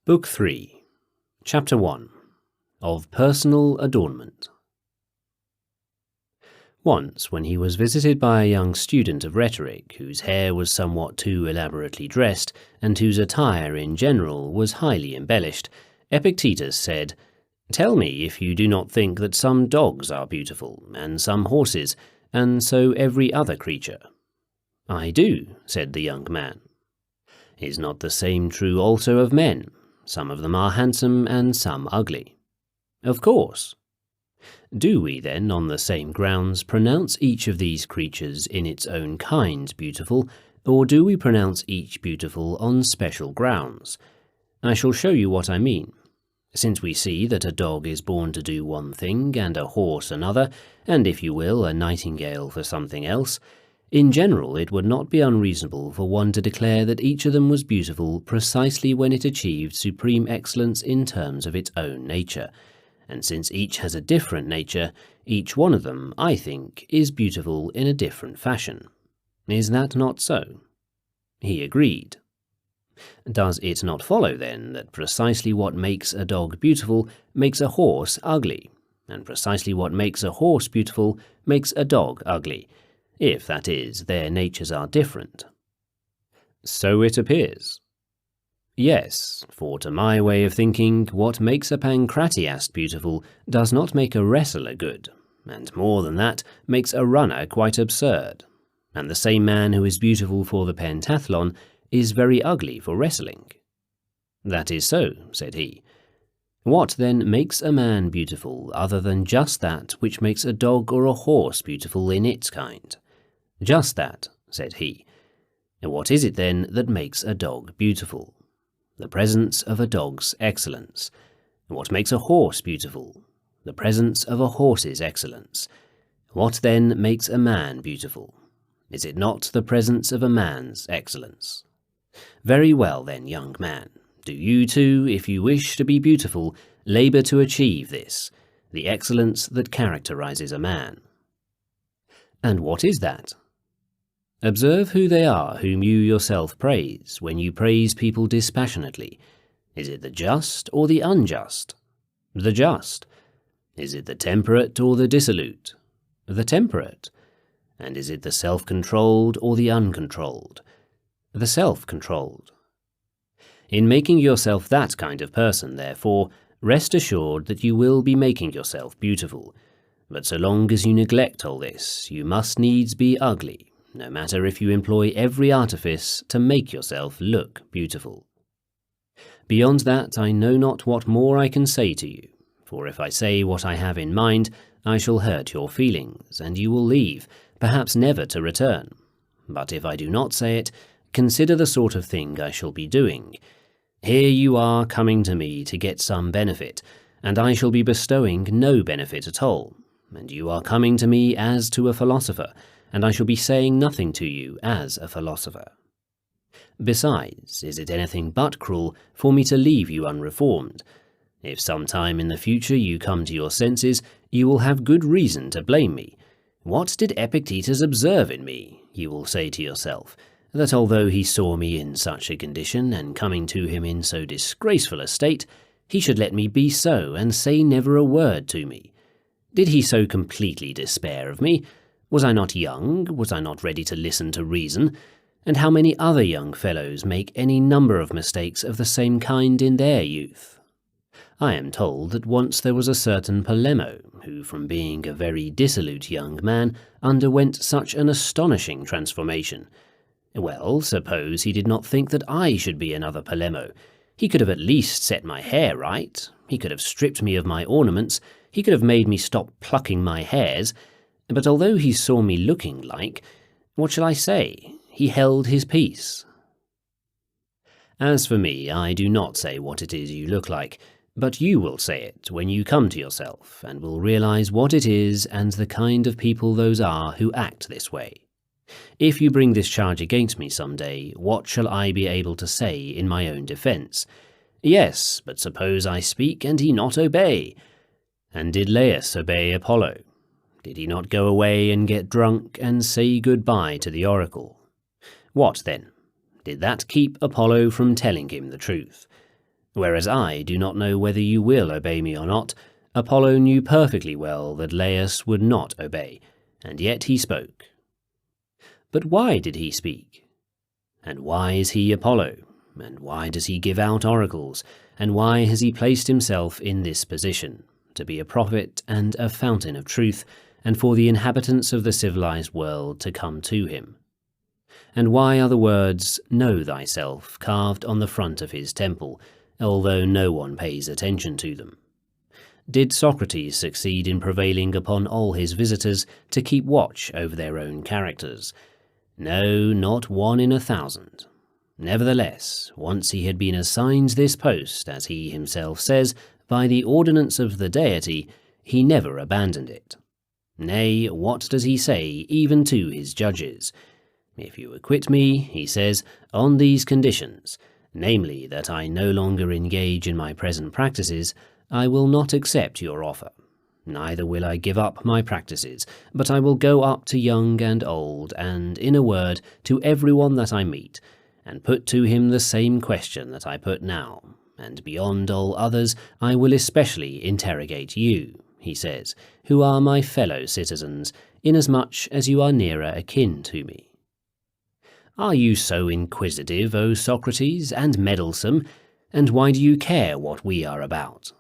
Book 3, Chapter 1, of Personal Adornment. Once, when he was visited by a young student of rhetoric, whose hair was somewhat too elaborately dressed, and whose attire in general was highly embellished, Epictetus said, "Tell me if you do not think that some dogs are beautiful, and some horses, and so every other creature." "I do," said the young man. "Is not the same true also of men? Some of them are handsome and some ugly." "Of course." "Do we then, on the same grounds, pronounce each of these creatures in its own kind beautiful, or do we pronounce each beautiful on special grounds? I shall show you what I mean. Since we see that a dog is born to do one thing, and a horse another, and if you will, a nightingale for something else, in general it would not be unreasonable for one to declare that each of them was beautiful precisely when it achieved supreme excellence in terms of its own nature. And since each has a different nature, each one of them, I think, is beautiful in a different fashion. Is that not so?" He agreed. "Does it not follow, then, that precisely what makes a dog beautiful makes a horse ugly, and precisely what makes a horse beautiful makes a dog ugly, if, that is, their natures are different?" "So it appears." "Yes, for to my way of thinking, what makes a pancratiast beautiful does not make a wrestler good, and more than that, makes a runner quite absurd. And the same man who is beautiful for the pentathlon is very ugly for wrestling." "That is so," said he. "What then makes a man beautiful other than just that which makes a dog or a horse beautiful in its kind?" "Just that," said he. "What is it then that makes a dog beautiful?" "The presence of a dog's excellence." "What makes a horse beautiful?" "The presence of a horse's excellence." "What then makes a man beautiful? Is it not the presence of a man's excellence?" "Very well then, young man. Do you too, if you wish to be beautiful, labor to achieve this, the excellence that characterizes a man." "And what is that?" "Observe who they are whom you yourself praise, when you praise people dispassionately. Is it the just or the unjust?" "The just." "Is it the temperate or the dissolute?" "The temperate." "And is it the self-controlled or the uncontrolled?" "The self-controlled." In making yourself that kind of person, therefore, rest assured that you will be making yourself beautiful. But so long as you neglect all this, you must needs be ugly, no matter if you employ every artifice to make yourself look beautiful. Beyond that, I know not what more I can say to you, for if I say what I have in mind, I shall hurt your feelings, and you will leave, perhaps never to return. But if I do not say it, consider the sort of thing I shall be doing. Here you are coming to me to get some benefit, and I shall be bestowing no benefit at all, and you are coming to me as to a philosopher, and I shall be saying nothing to you as a philosopher. Besides, is it anything but cruel for me to leave you unreformed? If some time in the future you come to your senses, you will have good reason to blame me. What did Epictetus observe in me, you will say to yourself, that although he saw me in such a condition, and coming to him in so disgraceful a state, he should let me be so, and say never a word to me? Did he so completely despair of me? Was I not young? Was I not ready to listen to reason? And how many other young fellows make any number of mistakes of the same kind in their youth? I am told that once there was a certain Polemo, who from being a very dissolute young man underwent such an astonishing transformation. Well, suppose he did not think that I should be another Polemo. He could have at least set my hair right. He could have stripped me of my ornaments. He could have made me stop plucking my hairs. But although he saw me looking like, what shall I say? He held his peace. As for me, I do not say what it is you look like, but you will say it when you come to yourself, and will realize what it is and the kind of people those are who act this way. If you bring this charge against me some day, what shall I be able to say in my own defense? Yes, but suppose I speak and he not obey. And did Laius obey Apollo? Did he not go away and get drunk and say goodbye to the oracle? What then? Did that keep Apollo from telling him the truth? Whereas I do not know whether you will obey me or not, Apollo knew perfectly well that Laius would not obey, and yet he spoke. But why did he speak? And why is he Apollo? And why does he give out oracles? And why has he placed himself in this position, to be a prophet and a fountain of truth, and for the inhabitants of the civilized world to come to him? And why are the words, "Know thyself," carved on the front of his temple, although no one pays attention to them? Did Socrates succeed in prevailing upon all his visitors to keep watch over their own characters? No, not 1 in 1,000. Nevertheless, once he had been assigned this post, as he himself says, by the ordinance of the deity, he never abandoned it. Nay, what does he say even to his judges? "If you acquit me," he says, "on these conditions, namely that I no longer engage in my present practices, I will not accept your offer. Neither will I give up my practices, but I will go up to young and old, and, in a word, to everyone that I meet, and put to him the same question that I put now, and beyond all others I will especially interrogate you," he says, "who are my fellow citizens, inasmuch as you are nearer akin to me. Are you so inquisitive, O Socrates, and meddlesome, and why do you care what we are about?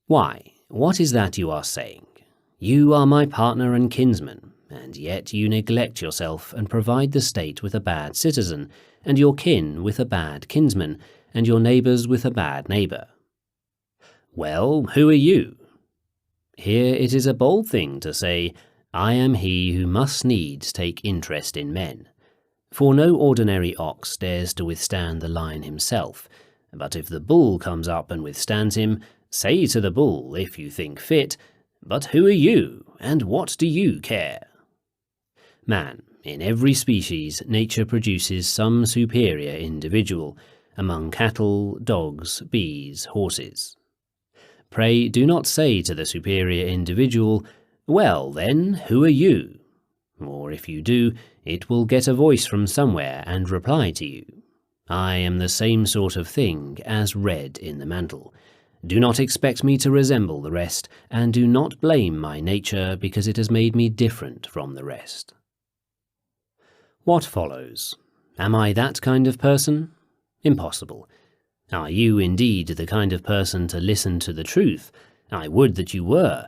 Why, what is that you are saying? You are my partner and kinsman, and yet you neglect yourself and provide the state with a bad citizen, and your kin with a bad kinsman, and your neighbours with a bad neighbour. Well, who are you? Here it is a bold thing to say, I am he who must needs take interest in men. For no ordinary ox dares to withstand the lion himself, but if the bull comes up and withstands him, say to the bull, if you think fit, but who are you, and what do you care? Man, in every species, nature produces some superior individual, among cattle, dogs, bees, horses. Pray do not say to the superior individual, well then, who are you? Or if you do, it will get a voice from somewhere and reply to you. I am the same sort of thing as red in the mantle. Do not expect me to resemble the rest, and do not blame my nature because it has made me different from the rest. What follows? Am I that kind of person? Impossible. Are you indeed the kind of person to listen to the truth? I would that you were.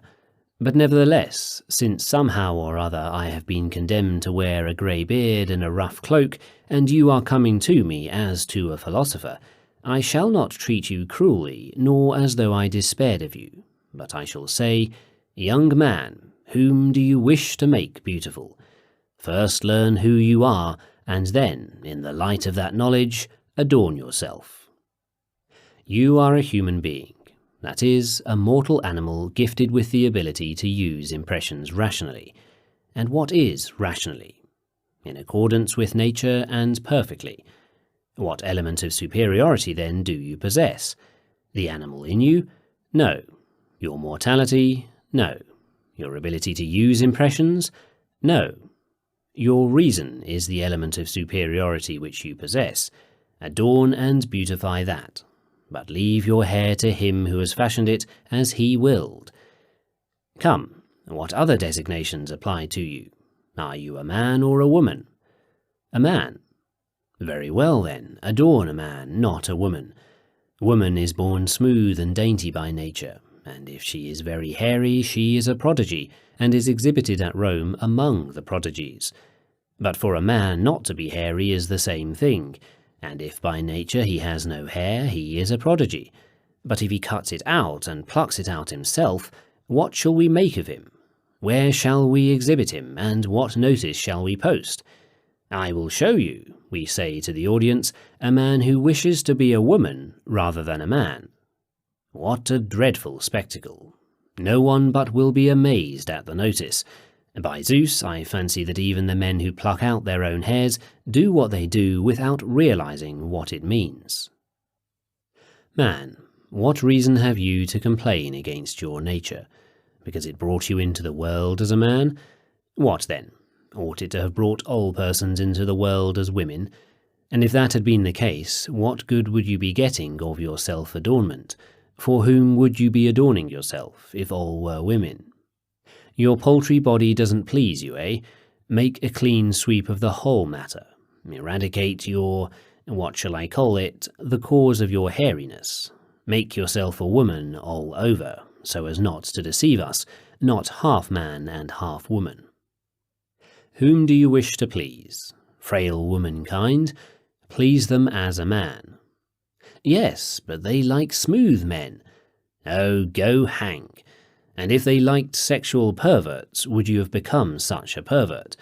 But nevertheless, since somehow or other I have been condemned to wear a grey beard and a rough cloak, and you are coming to me as to a philosopher, I shall not treat you cruelly, nor as though I despaired of you, but I shall say, young man, whom do you wish to make beautiful? First learn who you are, and then, in the light of that knowledge, adorn yourself. You are a human being, that is, a mortal animal gifted with the ability to use impressions rationally. And what is rationally? In accordance with nature and perfectly. What element of superiority, then, do you possess? The animal in you? No. Your mortality? No. Your ability to use impressions? No. Your reason is the element of superiority which you possess. Adorn and beautify that. But leave your hair to him who has fashioned it as he willed. Come, what other designations apply to you? Are you a man or a woman? A man. Very well then, adorn a man, not a woman. Woman is born smooth and dainty by nature, and if she is very hairy, she is a prodigy, and is exhibited at Rome among the prodigies. But for a man not to be hairy is the same thing, and if by nature he has no hair, he is a prodigy. But if he cuts it out and plucks it out himself, what shall we make of him? Where shall we exhibit him, and what notice shall we post? I will show you, we say to the audience, a man who wishes to be a woman rather than a man. What a dreadful spectacle! No one but will be amazed at the notice. By Zeus, I fancy that even the men who pluck out their own hairs do what they do without realizing what it means. Man, what reason have you to complain against your nature? Because it brought you into the world as a man? What then? Ought it to have brought all persons into the world as women? And if that had been the case, what good would you be getting of your self-adornment? For whom would you be adorning yourself, if all were women? Your paltry body doesn't please you, eh? Make a clean sweep of the whole matter. Eradicate your, what shall I call it, the cause of your hairiness. Make yourself a woman all over, so as not to deceive us, not half man and half woman. Whom do you wish to please? Frail womankind? Please them as a man. Yes, but they like smooth men. Oh, go hang. And if they liked sexual perverts, would you have become such a pervert?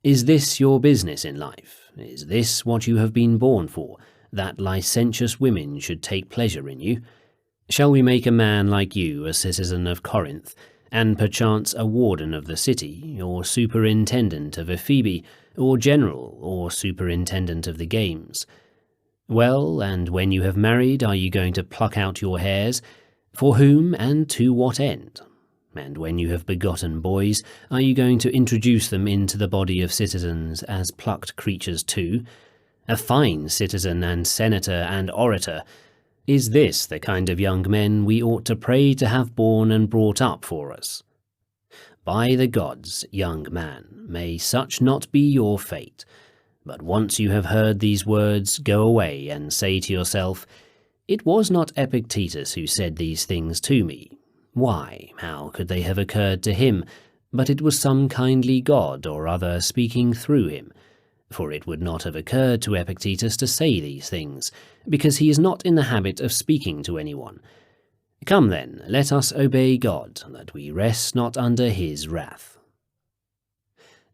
Is this your business in life? Is this what you have been born for, that licentious women should take pleasure in you? Shall we make a man like you a citizen of Corinth, and perchance a warden of the city, or superintendent of Ephebi, or general, or superintendent of the games? Well, and when you have married, are you going to pluck out your hairs? For whom and to what end? And when you have begotten boys, are you going to introduce them into the body of citizens as plucked creatures too? A fine citizen and senator and orator! Is this the kind of young men we ought to pray to have born and brought up for us? By the gods, young man, may such not be your fate. But once you have heard these words, go away and say to yourself, "It was not Epictetus who said these things to me. Why, how could they have occurred to him? But it was some kindly god or other speaking through him. For it would not have occurred to Epictetus to say these things, because he is not in the habit of speaking to anyone. Come then, let us obey God, that we rest not under his wrath.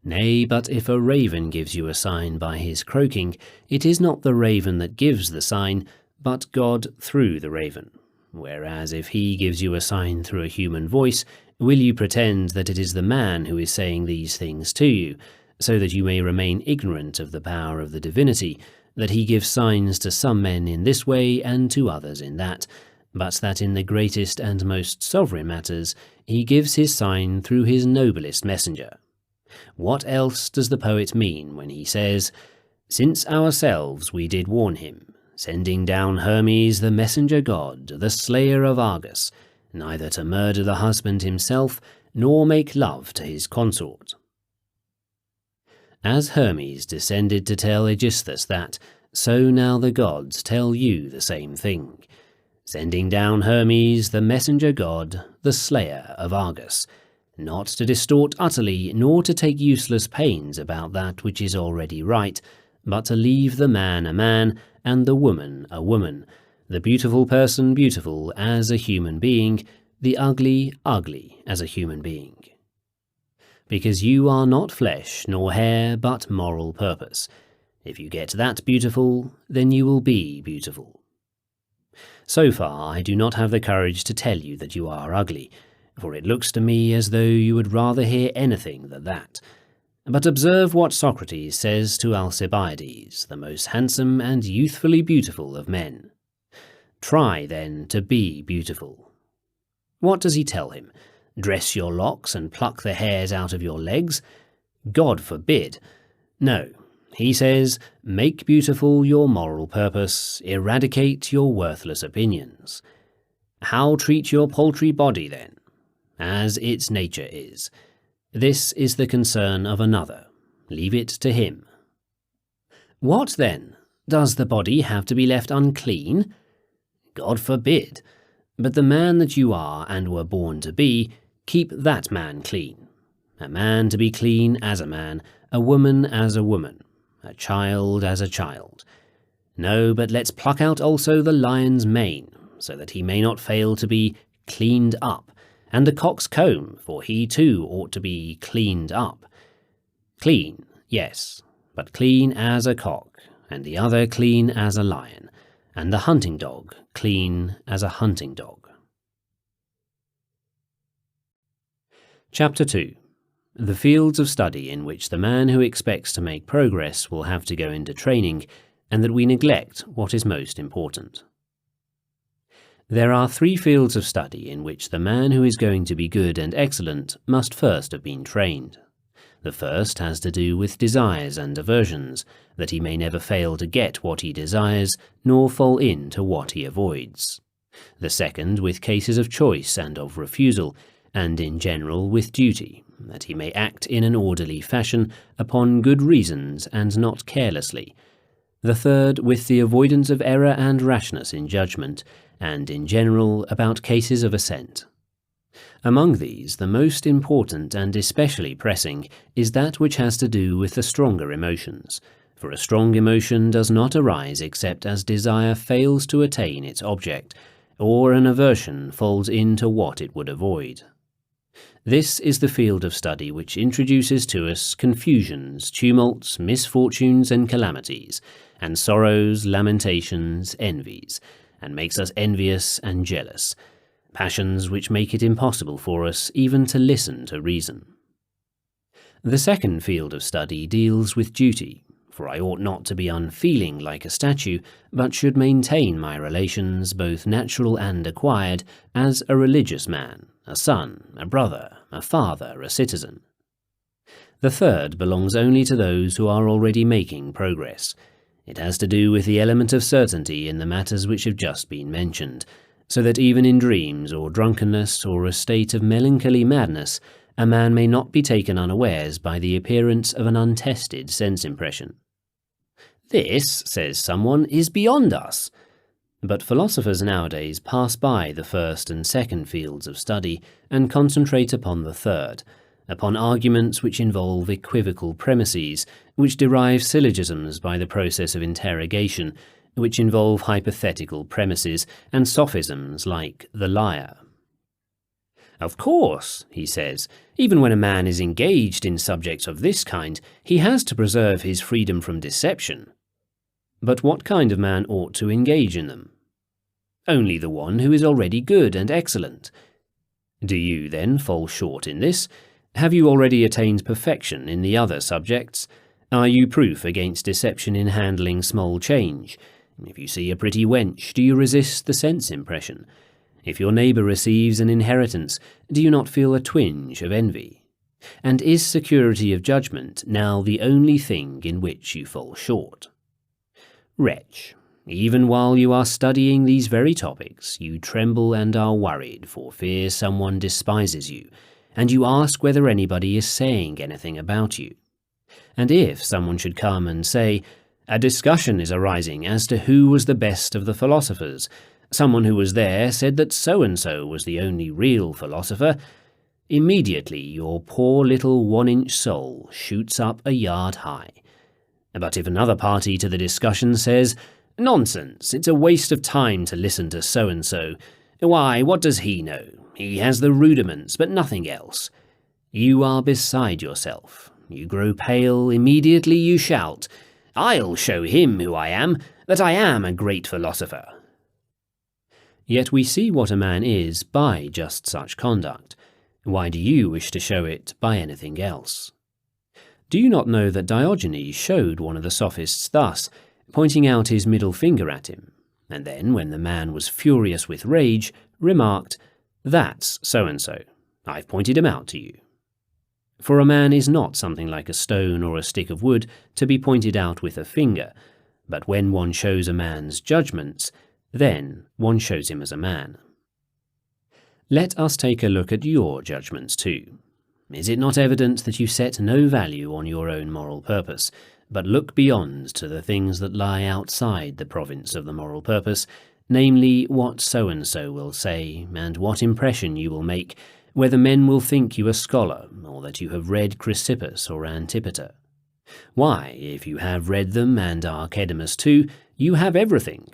Nay, but if a raven gives you a sign by his croaking, it is not the raven that gives the sign, but God through the raven. Whereas if he gives you a sign through a human voice, will you pretend that it is the man who is saying these things to you, so that you may remain ignorant of the power of the divinity, that he gives signs to some men in this way and to others in that, but that in the greatest and most sovereign matters he gives his sign through his noblest messenger? What else does the poet mean when he says, "Since ourselves we did warn him, sending down Hermes the messenger god, the slayer of Argus, neither to murder the husband himself, nor make love to his consort?" As Hermes descended to tell Aegisthus that, so now the gods tell you the same thing, sending down Hermes, the messenger god, the slayer of Argus, not to distort utterly, nor to take useless pains about that which is already right, but to leave the man a man, and the woman a woman, the beautiful person beautiful as a human being, the ugly ugly as a human being. Because you are not flesh nor hair, but moral purpose. If you get that beautiful, then you will be beautiful. So far, I do not have the courage to tell you that you are ugly, for it looks to me as though you would rather hear anything than that. But observe what Socrates says to Alcibiades, the most handsome and youthfully beautiful of men. Try, then, to be beautiful. What does he tell him? Dress your locks and pluck the hairs out of your legs? God forbid. No, he says, make beautiful your moral purpose, eradicate your worthless opinions. How treat your paltry body, then? As its nature is. This is the concern of another. Leave it to him. What, then? Does the body have to be left unclean? God forbid. But the man that you are and were born to be, keep that man clean. A man to be clean as a man, a woman as a woman, a child as a child. No, but let's pluck out also the lion's mane, so that he may not fail to be cleaned up, and the cock's comb, for he too ought to be cleaned up. Clean, yes, but clean as a cock, and the other clean as a lion, and the hunting dog clean as a hunting dog. Chapter 2. The fields of study in which the man who expects to make progress will have to go into training, and that we neglect what is most important. There are 3 fields of study in which the man who is going to be good and excellent must first have been trained. The first has to do with desires and aversions, that he may never fail to get what he desires, nor fall into what he avoids. The second with cases of choice and of refusal, and in general with duty, that he may act in an orderly fashion upon good reasons and not carelessly. The third with the avoidance of error and rashness in judgment, and in general about cases of assent. Among these, the most important and especially pressing is that which has to do with the stronger emotions, for a strong emotion does not arise except as desire fails to attain its object, or an aversion falls into what it would avoid. This is the field of study which introduces to us confusions, tumults, misfortunes and calamities, and sorrows, lamentations, envies, and makes us envious and jealous, passions which make it impossible for us even to listen to reason. The second field of study deals with duty, for I ought not to be unfeeling like a statue, but should maintain my relations, both natural and acquired, as a religious man, a son, a brother, a father, a citizen. The third belongs only to those who are already making progress. It has to do with the element of certainty in the matters which have just been mentioned, so that even in dreams or drunkenness or a state of melancholy madness, a man may not be taken unawares by the appearance of an untested sense impression. This, says someone, is beyond us. But philosophers nowadays pass by the first and second fields of study and concentrate upon the third, upon arguments which involve equivocal premises, which derive syllogisms by the process of interrogation, which involve hypothetical premises, and sophisms like the liar. Of course, he says, even when a man is engaged in subjects of this kind, he has to preserve his freedom from deception. But what kind of man ought to engage in them? Only the one who is already good and excellent. Do you, then, fall short in this? Have you already attained perfection in the other subjects? Are you proof against deception in handling small change? If you see a pretty wench, do you resist the sense impression? If your neighbour receives an inheritance, do you not feel a twinge of envy? And is security of judgment now the only thing in which you fall short? Wretch, even while you are studying these very topics, you tremble and are worried for fear someone despises you, and you ask whether anybody is saying anything about you. And if someone should come and say, "A discussion is arising as to who was the best of the philosophers. Someone who was there said that so-and-so was the only real philosopher," immediately your poor little 1-inch soul shoots up a yard high. But if another party to the discussion says, "Nonsense, it's a waste of time to listen to so-and-so. Why, what does he know? He has the rudiments, but nothing else," you are beside yourself. You grow pale, immediately you shout, "I'll show him who I am, that I am a great philosopher." Yet we see what a man is by just such conduct. Why do you wish to show it by anything else? Do you not know that Diogenes showed one of the sophists thus, pointing out his middle finger at him, and then, when the man was furious with rage, remarked, "That's so-and-so. I've pointed him out to you." For a man is not something like a stone or a stick of wood to be pointed out with a finger, but when one shows a man's judgments, then one shows him as a man. Let us take a look at your judgments too. Is it not evident that you set no value on your own moral purpose, but look beyond to the things that lie outside the province of the moral purpose, namely what so-and-so will say, and what impression you will make, whether men will think you a scholar, or that you have read Chrysippus or Antipater? Why, if you have read them and Archidamus too, you have everything.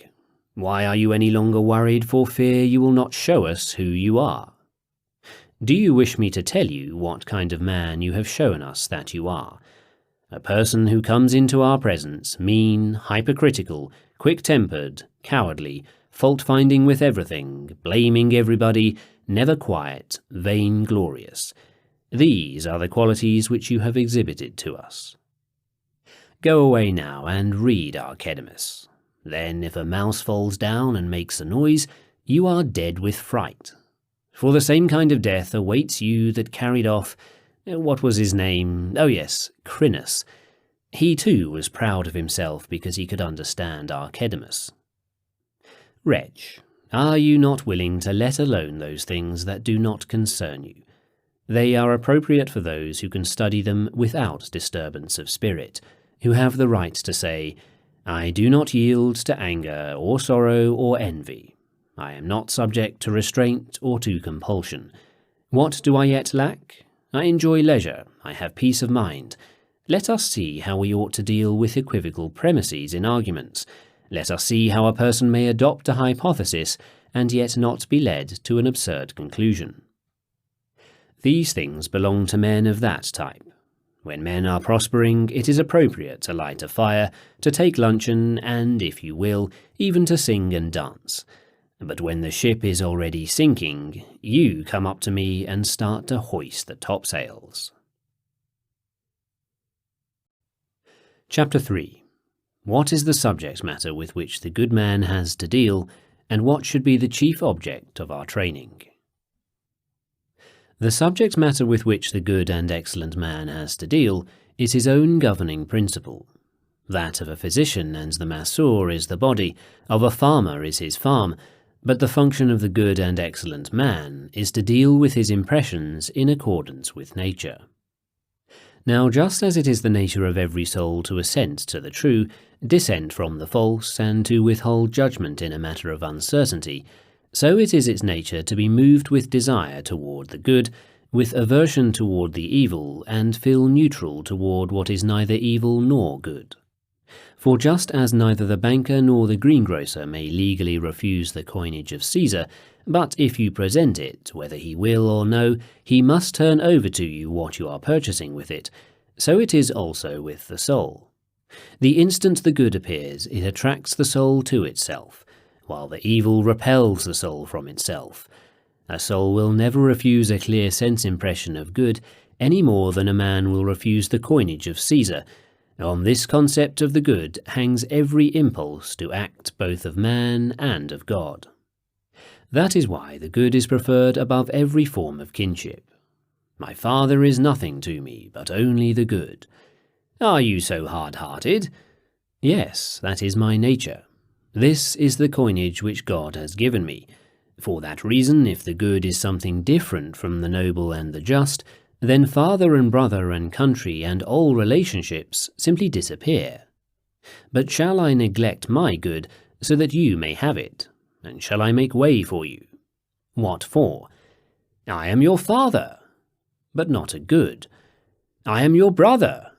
Why are you any longer worried for fear you will not show us who you are? Do you wish me to tell you what kind of man you have shown us that you are? A person who comes into our presence, mean, hypercritical, quick-tempered, cowardly, fault-finding with everything, blaming everybody, never quiet, vain-glorious. These are the qualities which you have exhibited to us. Go away now and read Archidamus. Then if a mouse falls down and makes a noise, you are dead with fright. For the same kind of death awaits you that carried off What was his name? Oh yes, Crinus. He too was proud of himself because he could understand Archidamus. Wretch, are you not willing to let alone those things that do not concern you? They are appropriate for those who can study them without disturbance of spirit, who have the right to say, I do not yield to anger or sorrow or envy. I am not subject to restraint or to compulsion. What do I yet lack? I enjoy leisure, I have peace of mind. Let us see how we ought to deal with equivocal premises in arguments. Let us see how a person may adopt a hypothesis and yet not be led to an absurd conclusion. These things belong to men of that type. When men are prospering, it is appropriate to light a fire, to take luncheon, and, if you will, even to sing and dance. But when the ship is already sinking, you come up to me and start to hoist the topsails. Chapter 3. What is the subject matter with which the good man has to deal, and what should be the chief object of our training? The subject matter with which the good and excellent man has to deal is his own governing principle. That of a physician and the masseur is the body, of a farmer is his farm, but the function of the good and excellent man is to deal with his impressions in accordance with nature. Now, just as it is the nature of every soul to assent to the true, dissent from the false, and to withhold judgment in a matter of uncertainty, so it is its nature to be moved with desire toward the good, with aversion toward the evil, and feel neutral toward what is neither evil nor good. For just as neither the banker nor the greengrocer may legally refuse the coinage of Caesar, but if you present it, whether he will or no, he must turn over to you what you are purchasing with it, so it is also with the soul. The instant the good appears, it attracts the soul to itself, while the evil repels the soul from itself. A soul will never refuse a clear sense impression of good, any more than a man will refuse the coinage of Caesar. On this concept of the good hangs every impulse to act both of man and of God. That is why the good is preferred above every form of kinship. My father is nothing to me, but only the good. Are you so hard-hearted? Yes, that is my nature. This is the coinage which God has given me. For that reason, if the good is something different from the noble and the just, then father and brother and country and all relationships simply disappear. But shall I neglect my good so that you may have it? And shall I make way for you? What for? I am your father, but not a good. I am your brother,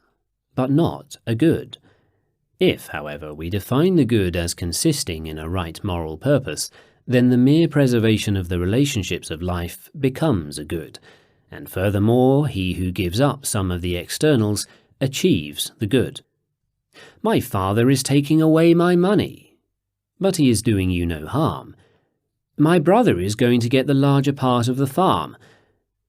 but not a good. If, however, we define the good as consisting in a right moral purpose, then the mere preservation of the relationships of life becomes a good, and furthermore, he who gives up some of the externals achieves the good. My father is taking away my money, but he is doing you no harm. My brother is going to get the larger part of the farm.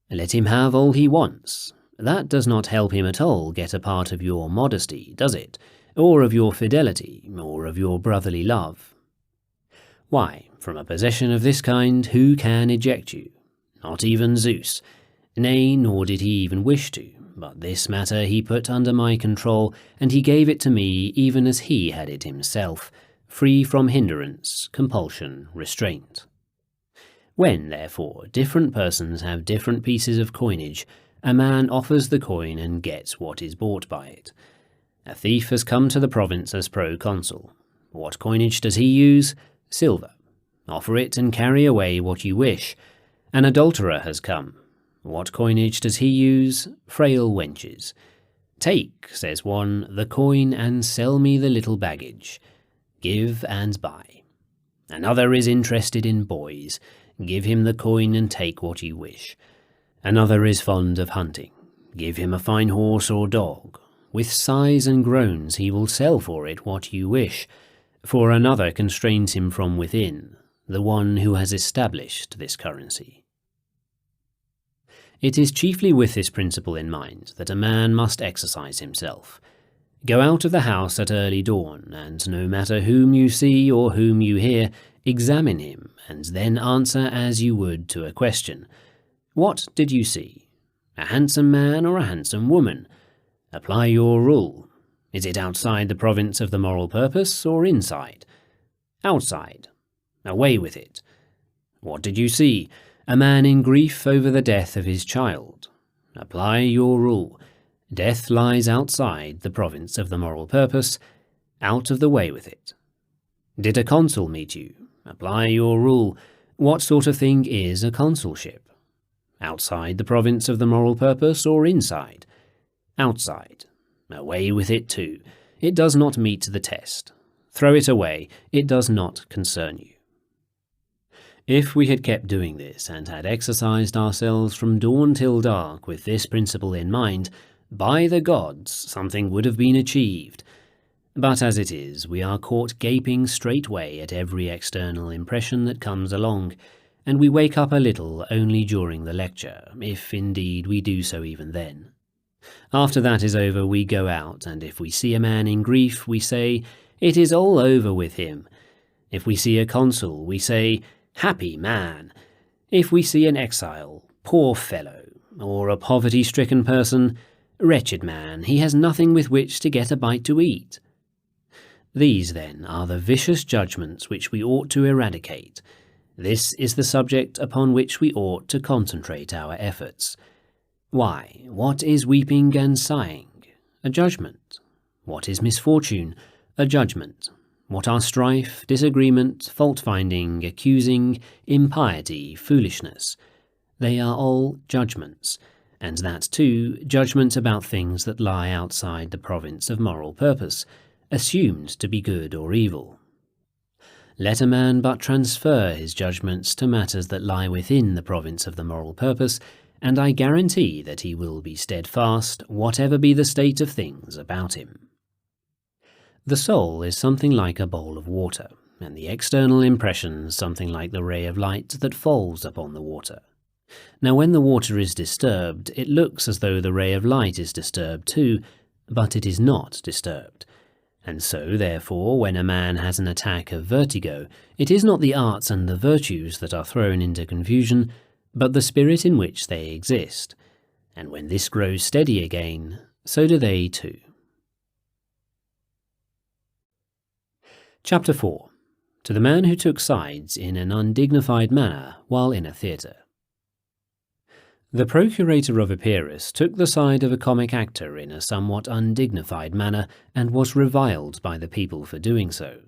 Let him have all he wants. That does not help him at all get a part of your modesty, does it? Or of your fidelity, or of your brotherly love. Why, from a possession of this kind, who can eject you? Not even Zeus. Nay, nor did he even wish to, but this matter he put under my control, and he gave it to me even as he had it himself, free from hindrance, compulsion, restraint. When, therefore, different persons have different pieces of coinage, a man offers the coin and gets what is bought by it. A thief has come to the province as proconsul. What coinage does he use? Silver. Offer it and carry away what you wish. An adulterer has come. What coinage does he use? Frail wenches. Take, says one, the coin and sell me the little baggage. Give and buy. Another is interested in boys. Give him the coin and take what you wish. Another is fond of hunting. Give him a fine horse or dog. With sighs and groans he will sell for it what you wish, for another constrains him from within, the one who has established this currency. It is chiefly with this principle in mind that a man must exercise himself. Go out of the house at early dawn, and no matter whom you see or whom you hear, examine him, and then answer as you would to a question. What did you see? A handsome man or a handsome woman? Apply your rule. Is it outside the province of the moral purpose or inside? Outside. Away with it. What did you see? A man in grief over the death of his child. Apply your rule. Death lies outside the province of the moral purpose. Out of the way with it. Did a consul meet you? Apply your rule. What sort of thing is a consulship? Outside the province of the moral purpose or inside? Outside. Away with it too. It does not meet the test. Throw it away. It does not concern you. If we had kept doing this and had exercised ourselves from dawn till dark with this principle in mind, by the gods, something would have been achieved. But as it is, we are caught gaping straightway at every external impression that comes along, and we wake up a little only during the lecture, if indeed we do so even then. After that is over, we go out, and if we see a man in grief, we say, "It is all over with him." If we see a consul, we say, "Happy man." If we see an exile, "Poor fellow," or a poverty-stricken person, "Wretched man, he has nothing with which to get a bite to eat." These, then, are the vicious judgments which we ought to eradicate. This is the subject upon which we ought to concentrate our efforts. Why, what is weeping and sighing? A judgment. What is misfortune? A judgment. What are strife, disagreement, fault-finding, accusing, impiety, foolishness? They are all judgments, and that too, judgments about things that lie outside the province of moral purpose, assumed to be good or evil. Let a man but transfer his judgments to matters that lie within the province of the moral purpose, and I guarantee that he will be steadfast, whatever be the state of things about him. The soul is something like a bowl of water, and the external impressions something like the ray of light that falls upon the water. Now when the water is disturbed, it looks as though the ray of light is disturbed too, but it is not disturbed. And so, therefore, when a man has an attack of vertigo, it is not the arts and the virtues that are thrown into confusion, but the spirit in which they exist. And when this grows steady again, so do they too. Chapter 4. To the man who took sides in an undignified manner while in a theatre. The procurator of Epirus took the side of a comic actor in a somewhat undignified manner, and was reviled by the people for doing so.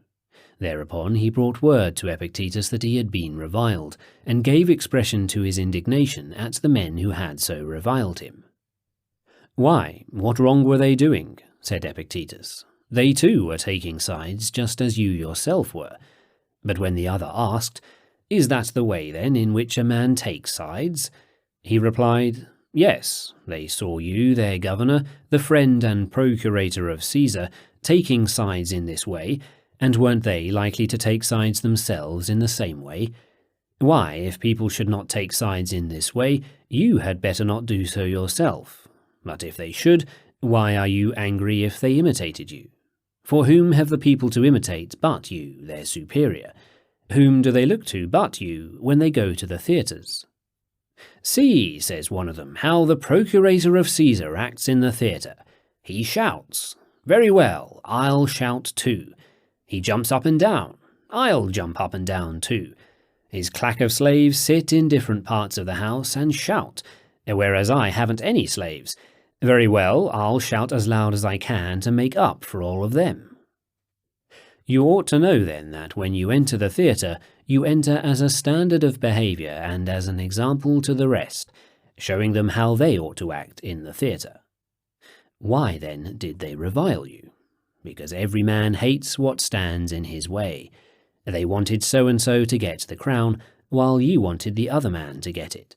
Thereupon he brought word to Epictetus that he had been reviled, and gave expression to his indignation at the men who had so reviled him. "Why, what wrong were they doing?" said Epictetus. "They too were taking sides, just as you yourself were." But when the other asked, "Is that the way, then, in which a man takes sides?" he replied, "Yes, they saw you, their governor, the friend and procurator of Caesar, taking sides in this way, and weren't they likely to take sides themselves in the same way? Why, if people should not take sides in this way, you had better not do so yourself. But if they should, why are you angry if they imitated you? For whom have the people to imitate but you, their superior? Whom do they look to but you when they go to the theatres? 'See,' says one of them, 'how the procurator of Caesar acts in the theatre. He shouts. Very well, I'll shout too. He jumps up and down. I'll jump up and down too. His clack of slaves sit in different parts of the house and shout, whereas I haven't any slaves. Very well, I'll shout as loud as I can to make up for all of them.' You ought to know, then, that when you enter the theatre, you enter as a standard of behaviour and as an example to the rest, showing them how they ought to act in the theatre. Why, then, did they revile you? Because every man hates what stands in his way. They wanted so-and-so to get the crown, while you wanted the other man to get it.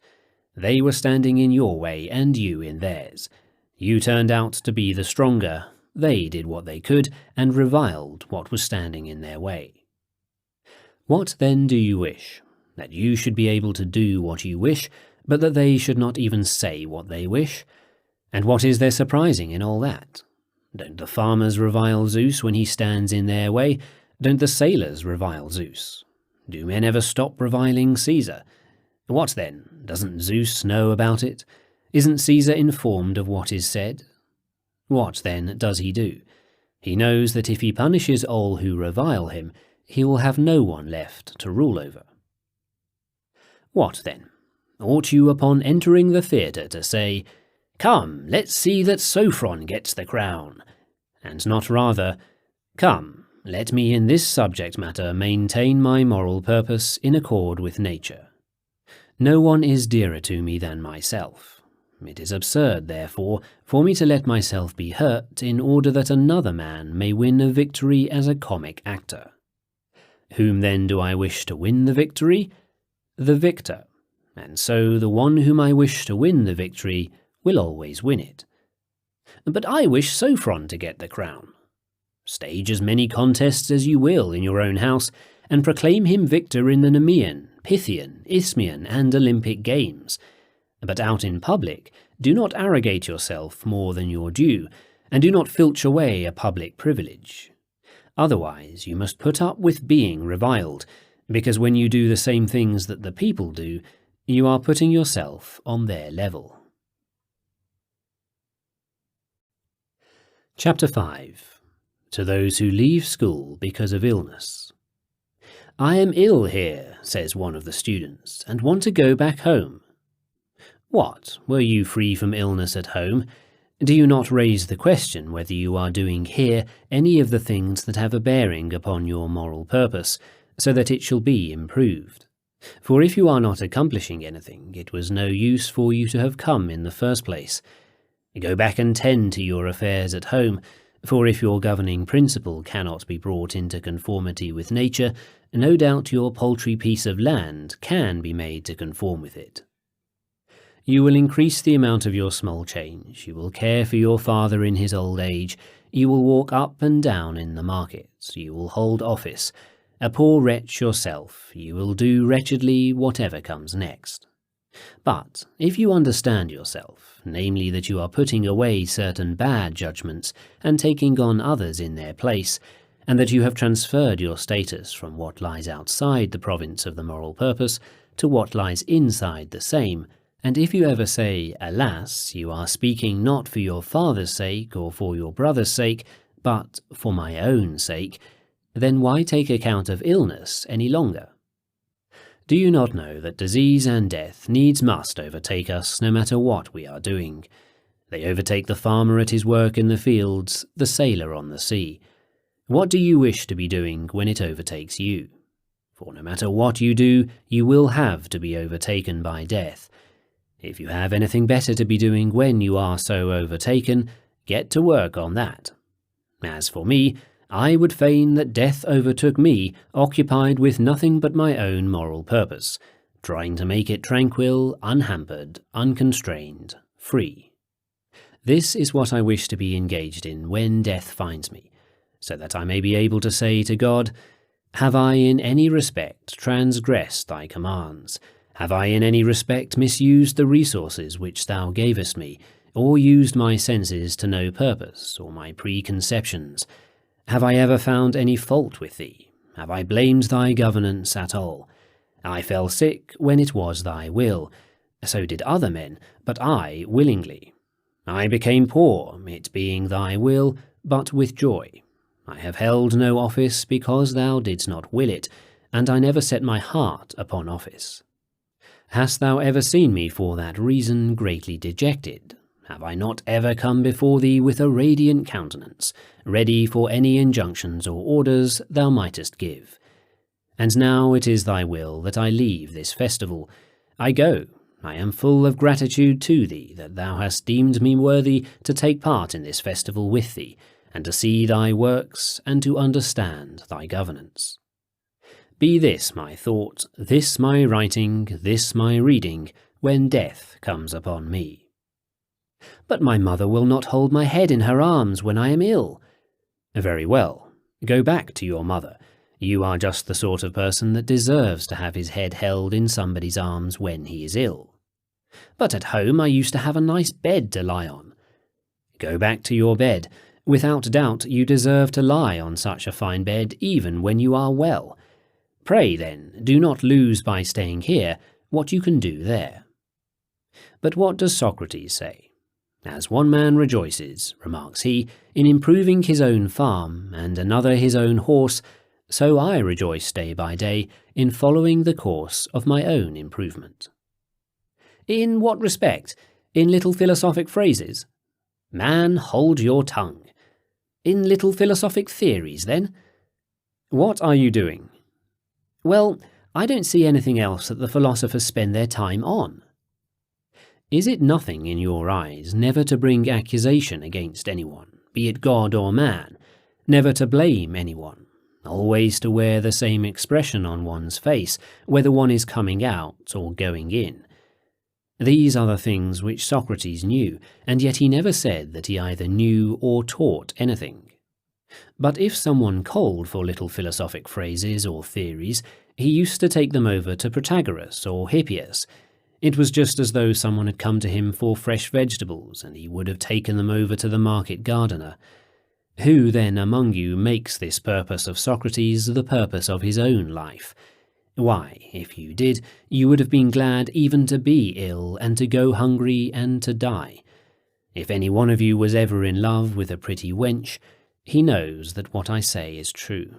They were standing in your way and you in theirs. You turned out to be the stronger. They did what they could, and reviled what was standing in their way. What then do you wish? That you should be able to do what you wish, but that they should not even say what they wish? And what is there surprising in all that? Don't the farmers revile Zeus when he stands in their way? Don't the sailors revile Zeus? Do men ever stop reviling Caesar? What then? Doesn't Zeus know about it? Isn't Caesar informed of what is said? What, then, does he do? He knows that if he punishes all who revile him, he will have no one left to rule over. What, then? Ought you upon entering the theatre to say, "Come, let's see that Sophron gets the crown," and not rather, "Come, let me in this subject matter maintain my moral purpose in accord with nature. No one is dearer to me than myself. It is absurd, therefore, for me to let myself be hurt in order that another man may win a victory as a comic actor. Whom then do I wish to win the victory? The victor, and so the one whom I wish to win the victory will always win it. But I wish Sophron to get the crown. Stage as many contests as you will in your own house, and proclaim him victor in the Nemean, Pythian, Isthmian, and Olympic games. But out in public, do not arrogate yourself more than your due, and do not filch away a public privilege. Otherwise you must put up with being reviled, because when you do the same things that the people do, you are putting yourself on their level. Chapter 5. To those who leave school because of illness. "I am ill here," says one of the students, "and want to go back home." What, were you free from illness at home? Do you not raise the question whether you are doing here any of the things that have a bearing upon your moral purpose, so that it shall be improved? For if you are not accomplishing anything, it was no use for you to have come in the first place. Go back and tend to your affairs at home, for if your governing principle cannot be brought into conformity with nature, no doubt your paltry piece of land can be made to conform with it. You will increase the amount of your small change, you will care for your father in his old age, you will walk up and down in the markets, you will hold office. A poor wretch yourself, you will do wretchedly whatever comes next. But if you understand yourself, namely that you are putting away certain bad judgments and taking on others in their place, and that you have transferred your status from what lies outside the province of the moral purpose to what lies inside the same, and if you ever say, "Alas, you are speaking not for your father's sake or for your brother's sake, but for my own sake," then why take account of illness any longer? Do you not know that disease and death needs must overtake us no matter what we are doing? They overtake the farmer at his work in the fields, the sailor on the sea. What do you wish to be doing when it overtakes you? For no matter what you do, you will have to be overtaken by death. If you have anything better to be doing when you are so overtaken, get to work on that. As for me, I would fain that death overtook me, occupied with nothing but my own moral purpose, trying to make it tranquil, unhampered, unconstrained, free. This is what I wish to be engaged in when death finds me, so that I may be able to say to God, "Have I in any respect transgressed thy commands? Have I in any respect misused the resources which thou gavest me, or used my senses to no purpose, or my preconceptions? Have I ever found any fault with thee? Have I blamed thy governance at all? I fell sick when it was thy will, so did other men, but I willingly. I became poor, it being thy will, but with joy. I have held no office because thou didst not will it, and I never set my heart upon office. Hast thou ever seen me for that reason greatly dejected? Have I not ever come before thee with a radiant countenance, ready for any injunctions or orders thou mightest give? And now it is thy will that I leave this festival. I go. I am full of gratitude to thee that thou hast deemed me worthy to take part in this festival with thee, and to see thy works, and to understand thy governance. Be this my thought, this my writing, this my reading, when death comes upon me. But my mother will not hold my head in her arms when I am ill. Very well, go back to your mother. You are just the sort of person that deserves to have his head held in somebody's arms when he is ill. But at home I used to have a nice bed to lie on. Go back to your bed. Without doubt you deserve to lie on such a fine bed even when you are well. Pray, then, do not lose by staying here what you can do there. But what does Socrates say? As one man rejoices, remarks he, in improving his own farm, and another his own horse, so I rejoice day by day in following the course of my own improvement. In what respect? In little philosophic phrases? Man, hold your tongue. In little philosophic theories, then? What are you doing? Well, I don't see anything else that the philosophers spend their time on. Is it nothing in your eyes never to bring accusation against anyone, be it God or man, never to blame anyone, always to wear the same expression on one's face, whether one is coming out or going in? These are the things which Socrates knew, and yet he never said that he either knew or taught anything. But if someone called for little philosophic phrases or theories, he used to take them over to Protagoras or Hippias. It was just as though someone had come to him for fresh vegetables, and he would have taken them over to the market gardener. Who then among you makes this purpose of Socrates the purpose of his own life? Why, if you did, you would have been glad even to be ill, and to go hungry, and to die. If any one of you was ever in love with a pretty wench, he knows that what I say is true.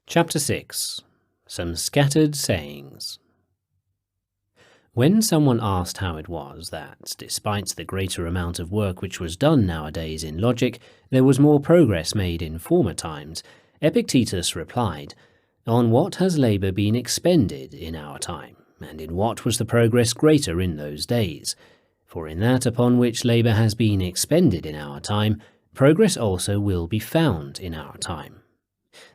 Chapter 6. Some Scattered Sayings. When someone asked how it was that, despite the greater amount of work which was done nowadays in logic, there was more progress made in former times, Epictetus replied, "On what has labour been expended in our time, and in what was the progress greater in those days? For in that upon which labour has been expended in our time, progress also will be found in our time.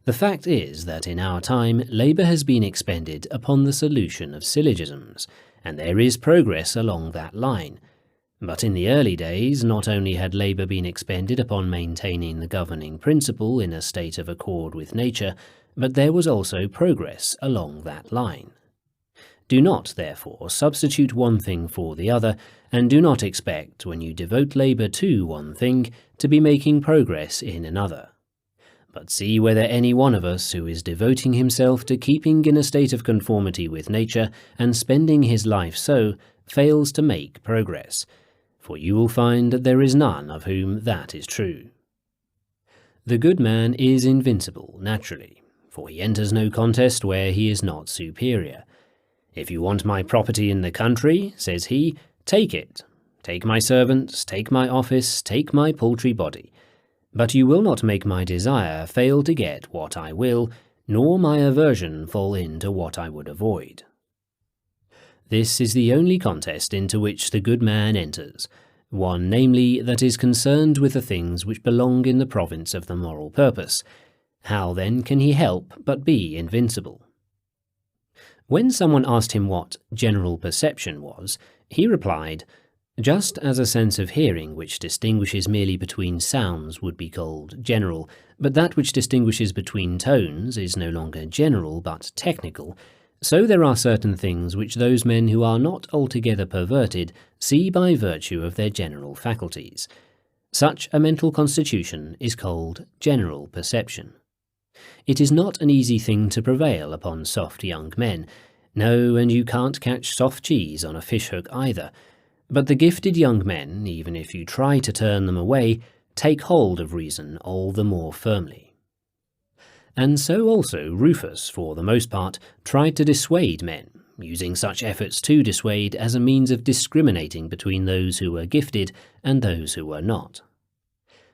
The fact is that in our time labour has been expended upon the solution of syllogisms, and there is progress along that line. But in the early days not only had labour been expended upon maintaining the governing principle in a state of accord with nature, but there was also progress along that line. Do not, therefore, substitute one thing for the other, and do not expect, when you devote labour to one thing, to be making progress in another. But see whether any one of us who is devoting himself to keeping in a state of conformity with nature, and spending his life so, fails to make progress, for you will find that there is none of whom that is true. The good man is invincible, naturally, for he enters no contest where he is not superior. If you want my property in the country, says he, take it. Take my servants, take my office, take my paltry body. But you will not make my desire fail to get what I will, nor my aversion fall into what I would avoid. This is the only contest into which the good man enters, one, namely, that is concerned with the things which belong in the province of the moral purpose. How, then, can he help but be invincible? When someone asked him what general perception was, he replied, "Just as a sense of hearing which distinguishes merely between sounds would be called general, but that which distinguishes between tones is no longer general but technical, so there are certain things which those men who are not altogether perverted see by virtue of their general faculties. Such a mental constitution is called general perception. It is not an easy thing to prevail upon soft young men. No, and you can't catch soft cheese on a fishhook either. But the gifted young men, even if you try to turn them away, take hold of reason all the more firmly." And so also Rufus, for the most part, tried to dissuade men, using such efforts to dissuade as a means of discriminating between those who were gifted and those who were not.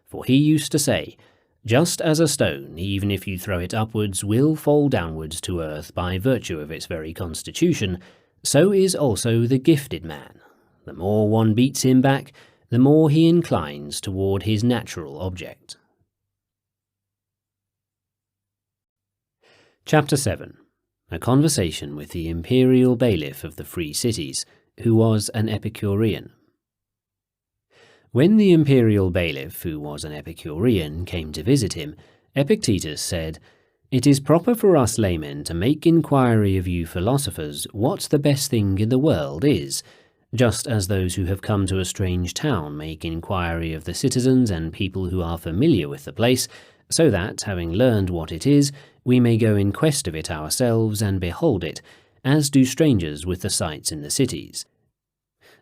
For he used to say, "Just as a stone, even if you throw it upwards, will fall downwards to earth by virtue of its very constitution, so is also the gifted man. The more one beats him back, the more he inclines toward his natural object." Chapter 7. A conversation with the imperial bailiff of the free cities, who was an Epicurean. When the imperial bailiff, who was an Epicurean, came to visit him, Epictetus said, "It is proper for us laymen to make inquiry of you philosophers what the best thing in the world is, just as those who have come to a strange town make inquiry of the citizens and people who are familiar with the place, so that, having learned what it is, we may go in quest of it ourselves and behold it, as do strangers with the sights in the cities.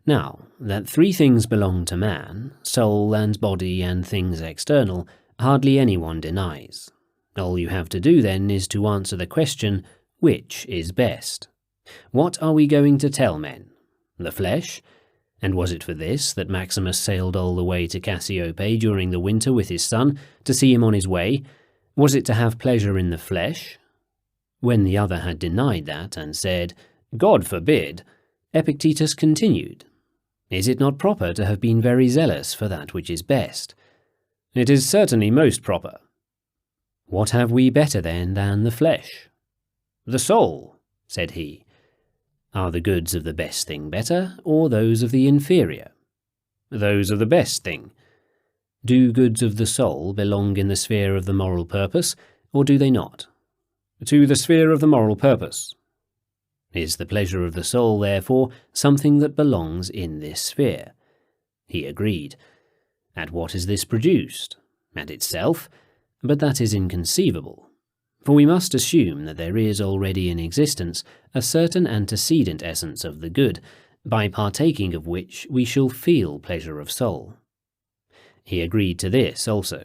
Now, that three things belong to man, soul and body and things external, hardly anyone denies. All you have to do then is to answer the question, which is best? What are we going to tell men? The flesh? And was it for this that Maximus sailed all the way to Cassiope during the winter with his son, to see him on his way? Was it to have pleasure in the flesh? When the other had denied that and said, God forbid, Epictetus continued, Is it not proper to have been very zealous for that which is best? It is certainly most proper. What have we better then than the flesh? The soul, said he. Are the goods of the best thing better, or those of the inferior? Those of the best thing. Do goods of the soul belong in the sphere of the moral purpose, or do they not? To the sphere of the moral purpose. Is the pleasure of the soul, therefore, something that belongs in this sphere? He agreed. At what is this produced? At itself? But that is inconceivable. For we must assume that there is already in existence a certain antecedent essence of the good, by partaking of which we shall feel pleasure of soul. He agreed to this also.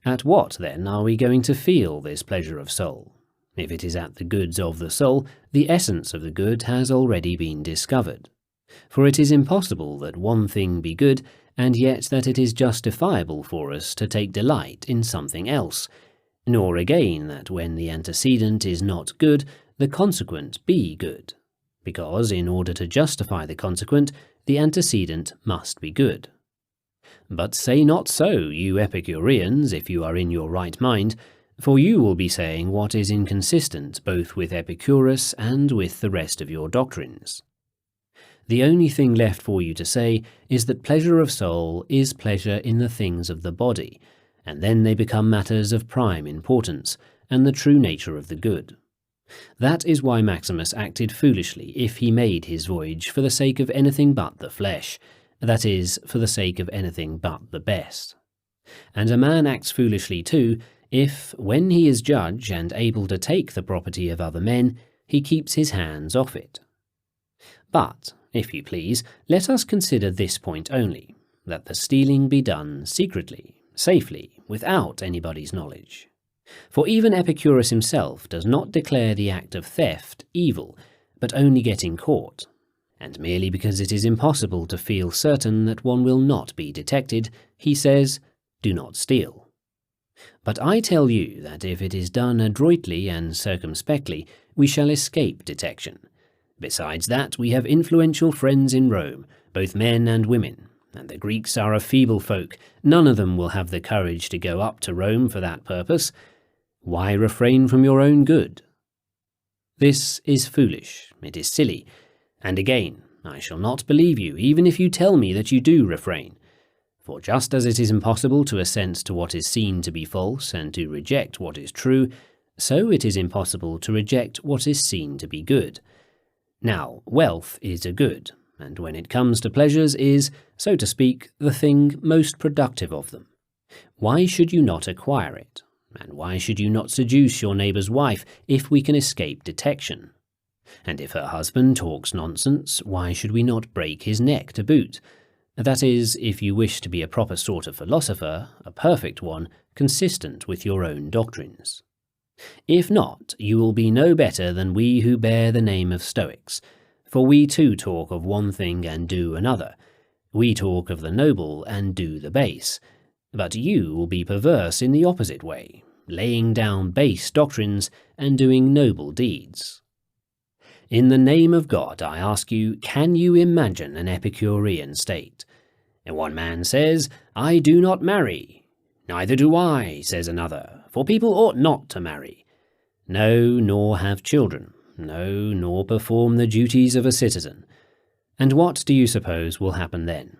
At what, then, are we going to feel this pleasure of soul? If it is at the goods of the soul, the essence of the good has already been discovered. For it is impossible that one thing be good, and yet that it is justifiable for us to take delight in something else, nor again that when the antecedent is not good, the consequent be good, because in order to justify the consequent, the antecedent must be good. But say not so, you Epicureans, if you are in your right mind, for you will be saying what is inconsistent both with Epicurus and with the rest of your doctrines. The only thing left for you to say is that pleasure of soul is pleasure in the things of the body, and then they become matters of prime importance, and the true nature of the good. That is why Maximus acted foolishly if he made his voyage for the sake of anything but the flesh, that is, for the sake of anything but the best. And a man acts foolishly too, if, when he is judge and able to take the property of other men, he keeps his hands off it. But, if you please, let us consider this point only, that the stealing be done secretly, safely, without anybody's knowledge. For even Epicurus himself does not declare the act of theft evil, but only getting caught, and merely because it is impossible to feel certain that one will not be detected, he says, do not steal. But I tell you that if it is done adroitly and circumspectly, we shall escape detection. Besides that, we have influential friends in Rome, both men and women, and the Greeks are a feeble folk. None of them will have the courage to go up to Rome for that purpose. Why refrain from your own good? This is foolish, it is silly, and again, I shall not believe you, even if you tell me that you do refrain. For just as it is impossible to assent to what is seen to be false and to reject what is true, so it is impossible to reject what is seen to be good. Now, wealth is a good, and when it comes to pleasures is, so to speak, the thing most productive of them. Why should you not acquire it? And why should you not seduce your neighbour's wife if we can escape detection? And if her husband talks nonsense, why should we not break his neck to boot? That is, if you wish to be a proper sort of philosopher, a perfect one, consistent with your own doctrines. If not, you will be no better than we who bear the name of Stoics, for we too talk of one thing and do another. We talk of the noble and do the base. But you will be perverse in the opposite way, laying down base doctrines and doing noble deeds. In the name of God, I ask you, can you imagine an Epicurean state? And one man says, I do not marry. Neither do I, says another, for people ought not to marry. No, nor have children. No, nor perform the duties of a citizen. And what do you suppose will happen then?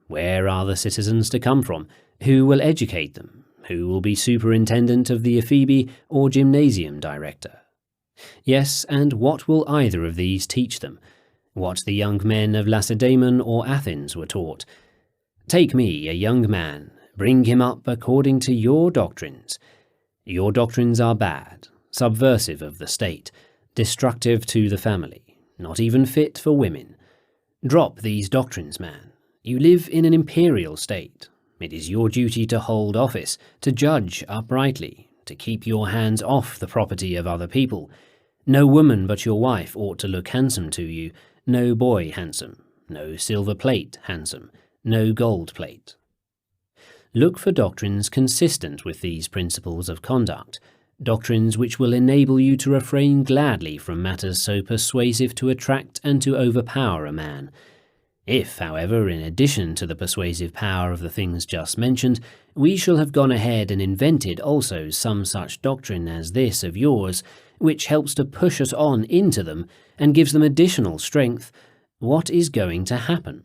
Where are the citizens to come from? Who will educate them? Who will be superintendent of the ephebi or gymnasium director? Yes, and what will either of these teach them? What the young men of Lacedaemon or Athens were taught? Take me, a young man, bring him up according to your doctrines. Your doctrines are bad, subversive of the state, destructive to the family, not even fit for women. Drop these doctrines, man. You live in an imperial state. It is your duty to hold office, to judge uprightly, to keep your hands off the property of other people. No woman but your wife ought to look handsome to you, no boy handsome, no silver plate handsome, no gold plate. Look for doctrines consistent with these principles of conduct, doctrines which will enable you to refrain gladly from matters so persuasive to attract and to overpower a man. If, however, in addition to the persuasive power of the things just mentioned, we shall have gone ahead and invented also some such doctrine as this of yours, which helps to push us on into them and gives them additional strength, what is going to happen?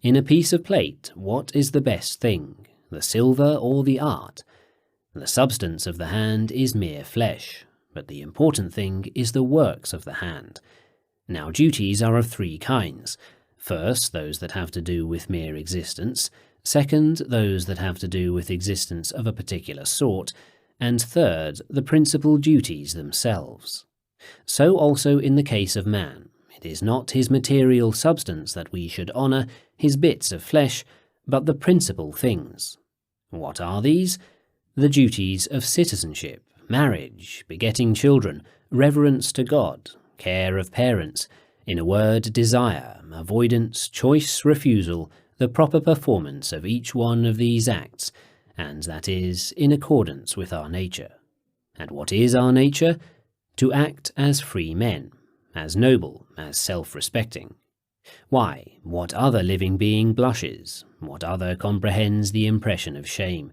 In a piece of plate, what is the best thing, the silver or the art? The substance of the hand is mere flesh, but the important thing is the works of the hand. Now duties are of three kinds. First, those that have to do with mere existence. Second, those that have to do with existence of a particular sort. And third, the principal duties themselves. So also in the case of man. It is not his material substance that we should honour, his bits of flesh, but the principal things. What are these? The duties of citizenship, marriage, begetting children, reverence to God, care of parents, in a word, desire, avoidance, choice, refusal, the proper performance of each one of these acts, and that is in accordance with our nature. And what is our nature? To act as free men, as noble, as self-respecting. Why, what other living being blushes? What other comprehends the impression of shame?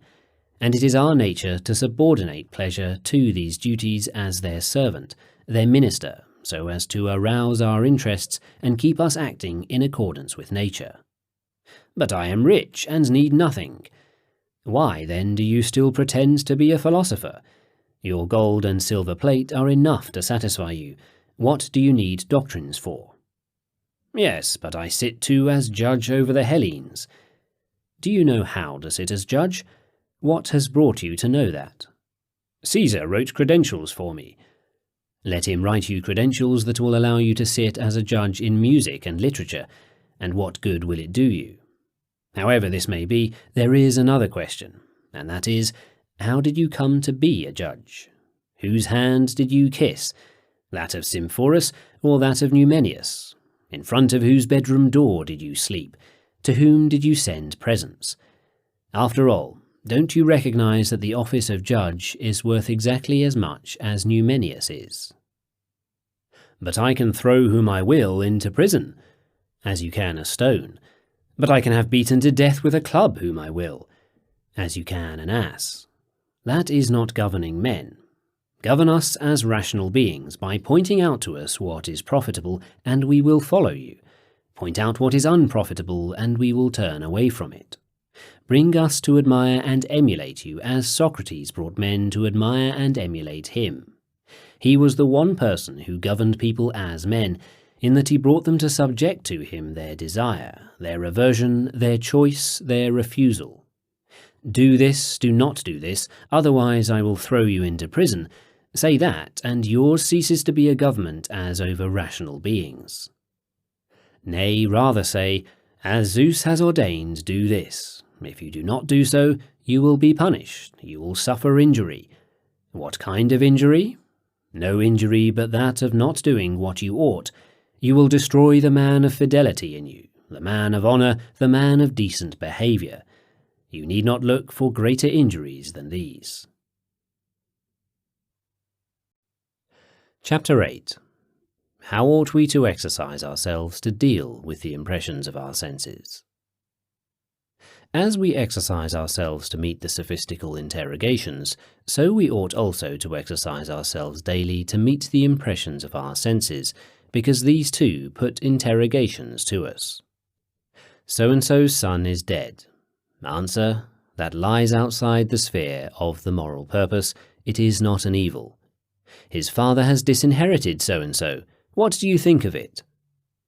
And it is our nature to subordinate pleasure to these duties as their servant, their minister, so as to arouse our interests and keep us acting in accordance with nature. But I am rich and need nothing. Why, then, do you still pretend to be a philosopher? Your gold and silver plate are enough to satisfy you. What do you need doctrines for? Yes, but I sit too as judge over the Hellenes. Do you know how to sit as judge? What has brought you to know that? Caesar wrote credentials for me. Let him write you credentials that will allow you to sit as a judge in music and literature, and what good will it do you? However this may be, there is another question, and that is, how did you come to be a judge? Whose hand did you kiss? That of Symphorus or that of Numenius? In front of whose bedroom door did you sleep? To whom did you send presents? After all, don't you recognize that the office of judge is worth exactly as much as Numenius is? But I can throw whom I will into prison, as you can a stone. But I can have beaten to death with a club whom I will, as you can an ass. That is not governing men. Govern us as rational beings by pointing out to us what is profitable, and we will follow you. Point out what is unprofitable, and we will turn away from it. Bring us to admire and emulate you, as Socrates brought men to admire and emulate him. He was the one person who governed people as men, in that he brought them to subject to him their desire, their aversion, their choice, their refusal. Do this, do not do this, otherwise I will throw you into prison. Say that, and yours ceases to be a government as over rational beings. Nay, rather say, as Zeus has ordained, do this. If you do not do so, you will be punished, you will suffer injury. What kind of injury? No injury but that of not doing what you ought. You will destroy the man of fidelity in you, the man of honour, the man of decent behaviour. You need not look for greater injuries than these. Chapter 8. How ought we to exercise ourselves to deal with the impressions of our senses? As we exercise ourselves to meet the sophistical interrogations, so we ought also to exercise ourselves daily to meet the impressions of our senses, because these too put interrogations to us. So-and-so's son is dead. Answer, that lies outside the sphere of the moral purpose, it is not an evil. His father has disinherited so-and-so, what do you think of it?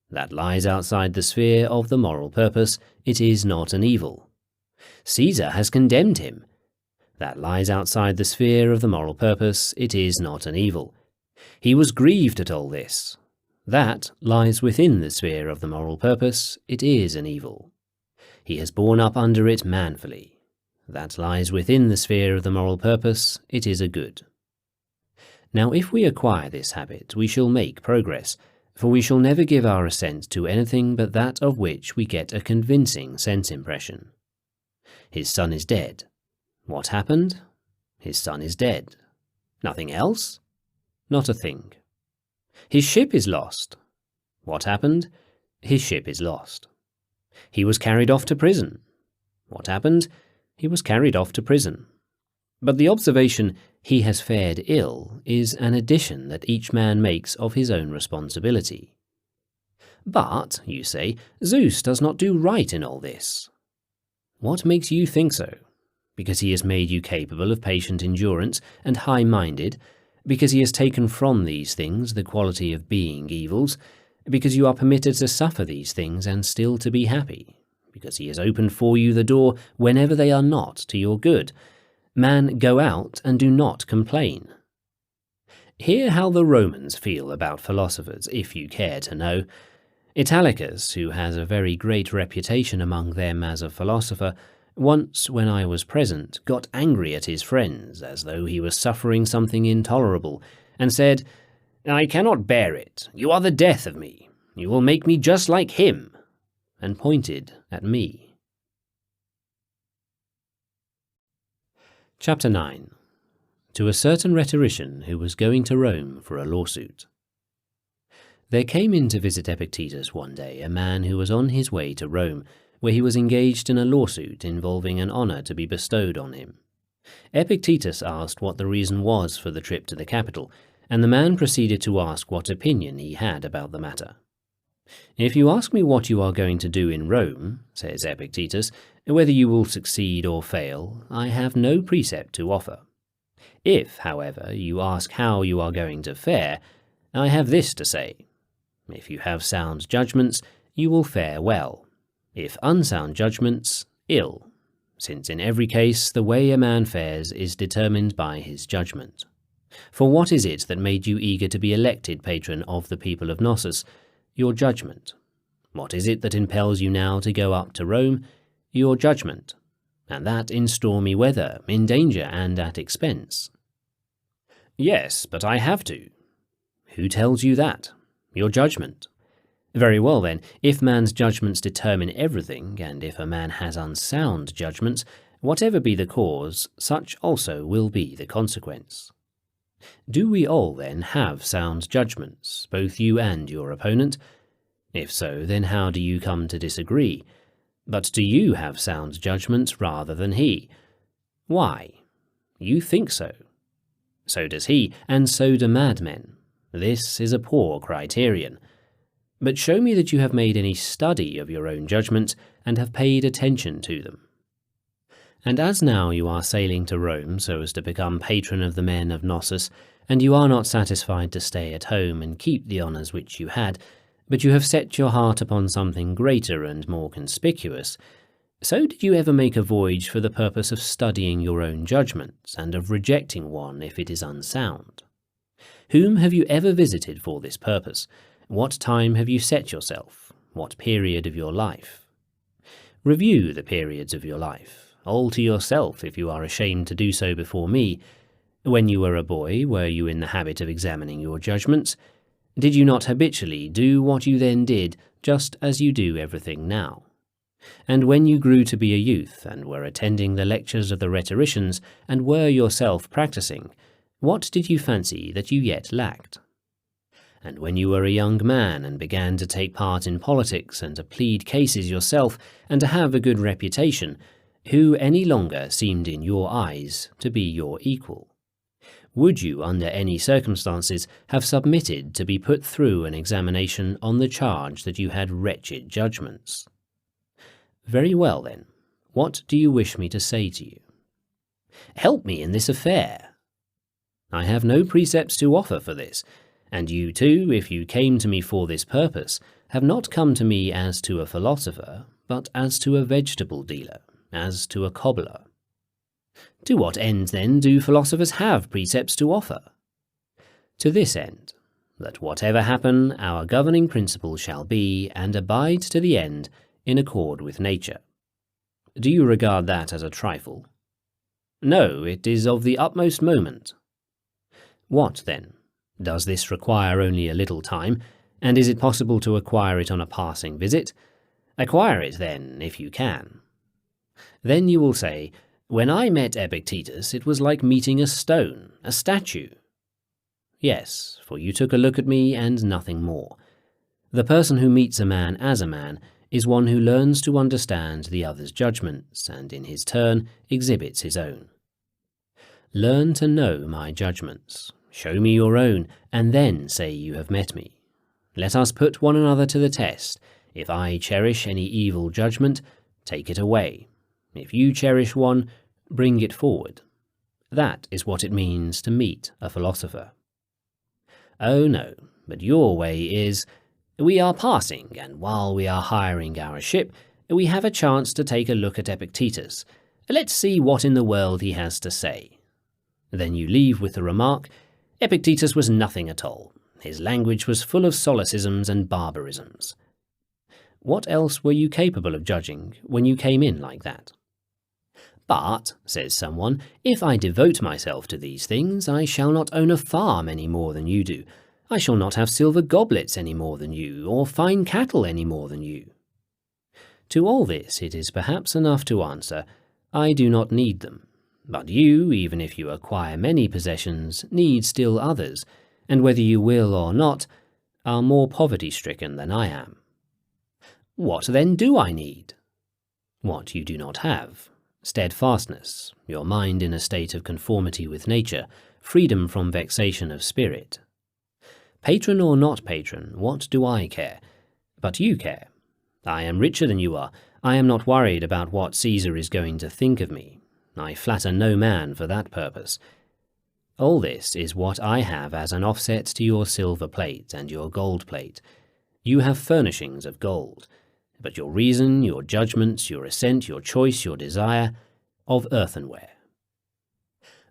That lies outside the sphere of the moral purpose, it is not an evil. Caesar has condemned him. That lies outside the sphere of the moral purpose, it is not an evil. He was grieved at all this. That lies within the sphere of the moral purpose. It is an evil. He has borne up under it manfully. That lies within the sphere of the moral purpose. It is a good. Now, if we acquire this habit, we shall make progress, for we shall never give our assent to anything but that of which we get a convincing sense impression. His son is dead. What happened? His son is dead. Nothing else? Not a thing. His ship is lost. What happened? His ship is lost. He was carried off to prison. What happened? He was carried off to prison. But the observation, he has fared ill, is an addition that each man makes of his own responsibility. But, you say, Zeus does not do right in all this. What makes you think so? Because he has made you capable of patient endurance and high-minded, because he has taken from these things the quality of being evils, because you are permitted to suffer these things and still to be happy, because he has opened for you the door whenever they are not to your good. Man, go out and do not complain. Hear how the Romans feel about philosophers, if you care to know. Italicus, who has a very great reputation among them as a philosopher, once, when I was present, got angry at his friends, as though he was suffering something intolerable, and said, "I cannot bear it. You are the death of me. You will make me just like him," and pointed at me. Chapter 9. To a certain rhetorician who was going to Rome for a lawsuit. There came in to visit Epictetus one day a man who was on his way to Rome, where he was engaged in a lawsuit involving an honour to be bestowed on him. Epictetus asked what the reason was for the trip to the capital, and the man proceeded to ask what opinion he had about the matter. "If you ask me what you are going to do in Rome," says Epictetus, "whether you will succeed or fail, I have no precept to offer. If, however, you ask how you are going to fare, I have this to say. If you have sound judgments, you will fare well. If unsound judgments, ill, since in every case the way a man fares is determined by his judgment. For what is it that made you eager to be elected patron of the people of Knossos? Your judgment. What is it that impels you now to go up to Rome? Your judgment. And that in stormy weather, in danger, and at expense." "Yes, but I have to." "Who tells you that? Your judgment. Very well then, if man's judgments determine everything, and if a man has unsound judgments, whatever be the cause, such also will be the consequence. Do we all then have sound judgments, both you and your opponent? If so, then how do you come to disagree? But do you have sound judgments rather than he? Why? You think so. So does he, and so do madmen. This is a poor criterion. But show me that you have made any study of your own judgments and have paid attention to them. And as now you are sailing to Rome so as to become patron of the men of Knossos, and you are not satisfied to stay at home and keep the honours which you had, but you have set your heart upon something greater and more conspicuous, so did you ever make a voyage for the purpose of studying your own judgments, and of rejecting one if it is unsound? Whom have you ever visited for this purpose? What time have you set yourself? What period of your life? Review the periods of your life, all to yourself if you are ashamed to do so before me. When you were a boy, were you in the habit of examining your judgments? Did you not habitually do what you then did, just as you do everything now? And when you grew to be a youth, and were attending the lectures of the rhetoricians, and were yourself practising, what did you fancy that you yet lacked? And when you were a young man and began to take part in politics and to plead cases yourself and to have a good reputation, who any longer seemed in your eyes to be your equal? Would you, under any circumstances, have submitted to be put through an examination on the charge that you had wretched judgments? Very well, then, what do you wish me to say to you? Help me in this affair. I have no precepts to offer for this, and you too, if you came to me for this purpose, have not come to me as to a philosopher, but as to a vegetable dealer, as to a cobbler. To what end, then, do philosophers have precepts to offer? To this end, that whatever happen, our governing principle shall be, and abide to the end, in accord with nature. Do you regard that as a trifle? No, it is of the utmost moment. What, then? Does this require only a little time, and is it possible to acquire it on a passing visit? Acquire it, then, if you can. Then you will say, when I met Epictetus, it was like meeting a stone, a statue. Yes, for you took a look at me and nothing more. The person who meets a man as a man is one who learns to understand the other's judgments, and in his turn exhibits his own. Learn to know my judgments, show me your own, and then say you have met me. Let us put one another to the test. If I cherish any evil judgment, take it away. If you cherish one, bring it forward. That is what it means to meet a philosopher. Oh no, but your way is, we are passing, and while we are hiring our ship, we have a chance to take a look at Epictetus. Let's see what in the world he has to say. Then you leave with the remark, Epictetus was nothing at all. His language was full of solecisms and barbarisms. What else were you capable of judging when you came in like that? But, says someone, if I devote myself to these things, I shall not own a farm any more than you do. I shall not have silver goblets any more than you, or fine cattle any more than you. To all this it is perhaps enough to answer, I do not need them. But you, even if you acquire many possessions, need still others, and whether you will or not, are more poverty-stricken than I am. What then do I need? What you do not have. Steadfastness, your mind in a state of conformity with nature, freedom from vexation of spirit. Patron or not patron, what do I care? But you care. I am richer than you are. I am not worried about what Caesar is going to think of me. I flatter no man for that purpose. All this is what I have as an offset to your silver plate and your gold plate. You have furnishings of gold, but your reason, your judgments, your assent, your choice, your desire, of earthenware.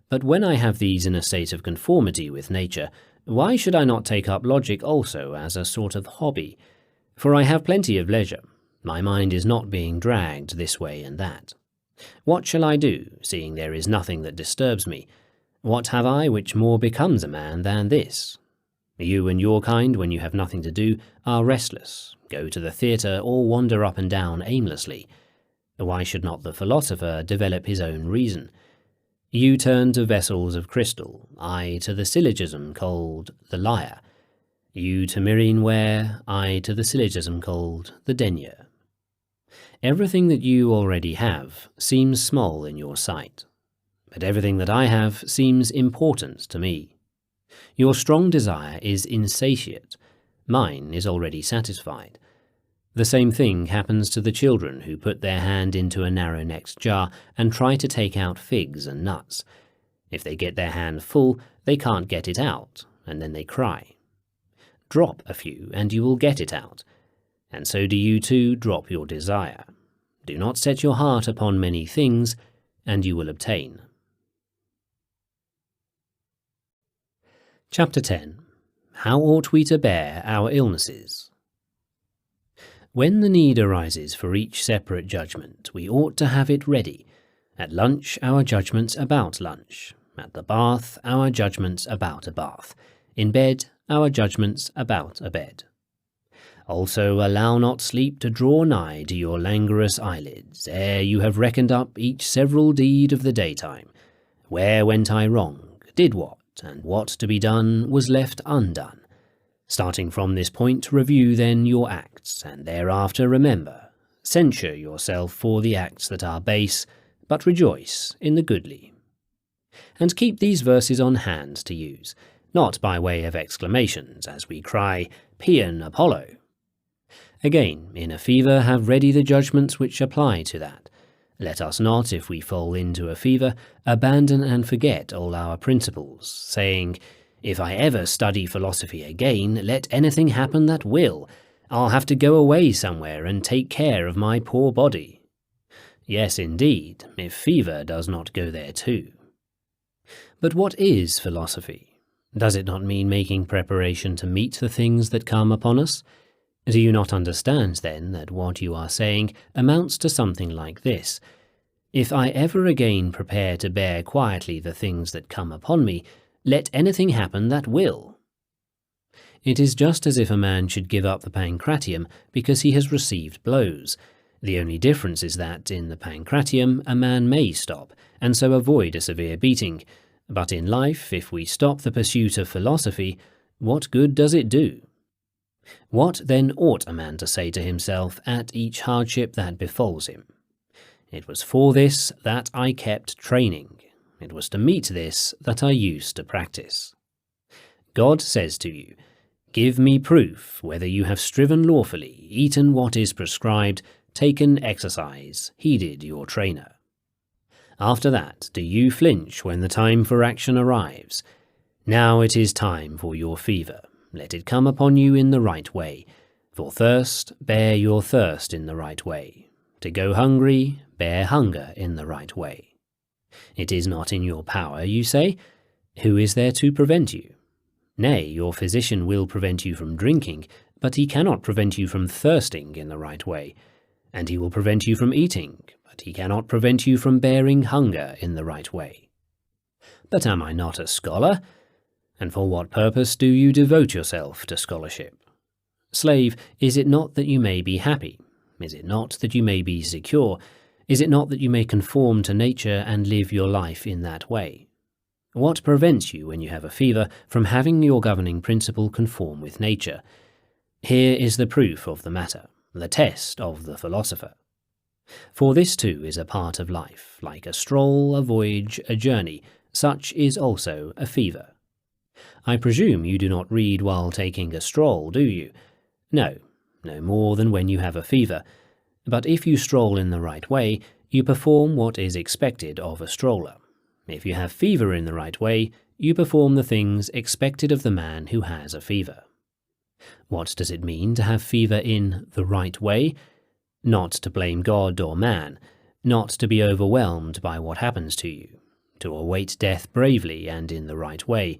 But when I have these in a state of conformity with nature, why should I not take up logic also as a sort of hobby? For I have plenty of leisure. My mind is not being dragged this way and that. What shall I do, seeing there is nothing that disturbs me? What have I which more becomes a man than this? You and your kind, when you have nothing to do, are restless, go to the theatre, or wander up and down aimlessly. Why should not the philosopher develop his own reason? You turn to vessels of crystal, I to the syllogism called the lyre. You to myrrhine ware, I to the syllogism called the denier. Everything that you already have seems small in your sight, but everything that I have seems important to me. Your strong desire is insatiate. Mine is already satisfied. The same thing happens to the children who put their hand into a narrow-necked jar and try to take out figs and nuts. If they get their hand full, they can't get it out, and then they cry. Drop a few, and you will get it out. And so do you too drop your desire. Do not set your heart upon many things, and you will obtain. Chapter 10. How ought we to bear our illnesses? When the need arises for each separate judgment, we ought to have it ready. At lunch, our judgments about lunch. At the bath, our judgments about a bath. In bed, our judgments about a bed. Also allow not sleep to draw nigh to your languorous eyelids, ere you have reckoned up each several deed of the daytime. Where went I wrong, did what, and what to be done was left undone. Starting from this point, review then your acts, and thereafter remember, censure yourself for the acts that are base, but rejoice in the goodly. And keep these verses on hand to use, not by way of exclamations, as we cry, Paean Apollo. Again, in a fever have ready the judgments which apply to that. Let us not, if we fall into a fever, abandon and forget all our principles, saying, if I ever study philosophy again, let anything happen that will. I'll have to go away somewhere and take care of my poor body. Yes, indeed, if fever does not go there too. But what is philosophy? Does it not mean making preparation to meet the things that come upon us? Do you not understand, then, that what you are saying amounts to something like this? If I ever again prepare to bear quietly the things that come upon me, let anything happen that will. It is just as if a man should give up the pancratium because he has received blows. The only difference is that, in the pancratium, a man may stop, and so avoid a severe beating. But in life, if we stop the pursuit of philosophy, what good does it do? What then ought a man to say to himself at each hardship that befalls him? It was for this that I kept training. It was to meet this that I used to practice. God says to you, "Give me proof whether you have striven lawfully, eaten what is prescribed, taken exercise, heeded your trainer." After that, do you flinch when the time for action arrives? Now it is time for your fever. Let it come upon you in the right way. For thirst, bear your thirst in the right way. To go hungry, bear hunger in the right way. It is not in your power, you say? Who is there to prevent you? Nay, your physician will prevent you from drinking, but he cannot prevent you from thirsting in the right way. And he will prevent you from eating, but he cannot prevent you from bearing hunger in the right way. But am I not a scholar? And for what purpose do you devote yourself to scholarship? Slave, is it not that you may be happy? Is it not that you may be secure? Is it not that you may conform to nature and live your life in that way? What prevents you, when you have a fever, from having your governing principle conform with nature? Here is the proof of the matter, the test of the philosopher. For this too is a part of life, like a stroll, a voyage, a journey, such is also a fever. I presume you do not read while taking a stroll, do you? No, no more than when you have a fever. But if you stroll in the right way, you perform what is expected of a stroller. If you have fever in the right way, you perform the things expected of the man who has a fever. What does it mean to have fever in the right way? Not to blame God or man, not to be overwhelmed by what happens to you, to await death bravely and in the right way,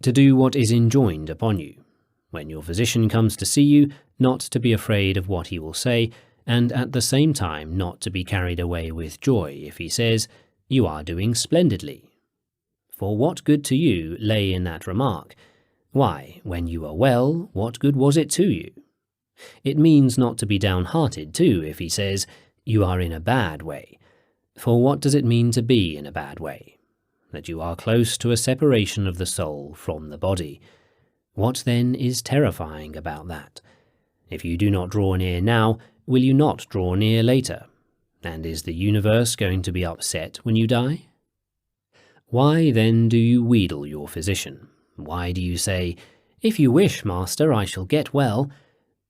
to do what is enjoined upon you. When your physician comes to see you, not to be afraid of what he will say, and at the same time not to be carried away with joy if he says, "You are doing splendidly." For what good to you lay in that remark? Why, when you were well, what good was it to you? It means not to be downhearted too if he says, "You are in a bad way." For what does it mean to be in a bad way? That you are close to a separation of the soul from the body. What then is terrifying about that? If you do not draw near now, will you not draw near later? And is the universe going to be upset when you die? Why then do you wheedle your physician? Why do you say, "If you wish, master, I shall get well"?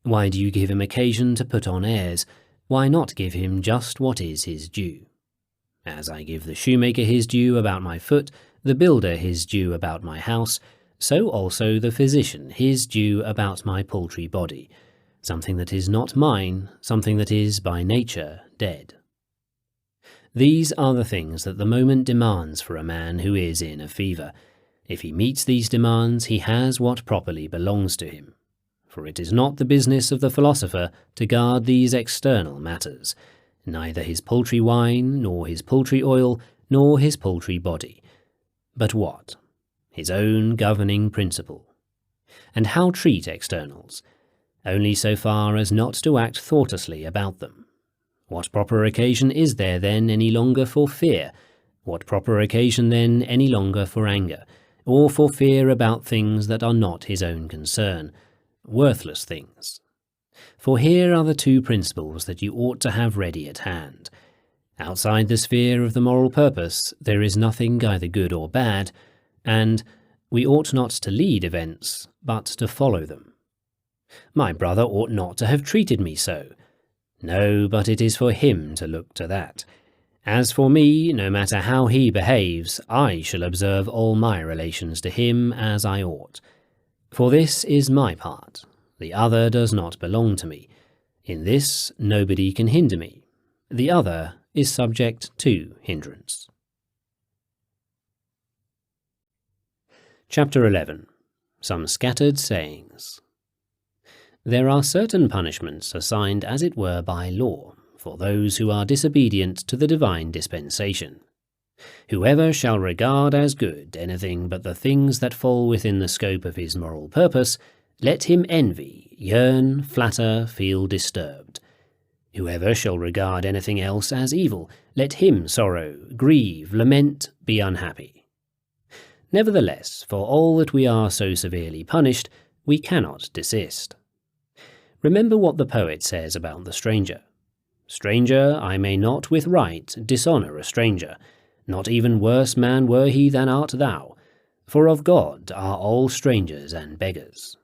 Why do you give him occasion to put on airs? Why not give him just what is his due? As I give the shoemaker his due about my foot, the builder his due about my house, so also the physician his due about my paltry body, something that is not mine, something that is by nature dead. These are the things that the moment demands for a man who is in a fever. If he meets these demands, he has what properly belongs to him. For it is not the business of the philosopher to guard these external matters, neither his paltry wine, nor his paltry oil, nor his paltry body. But what? His own governing principle. And how treat externals? Only so far as not to act thoughtlessly about them. What proper occasion is there then any longer for fear? What proper occasion then any longer for anger, or for fear about things that are not his own concern, worthless things? For here are the two principles that you ought to have ready at hand. Outside the sphere of the moral purpose, there is nothing either good or bad, and we ought not to lead events, but to follow them. My brother ought not to have treated me so. No, but it is for him to look to that. As for me, no matter how he behaves, I shall observe all my relations to him as I ought. For this is my part. The other does not belong to me. In this nobody can hinder me. The other is subject to hindrance. Chapter 11. Some Scattered Sayings. There are certain punishments assigned as it were by law for those who are disobedient to the divine dispensation. Whoever shall regard as good anything but the things that fall within the scope of his moral purpose, let him envy, yearn, flatter, feel disturbed. Whoever shall regard anything else as evil, let him sorrow, grieve, lament, be unhappy. Nevertheless, for all that we are so severely punished, we cannot desist. Remember what the poet says about the stranger. Stranger, I may not with right dishonour a stranger, not even worse man were he than art thou, for of God are all strangers and beggars.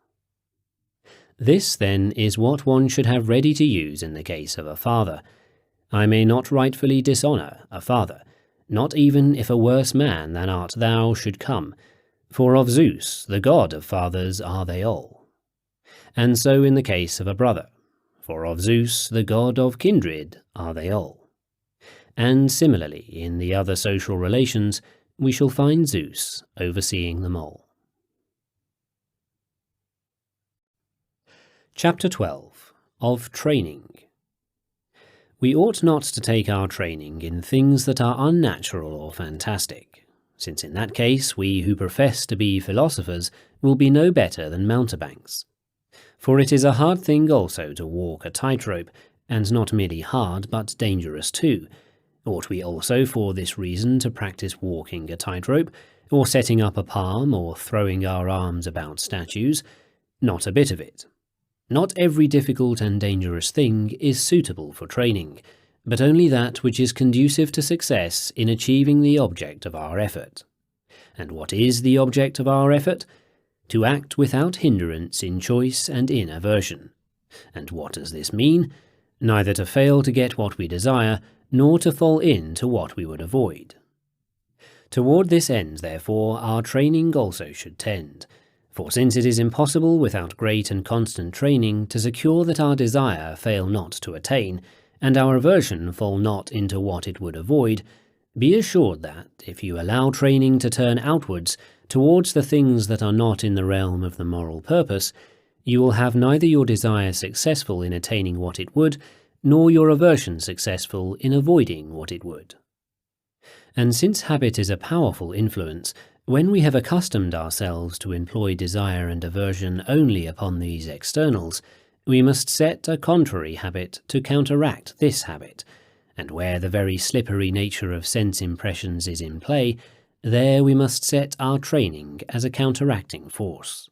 This, then, is what one should have ready to use in the case of a father. I may not rightfully dishonour a father, not even if a worse man than art thou should come, for of Zeus, the god of fathers, are they all. And so in the case of a brother, for of Zeus, the god of kindred, are they all. And similarly, in the other social relations, we shall find Zeus overseeing them all. Chapter 12. Of Training. We ought not to take our training in things that are unnatural or fantastic, since in that case we who profess to be philosophers will be no better than mountebanks. For it is a hard thing also to walk a tightrope, and not merely hard but dangerous too. Ought we also for this reason to practice walking a tightrope, or setting up a palm, or throwing our arms about statues? Not a bit of it. Not every difficult and dangerous thing is suitable for training, but only that which is conducive to success in achieving the object of our effort. And what is the object of our effort? To act without hindrance in choice and in aversion. And what does this mean? Neither to fail to get what we desire, nor to fall into what we would avoid. Toward this end, therefore, our training also should tend. For since it is impossible without great and constant training to secure that our desire fail not to attain, and our aversion fall not into what it would avoid, be assured that, if you allow training to turn outwards towards the things that are not in the realm of the moral purpose, you will have neither your desire successful in attaining what it would, nor your aversion successful in avoiding what it would. And since habit is a powerful influence, when we have accustomed ourselves to employ desire and aversion only upon these externals, we must set a contrary habit to counteract this habit, and where the very slippery nature of sense impressions is in play, there we must set our training as a counteracting force.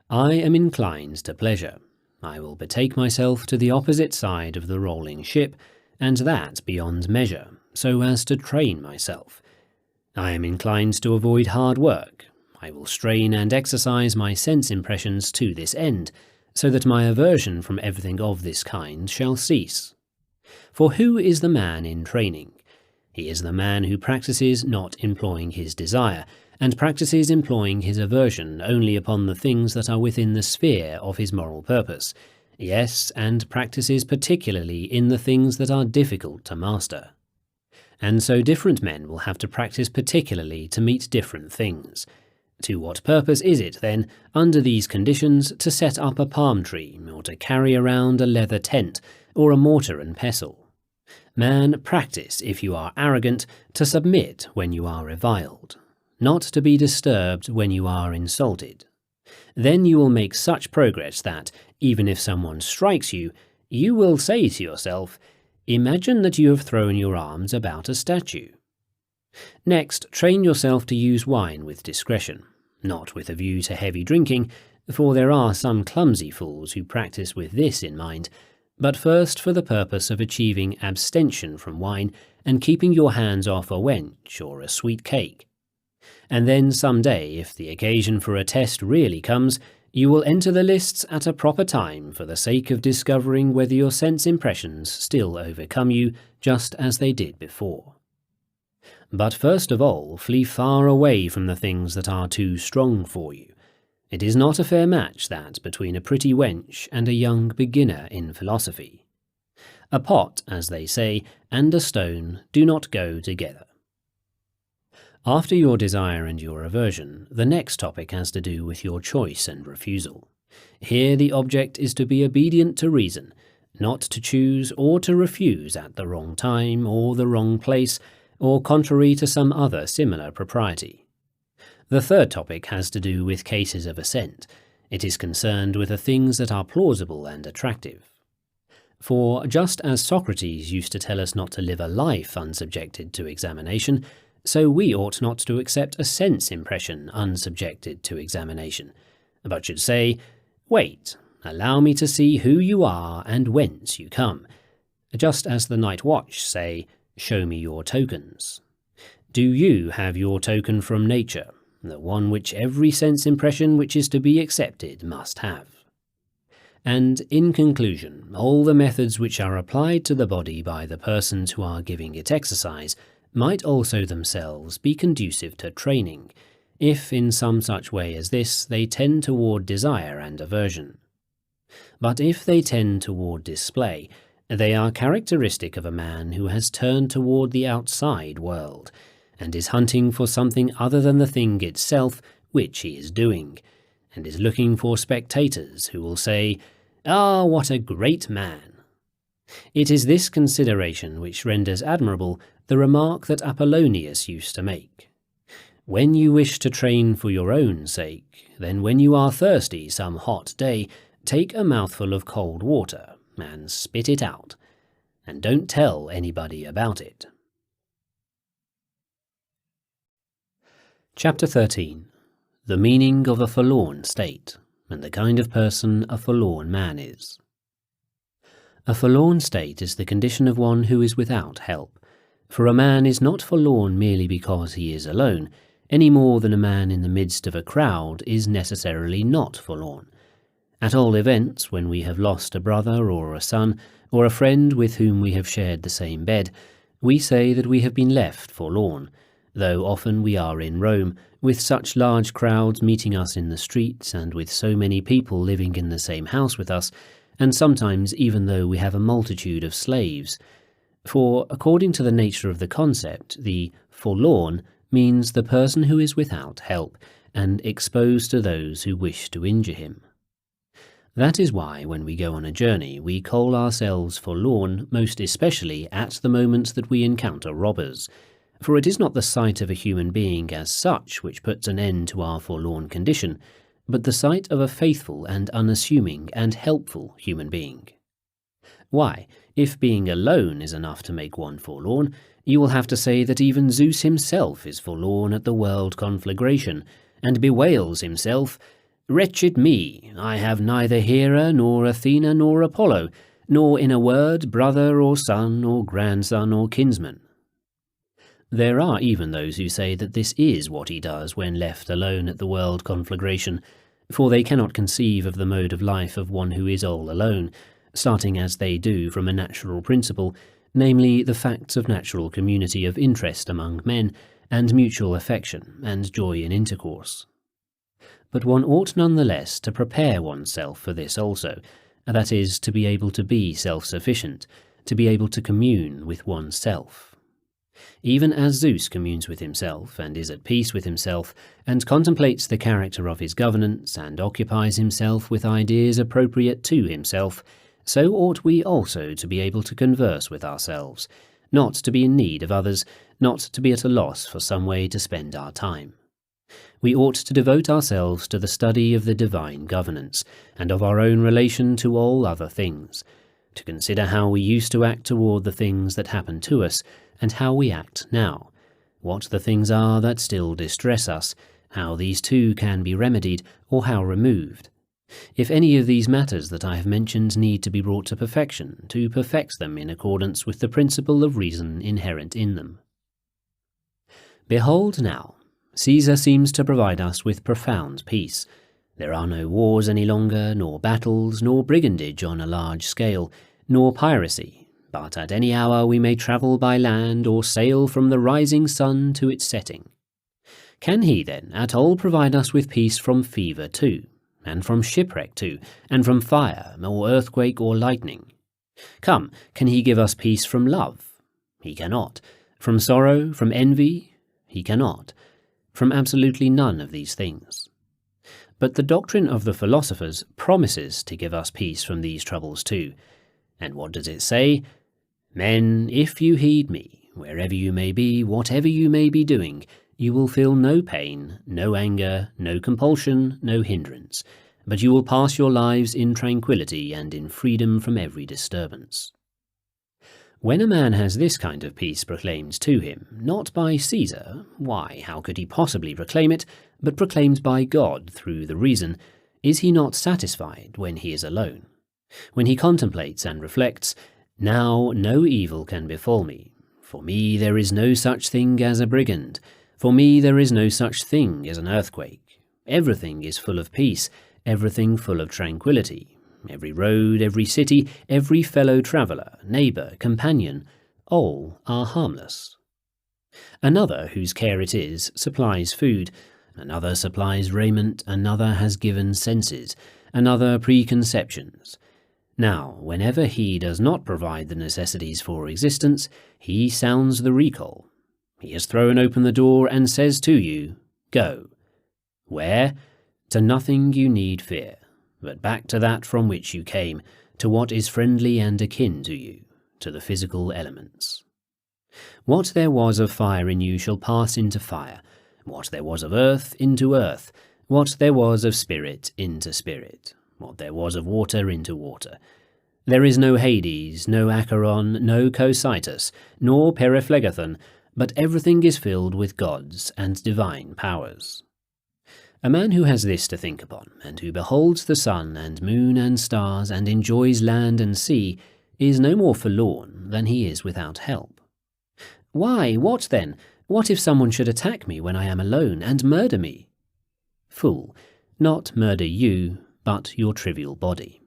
I am inclined to pleasure. I will betake myself to the opposite side of the rolling ship, and that beyond measure, so as to train myself. I am inclined to avoid hard work. I will strain and exercise my sense impressions to this end, so that my aversion from everything of this kind shall cease. For who is the man in training? He is the man who practices not employing his desire, and practices employing his aversion only upon the things that are within the sphere of his moral purpose, yes, and practices particularly in the things that are difficult to master. And so different men will have to practice particularly to meet different things. To what purpose is it, then, under these conditions, to set up a palm tree, or to carry around a leather tent, or a mortar and pestle? Man, practice, if you are arrogant, to submit when you are reviled, not to be disturbed when you are insulted. Then you will make such progress that, even if someone strikes you, you will say to yourself, imagine that you have thrown your arms about a statue. Next, train yourself to use wine with discretion, not with a view to heavy drinking, for there are some clumsy fools who practice with this in mind, but first for the purpose of achieving abstention from wine and keeping your hands off a wench or a sweet cake. And then some day, if the occasion for a test really comes, you will enter the lists at a proper time for the sake of discovering whether your sense impressions still overcome you just as they did before. But first of all, flee far away from the things that are too strong for you. It is not a fair match, that, between a pretty wench and a young beginner in philosophy. A pot, as they say, and a stone do not go together. After your desire and your aversion, the next topic has to do with your choice and refusal. Here the object is to be obedient to reason, not to choose or to refuse at the wrong time or the wrong place, or contrary to some other similar propriety. The third topic has to do with cases of assent. It is concerned with the things that are plausible and attractive. For just as Socrates used to tell us not to live a life unsubjected to examination, so we ought not to accept a sense impression unsubjected to examination, but should say, "Wait, allow me to see who you are and whence you come," just as the night watch say, "Show me your tokens." Do you have your token from nature, the one which every sense impression which is to be accepted must have? And in conclusion, all the methods which are applied to the body by the persons who are giving it exercise might also themselves be conducive to training, if in some such way as this they tend toward desire and aversion. But if they tend toward display, they are characteristic of a man who has turned toward the outside world, and is hunting for something other than the thing itself which he is doing, and is looking for spectators who will say, "Ah, what a great man!" It is this consideration which renders admirable the remark that Apollonius used to make. When you wish to train for your own sake, then when you are thirsty some hot day, take a mouthful of cold water and spit it out, and don't tell anybody about it. Chapter 13. The meaning of a forlorn state, and the kind of person a forlorn man is. A forlorn state is the condition of one who is without help, for a man is not forlorn merely because he is alone, any more than a man in the midst of a crowd is necessarily not forlorn. At all events, when we have lost a brother or a son, or a friend with whom we have shared the same bed, we say that we have been left forlorn, though often we are in Rome, with such large crowds meeting us in the streets, and with so many people living in the same house with us, and sometimes even though we have a multitude of slaves. For, according to the nature of the concept, the forlorn means the person who is without help, and exposed to those who wish to injure him. That is why, when we go on a journey, we call ourselves forlorn, most especially at the moment that we encounter robbers. For it is not the sight of a human being as such which puts an end to our forlorn condition, but the sight of a faithful and unassuming and helpful human being. Why, if being alone is enough to make one forlorn, you will have to say that even Zeus himself is forlorn at the world conflagration, and bewails himself, "Wretched me, I have neither Hera nor Athena nor Apollo, nor in a word brother or son or grandson or kinsman." There are even those who say that this is what he does when left alone at the world conflagration, for they cannot conceive of the mode of life of one who is all alone, starting as they do from a natural principle, namely the facts of natural community of interest among men, and mutual affection, and joy in intercourse. But one ought nonetheless to prepare oneself for this also, that is, to be able to be self-sufficient, to be able to commune with oneself. Even as Zeus communes with himself, and is at peace with himself, and contemplates the character of his governance, and occupies himself with ideas appropriate to himself, so ought we also to be able to converse with ourselves, not to be in need of others, not to be at a loss for some way to spend our time. We ought to devote ourselves to the study of the divine governance, and of our own relation to all other things, to consider how we used to act toward the things that happen to us, and how we act now, what the things are that still distress us, how these too can be remedied, or how removed. If any of these matters that I have mentioned need to be brought to perfection, to perfect them in accordance with the principle of reason inherent in them. Behold now, Caesar seems to provide us with profound peace. There are no wars any longer, nor battles, nor brigandage on a large scale, nor piracy, but at any hour we may travel by land or sail from the rising sun to its setting. Can he, then, at all provide us with peace from fever too, and from shipwreck too, and from fire, or earthquake, or lightning? Come, can he give us peace from love? He cannot. From sorrow, from envy? He cannot, from absolutely none of these things. But the doctrine of the philosophers promises to give us peace from these troubles too. And what does it say? Men, if you heed me, wherever you may be, whatever you may be doing, you will feel no pain, no anger, no compulsion, no hindrance, but you will pass your lives in tranquillity and in freedom from every disturbance. When a man has this kind of peace proclaimed to him, not by Caesar, why, how could he possibly proclaim it, but proclaimed by God through the reason, is he not satisfied when he is alone? When he contemplates and reflects, now no evil can befall me. For me there is no such thing as a brigand. For me there is no such thing as an earthquake. Everything is full of peace, everything full of tranquillity. Every road, every city, every fellow traveller, neighbour, companion, all are harmless. Another, whose care it is, supplies food, another supplies raiment, another has given senses, another preconceptions. Now, whenever he does not provide the necessities for existence, he sounds the recall. He has thrown open the door and says to you, Go. Where? To nothing you need fear, but back to that from which you came, to what is friendly and akin to you, to the physical elements. What there was of fire in you shall pass into fire, what there was of earth into earth, what there was of spirit into spirit, what there was of water into water. There is no Hades, no Acheron, no Cocytus, nor Periphlegathon, but everything is filled with gods and divine powers. A man who has this to think upon, and who beholds the sun and moon and stars, and enjoys land and sea, is no more forlorn than he is without help. Why, what then? What if someone should attack me when I am alone, and murder me? Fool, not murder you, but your trivial body.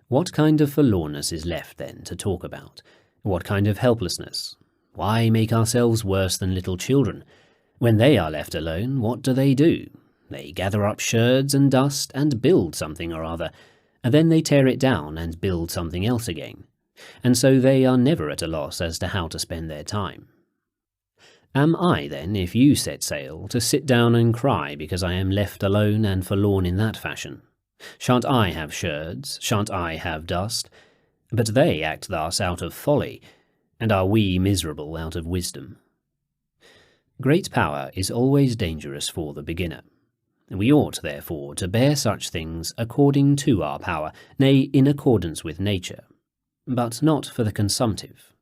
What kind of forlornness is left, then, to talk about? What kind of helplessness? Why make ourselves worse than little children? When they are left alone, what do? They gather up sherds and dust and build something or other, and then they tear it down and build something else again, and so they are never at a loss as to how to spend their time. Am I, then, if you set sail, to sit down and cry because I am left alone and forlorn in that fashion? Shan't I have sherds? Shan't I have dust? But they act thus out of folly, and are we miserable out of wisdom? Great power is always dangerous for the beginner. We ought, therefore, to bear such things according to our power, nay, in accordance with nature, but not for the consumptive.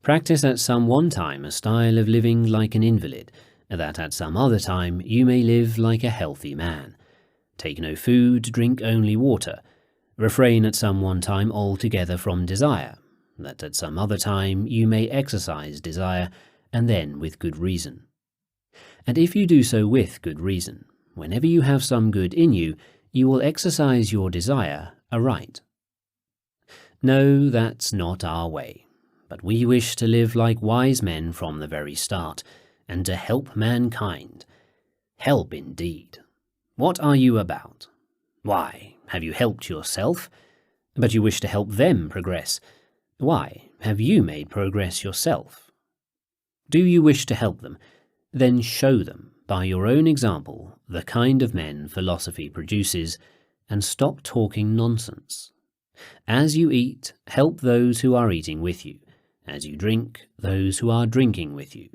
Practice at some one time a style of living like an invalid, that at some other time you may live like a healthy man. Take no food, drink only water. Refrain at some one time altogether from desire, that at some other time you may exercise desire, and then with good reason. And if you do so with good reason, whenever you have some good in you, you will exercise your desire aright. No, that's not our way, but we wish to live like wise men from the very start, and to help mankind. Help indeed. What are you about? Why, have you helped yourself? But you wish to help them progress. Why, have you made progress yourself? Do you wish to help them? Then show them, by your own example, the kind of men philosophy produces, and stop talking nonsense. As you eat, help those who are eating with you. As you drink, those who are drinking with you.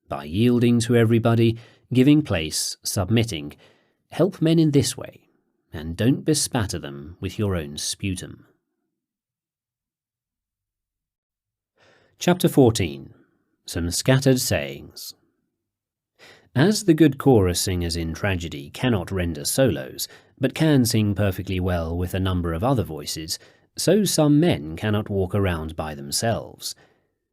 By yielding to everybody, giving place, submitting, help men in this way, and don't bespatter them with your own sputum. Chapter 14. Some scattered sayings. As the good chorus singers in tragedy cannot render solos, but can sing perfectly well with a number of other voices, so some men cannot walk around by themselves.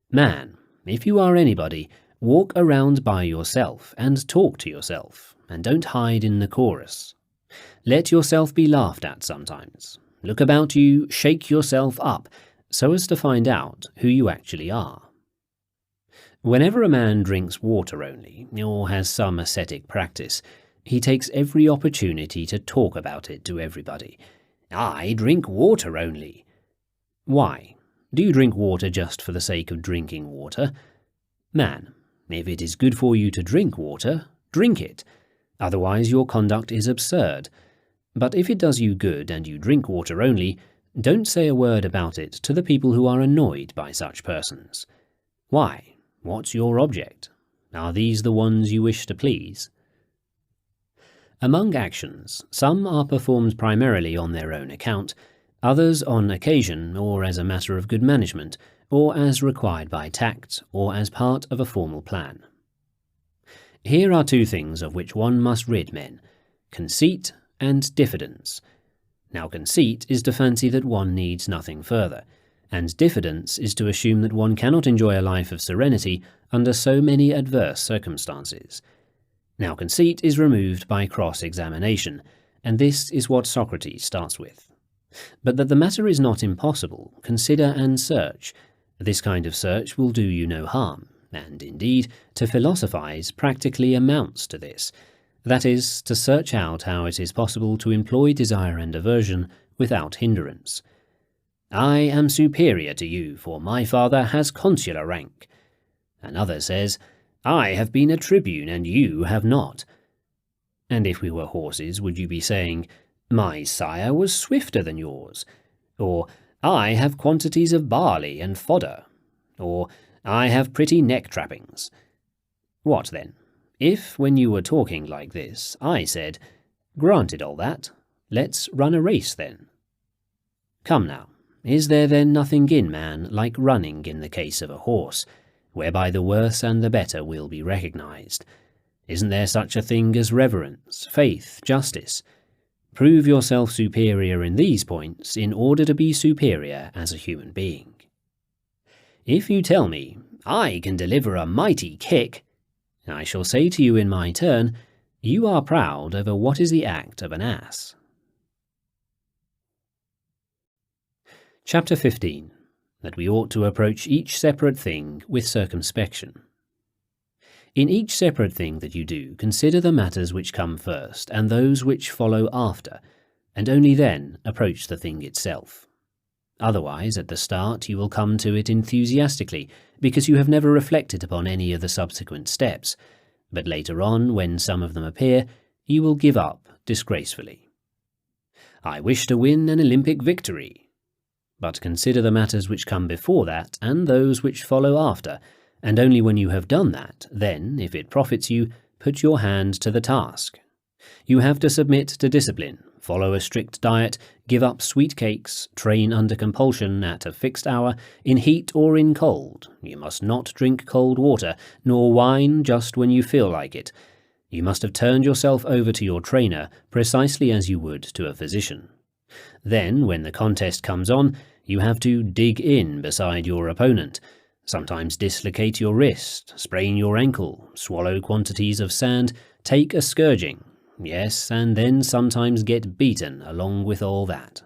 Man, if you are anybody, walk around by yourself and talk to yourself, and don't hide in the chorus. Let yourself be laughed at sometimes. Look about you, shake yourself up, so as to find out who you actually are. Whenever a man drinks water only, or has some ascetic practice, he takes every opportunity to talk about it to everybody. I drink water only. Why? Do you drink water just for the sake of drinking water? Man, If it is good for you to drink water, drink it. Otherwise your conduct is absurd. But if it does you good and you drink water only, don't say a word about it to the people who are annoyed by such persons. Why? What's your object? Are these the ones you wish to please? Among actions, some are performed primarily on their own account, others on occasion or as a matter of good management, or as required by tact, or as part of a formal plan. Here are two things of which one must rid men: conceit and diffidence. Now conceit is to fancy that one needs nothing further, and diffidence is to assume that one cannot enjoy a life of serenity under so many adverse circumstances. Now conceit is removed by cross-examination, and this is what Socrates starts with. But that the matter is not impossible, consider and search. This kind of search will do you no harm, and indeed, to philosophize practically amounts to this. That is, to search out how it is possible to employ desire and aversion without hindrance. I am superior to you, for my father has consular rank. Another says, I have been a tribune and you have not. And if we were horses, would you be saying, my sire was swifter than yours? Or, I have quantities of barley and fodder? Or, I have pretty neck trappings? What then? If, when you were talking like this, I said, granted all that, let's run a race then. Come now, is there then nothing in man like running in the case of a horse, whereby the worse and the better will be recognized? Isn't there such a thing as reverence, faith, justice? Prove yourself superior in these points in order to be superior as a human being. If you tell me, I can deliver a mighty kick, I shall say to you in my turn, you are proud over what is the act of an ass. Chapter 15. That we ought to approach each separate thing with circumspection. In each separate thing that you do, consider the matters which come first and those which follow after, and only then approach the thing itself. Otherwise, at the start, you will come to it enthusiastically, because you have never reflected upon any of the subsequent steps, but later on, when some of them appear, you will give up disgracefully. I wish to win an Olympic victory. But consider the matters which come before that and those which follow after, and only when you have done that, then, if it profits you, put your hand to the task. You have to submit to discipline, follow a strict diet, give up sweet cakes, train under compulsion at a fixed hour, in heat or in cold. You must not drink cold water, nor wine just when you feel like it. You must have turned yourself over to your trainer precisely as you would to a physician. Then, when the contest comes on, you have to dig in beside your opponent, sometimes dislocate your wrist, sprain your ankle, swallow quantities of sand, take a scourging. Yes, and then sometimes get beaten along with all that.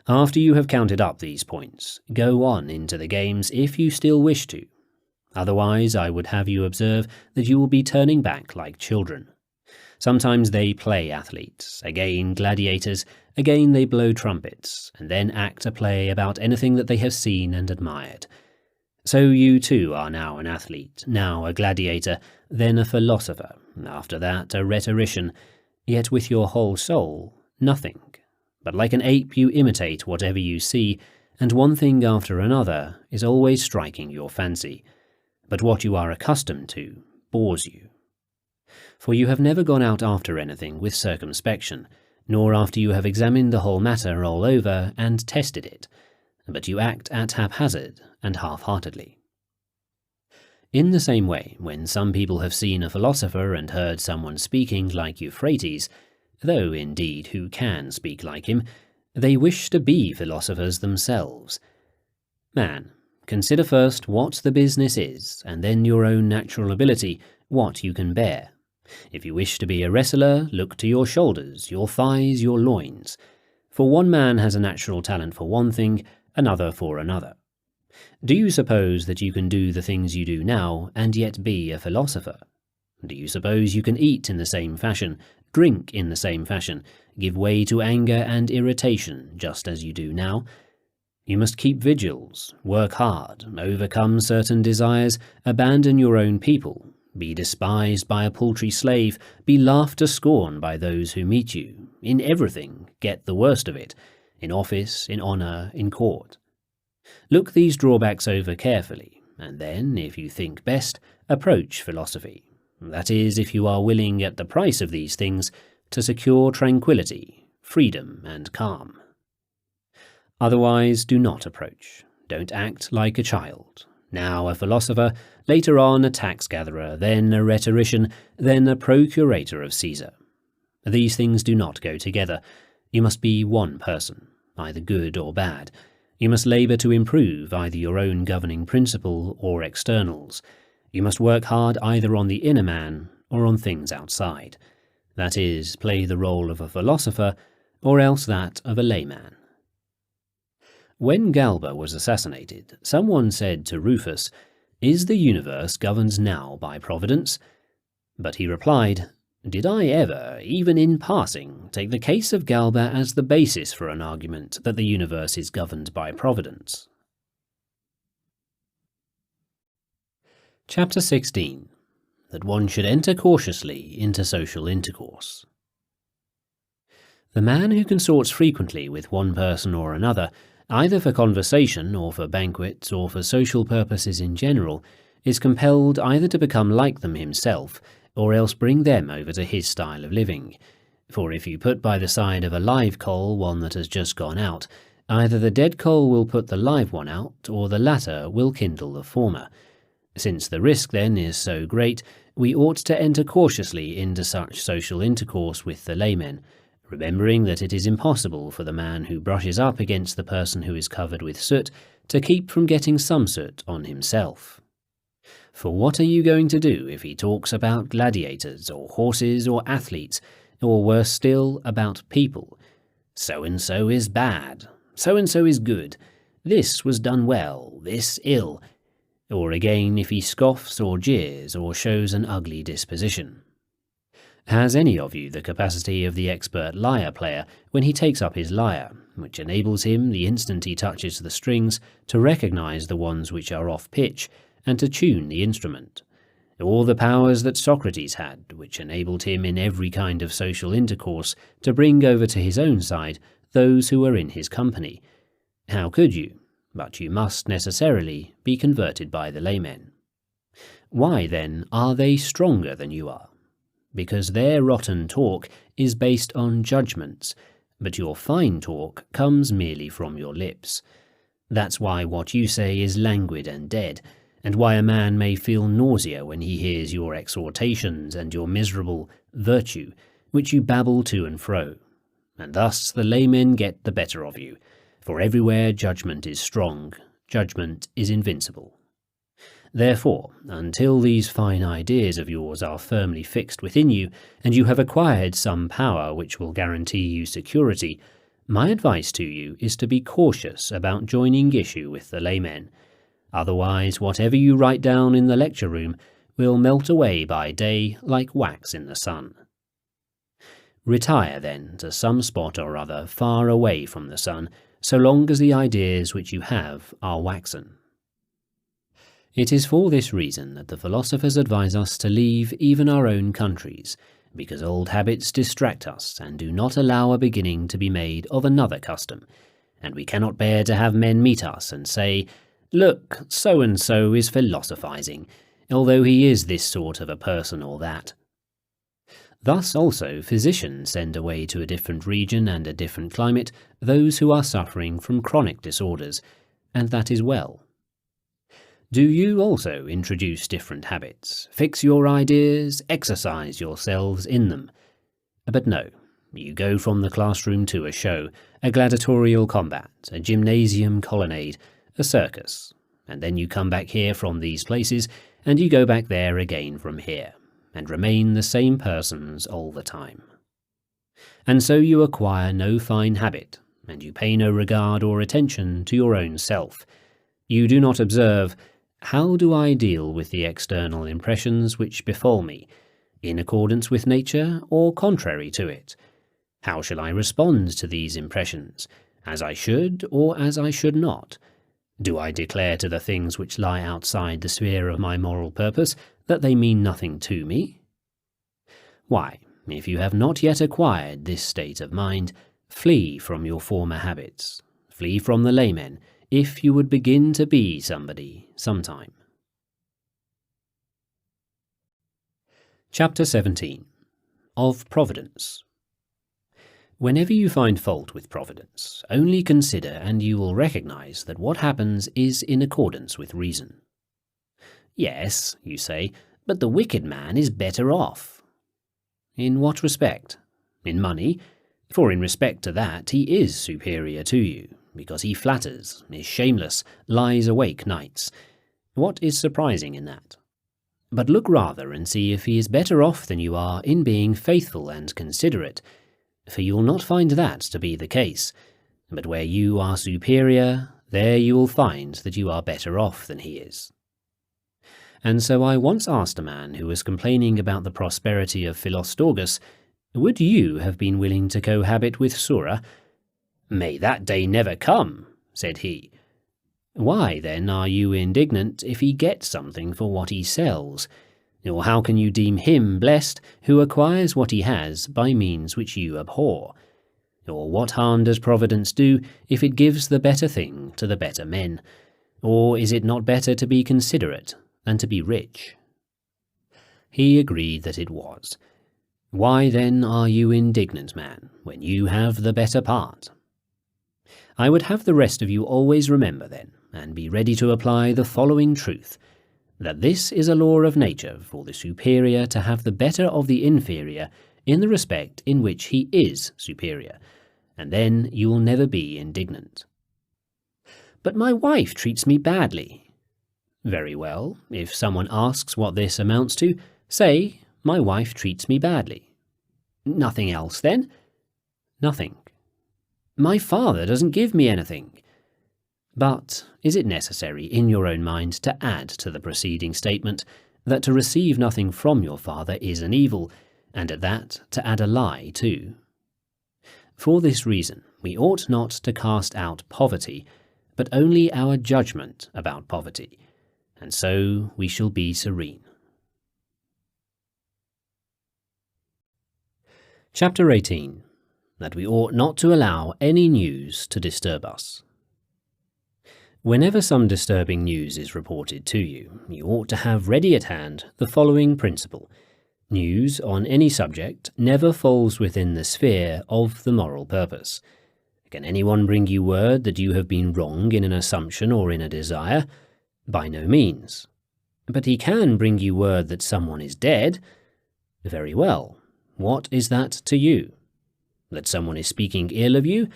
After you have counted up these points, go on into the games if you still wish to. Otherwise, I would have you observe that you will be turning back like children. Sometimes they play athletes, again gladiators, again they blow trumpets, and then act a play about anything that they have seen and admired. So you too are now an athlete, now a gladiator, then a philosopher, after that a rhetorician, yet with your whole soul, nothing. But like an ape you imitate whatever you see, and one thing after another is always striking your fancy. But what you are accustomed to bores you. For you have never gone out after anything with circumspection, nor after you have examined the whole matter all over and tested it, but you act at haphazard and half-heartedly. In the same way, when some people have seen a philosopher and heard someone speaking like Euphrates, though indeed who can speak like him, they wish to be philosophers themselves. Man, consider first what the business is, and then your own natural ability, what you can bear. If you wish to be a wrestler, look to your shoulders, your thighs, your loins. For one man has a natural talent for one thing, another for another. Do you suppose that you can do the things you do now and yet be a philosopher? Do you suppose you can eat in the same fashion, drink in the same fashion, give way to anger and irritation just as you do now? You must keep vigils, work hard, overcome certain desires, abandon your own people, be despised by a paltry slave, be laughed to scorn by those who meet you, in everything get the worst of it, in office, in honour, in court. Look these drawbacks over carefully, and then, if you think best, approach philosophy. That is, if you are willing at the price of these things to secure tranquillity, freedom, and calm. Otherwise, do not approach. Don't act like a child. Now a philosopher, later on a tax-gatherer, then a rhetorician, then a procurator of Caesar. These things do not go together. You must be one person, either good or bad. You must labour to improve either your own governing principle or externals. You must work hard either on the inner man or on things outside. That is, play the role of a philosopher or else that of a layman. When Galba was assassinated, someone said to Rufus, "Is the universe governed now by providence?" But he replied, "Did I ever, even in passing, take the case of Galba as the basis for an argument that the universe is governed by providence?" Chapter 16. That one should enter cautiously into social intercourse. The man who consorts frequently with one person or another, either for conversation or for banquets or for social purposes in general, is compelled either to become like them himself, or else bring them over to his style of living. For if you put by the side of a live coal one that has just gone out, either the dead coal will put the live one out, or the latter will kindle the former. Since the risk then is so great, we ought to enter cautiously into such social intercourse with the laymen, remembering that it is impossible for the man who brushes up against the person who is covered with soot to keep from getting some soot on himself. For what are you going to do if he talks about gladiators or horses or athletes, or worse still, about people? So-and-so is bad, so-and-so is good, this was done well, this ill. Or again if he scoffs or jeers or shows an ugly disposition. Has any of you the capacity of the expert lyre player when he takes up his lyre, which enables him, the instant he touches the strings, to recognize the ones which are off pitch, and to tune the instrument? Or the powers that Socrates had, which enabled him in every kind of social intercourse to bring over to his own side those who were in his company? How could you? But you must necessarily be converted by the laymen. Why, then, are they stronger than you are? Because their rotten talk is based on judgments, but your fine talk comes merely from your lips. That's why what you say is languid and dead, and why a man may feel nausea when he hears your exhortations and your miserable virtue, which you babble to and fro. And thus the laymen get the better of you, for everywhere judgment is strong, judgment is invincible. Therefore, until these fine ideas of yours are firmly fixed within you, and you have acquired some power which will guarantee you security, my advice to you is to be cautious about joining issue with the laymen. Otherwise, whatever you write down in the lecture room will melt away by day like wax in the sun. Retire, then, to some spot or other far away from the sun, so long as the ideas which you have are waxen. It is for this reason that the philosophers advise us to leave even our own countries, because old habits distract us and do not allow a beginning to be made of another custom, and we cannot bear to have men meet us and say, "Look, so-and-so is philosophizing, although he is this sort of a person or that." Thus also physicians send away to a different region and a different climate those who are suffering from chronic disorders, and that is well. Do you also introduce different habits, fix your ideas, exercise yourselves in them? But no, you go from the classroom to a show, a gladiatorial combat, a gymnasium colonnade, a circus, and then you come back here from these places, and you go back there again from here, and remain the same persons all the time. And so you acquire no fine habit, and you pay no regard or attention to your own self. You do not observe, how do I deal with the external impressions which befall me, in accordance with nature or contrary to it? How shall I respond to these impressions? as I should or as I should not? Do I declare to the things which lie outside the sphere of my moral purpose that they mean nothing to me? Why, if you have not yet acquired this state of mind, flee from your former habits. Flee from the laymen, if you would begin to be somebody sometime. Chapter 17. Of Providence. Whenever you find fault with Providence, only consider and you will recognize that what happens is in accordance with reason. Yes, you say, but the wicked man is better off. In what respect? In money? For in respect to that he is superior to you, because he flatters, is shameless, lies awake nights. What is surprising in that? But look rather and see if he is better off than you are in being faithful and considerate, for you will not find that to be the case. But where you are superior, there you will find that you are better off than he is. And so I once asked a man who was complaining about the prosperity of Philostorgus, would you have been willing to cohabit with Sura? May that day never come, said he. Why, then, are you indignant if he gets something for what he sells? Or how can you deem him blessed who acquires what he has by means which you abhor? Or what harm does Providence do if it gives the better thing to the better men? Or is it not better to be considerate than to be rich? He agreed that it was. Why then are you indignant, man, when you have the better part? I would have the rest of you always remember then, and be ready to apply the following truth, that this is a law of nature for the superior to have the better of the inferior in the respect in which he is superior, and then you will never be indignant. But my wife treats me badly. Very well, if someone asks what this amounts to, say, my wife treats me badly. Nothing else, then? Nothing. My father doesn't give me anything. But is it necessary in your own mind to add to the preceding statement that to receive nothing from your father is an evil, and at that to add a lie too? For this reason we ought not to cast out poverty, but only our judgment about poverty, and so we shall be serene. Chapter 18. That we ought not to allow any news to disturb us. Whenever some disturbing news is reported to you, you ought to have ready at hand the following principle. News on any subject never falls within the sphere of the moral purpose. Can anyone bring you word that you have been wrong in an assumption or in a desire? By no means. But he can bring you word that someone is dead. Very well. What is that to you? That someone is speaking ill of you?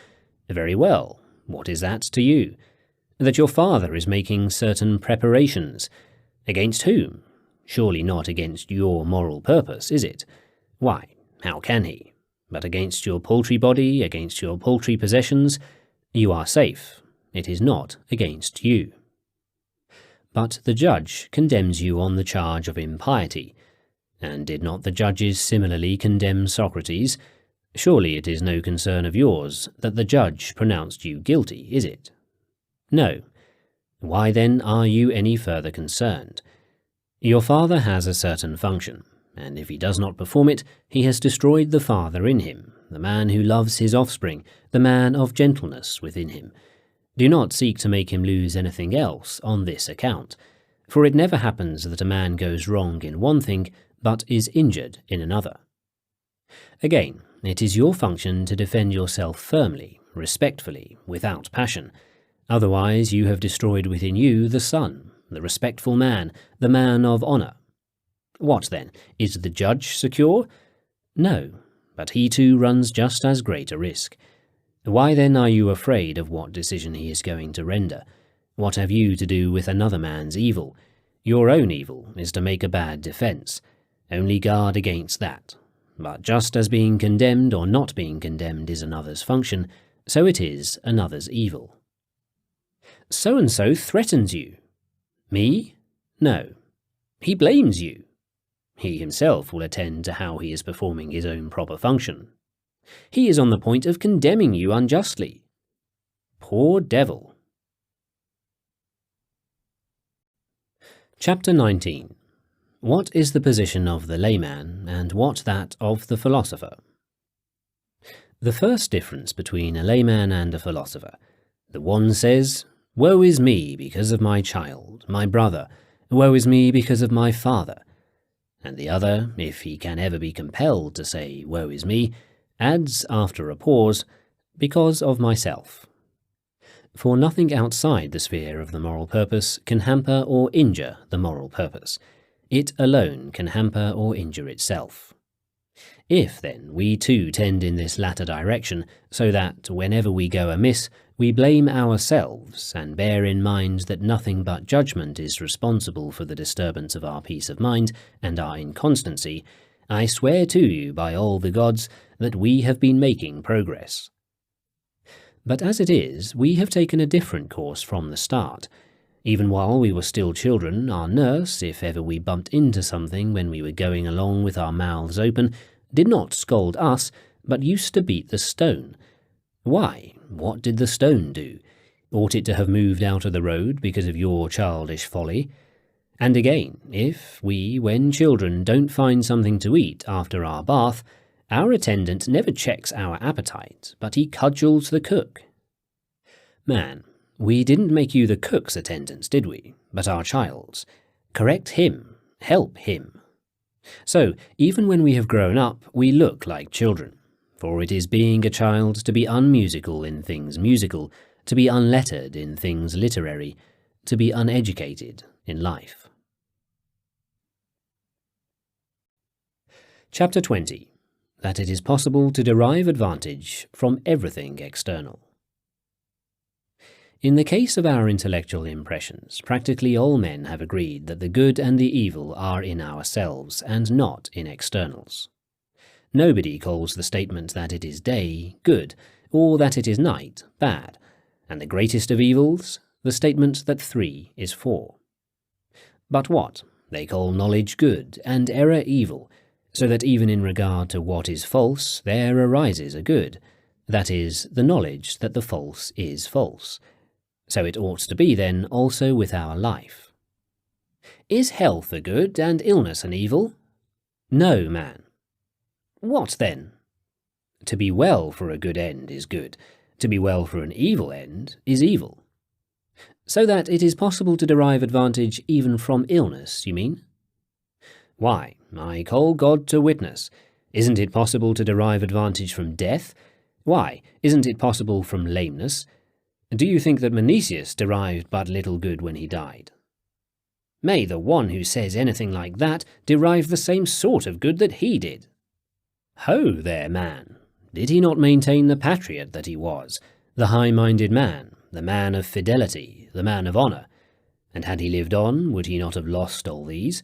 Very well. What is that to you? That your father is making certain preparations. Against whom? Surely not against your moral purpose, is it? Why, how can he? But against your paltry body, against your paltry possessions, you are safe. It is not against you. But the judge condemns you on the charge of impiety. And did not the judges similarly condemn Socrates? Surely it is no concern of yours that the judge pronounced you guilty, is it? No. Why then are you any further concerned? Your father has a certain function, and if he does not perform it, he has destroyed the father in him, the man who loves his offspring, the man of gentleness within him. Do not seek to make him lose anything else on this account, for it never happens that a man goes wrong in one thing, but is injured in another. Again, it is your function to defend yourself firmly, respectfully, without passion. Otherwise you have destroyed within you the son, the respectful man, the man of honour. What then? Is the judge secure? No, but he too runs just as great a risk. Why then are you afraid of what decision he is going to render? What have you to do with another man's evil? Your own evil is to make a bad defence. Only guard against that. But just as being condemned or not being condemned is another's function, so it is another's evil. So-and-so threatens you. Me? No. He blames you. He himself will attend to how he is performing his own proper function. He is on the point of condemning you unjustly. Poor devil. Chapter 19. What is the position of the layman, and what that of the philosopher? The first difference between a layman and a philosopher. The one says, "Woe is me because of my child, my brother, woe is me because of my father." And the other, if he can ever be compelled to say, "Woe is me," adds, after a pause, "because of myself." For nothing outside the sphere of the moral purpose can hamper or injure the moral purpose. It alone can hamper or injure itself. If, then, we too tend in this latter direction, so that, whenever we go amiss, we blame ourselves, and bear in mind that nothing but judgment is responsible for the disturbance of our peace of mind and our inconstancy, I swear to you by all the gods that we have been making progress. But as it is, we have taken a different course from the start. Even while we were still children, our nurse, if ever we bumped into something when we were going along with our mouths open, did not scold us, but used to beat the stone. Why? What did the stone do? Ought it to have moved out of the road because of your childish folly? And again, if we, when children, don't find something to eat after our bath, our attendant never checks our appetite, but he cudgels the cook. Man, we didn't make you the cook's attendants, did we, but our child's. Correct him, help him. So, even when we have grown up, we look like children, for it is being a child to be unmusical in things musical, to be unlettered in things literary, to be uneducated in life. Chapter 20. That it is possible to derive advantage from everything external. In the case of our intellectual impressions, practically all men have agreed that the good and the evil are in ourselves and not in externals. Nobody calls the statement that it is day good, or that it is night bad, and the greatest of evils, the statement that 3 is 4. But what? They call knowledge good and error evil, so that even in regard to what is false there arises a good, that is, the knowledge that the false is false. So it ought to be, then, also with our life. Is health a good and illness an evil? No, man. What then? To be well for a good end is good. To be well for an evil end is evil. So that it is possible to derive advantage even from illness, you mean? Why, I call God to witness. Isn't it possible to derive advantage from death? Why, isn't it possible from lameness? Do you think that Menesius derived but little good when he died? May the one who says anything like that derive the same sort of good that he did. Ho there, man! Did he not maintain the patriot that he was, the high-minded man, the man of fidelity, the man of honour? And had he lived on, would he not have lost all these?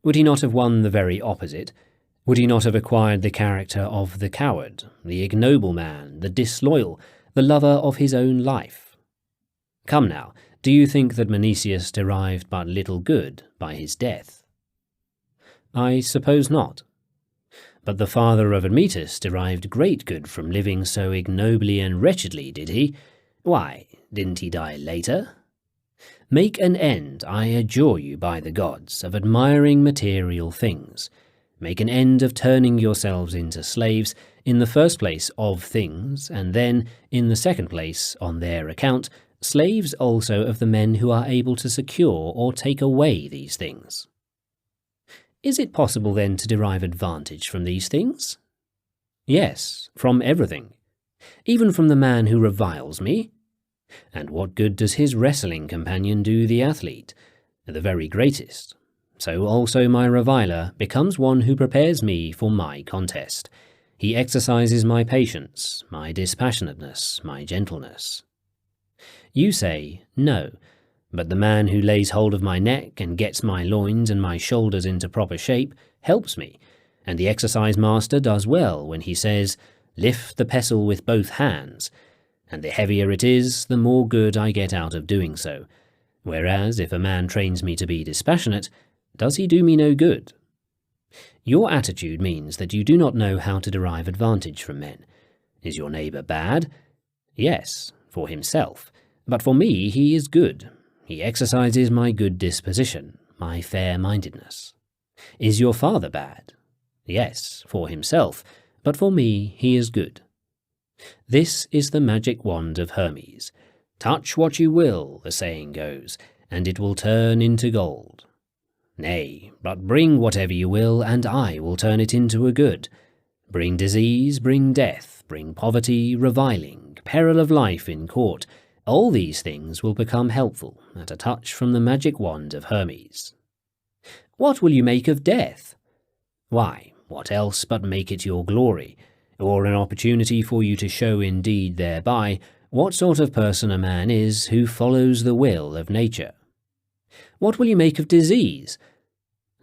Would he not have won the very opposite? Would he not have acquired the character of the coward, the ignoble man, the disloyal, the lover of his own life? Come now, do you think that Menesius derived but little good by his death? I suppose not. But the father of Admetus derived great good from living so ignobly and wretchedly, did he? Why, didn't he die later? Make an end, I adjure you by the gods, of admiring material things. Make an end of turning yourselves into slaves, in the first place of things, and then, in the second place, on their account, slaves also of the men who are able to secure or take away these things. Is it possible then to derive advantage from these things? Yes, from everything. Even from the man who reviles me? And what good does his wrestling companion do the athlete? The very greatest. So also my reviler becomes one who prepares me for my contest. He exercises my patience, my dispassionateness, my gentleness. You say, no, but the man who lays hold of my neck and gets my loins and my shoulders into proper shape helps me, and the exercise master does well when he says, lift the pestle with both hands, and the heavier it is, the more good I get out of doing so, whereas if a man trains me to be dispassionate, does he do me no good? Your attitude means that you do not know how to derive advantage from men. Is your neighbour bad? Yes, For himself, but for me he is good. He exercises my good disposition, my fair-mindedness. Is your father bad? Yes, for himself, but for me he is good. This is the magic wand of Hermes. Touch what you will, the saying goes, and it will turn into gold. Nay, but bring whatever you will, and I will turn it into a good. Bring disease, bring death, bring poverty, reviling, peril of life in court. All these things will become helpful at a touch from the magic wand of Hermes. What will you make of death? Why, what else but make it your glory, or an opportunity for you to show indeed thereby what sort of person a man is who follows the will of nature. What will you make of disease?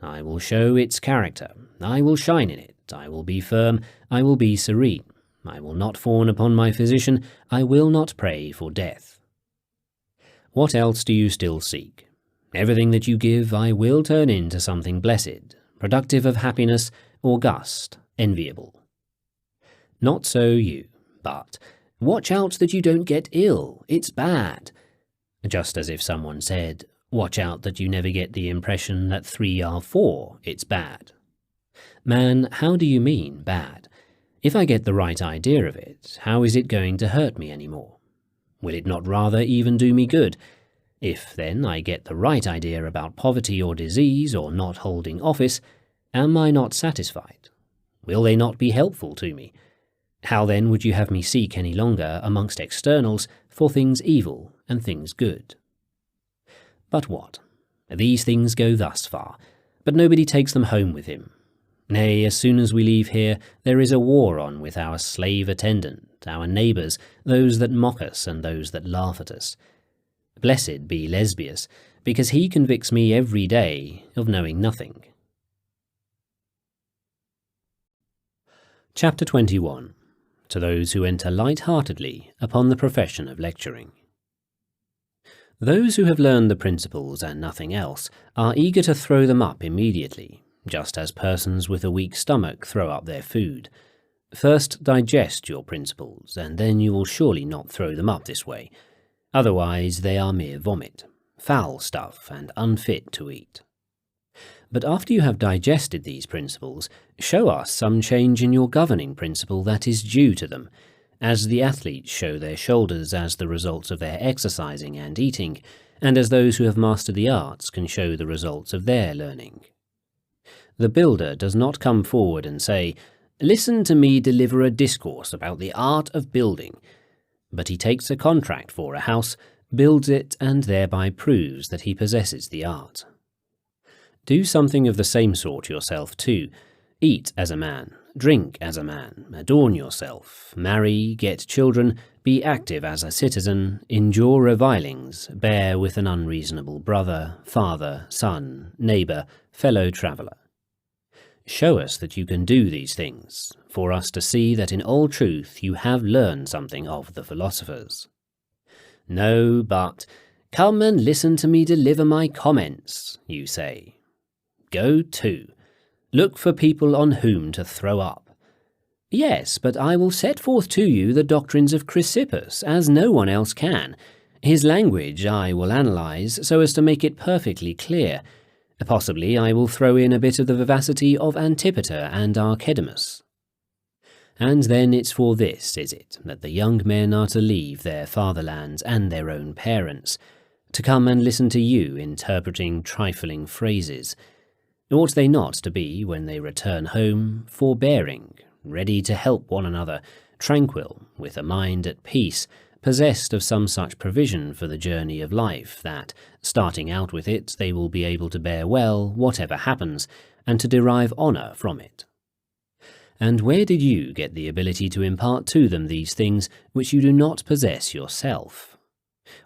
I will show its character, I will shine in it, I will be firm, I will be serene, I will not fawn upon my physician, I will not pray for death. What else do you still seek? Everything that you give I will turn into something blessed, productive of happiness, august, enviable. Not so you, but watch out that you don't get ill, it's bad. Just as if someone said, watch out that you never get the impression that 3 are 4, it's bad. Man, how do you mean bad? If I get the right idea of it, how is it going to hurt me any more? Will it not rather even do me good? If, then, I get the right idea about poverty or disease or not holding office, am I not satisfied? Will they not be helpful to me? How then would you have me seek any longer amongst externals for things evil and things good? But what? These things go thus far, but nobody takes them home with him. Nay, as soon as we leave here, there is a war on with our slave attendant, our neighbours, those that mock us and those that laugh at us. Blessed be Lesbius, because he convicts me every day of knowing nothing. Chapter 21. To those who enter light-heartedly upon the profession of lecturing. Those who have learned the principles and nothing else are eager to throw them up immediately, just as persons with a weak stomach throw up their food. First digest your principles, and then you will surely not throw them up this way. Otherwise they are mere vomit, foul stuff and unfit to eat. But after you have digested these principles, show us some change in your governing principle that is due to them, as the athletes show their shoulders as the results of their exercising and eating, and as those who have mastered the arts can show the results of their learning. The builder does not come forward and say, "Listen to me deliver a discourse about the art of building," but he takes a contract for a house, builds it, and thereby proves that he possesses the art. Do something of the same sort yourself too. Eat as a man, drink as a man, adorn yourself, marry, get children, be active as a citizen, endure revilings, bear with an unreasonable brother, father, son, neighbour, fellow traveller. Show us that you can do these things, for us to see that in all truth you have learned something of the philosophers. No, but, "Come and listen to me deliver my comments," you say. Go to. Look for people on whom to throw up. Yes, but I will set forth to you the doctrines of Chrysippus, as no one else can. His language I will analyse so as to make it perfectly clear. Possibly I will throw in a bit of the vivacity of Antipater and Archidamus. And then it's for this, is it, that the young men are to leave their fatherlands and their own parents, to come and listen to you interpreting trifling phrases? Ought they not to be, when they return home, forbearing, ready to help one another, tranquil, with a mind at peace, possessed of some such provision for the journey of life that, starting out with it, they will be able to bear well whatever happens, and to derive honour from it? And where did you get the ability to impart to them these things which you do not possess yourself?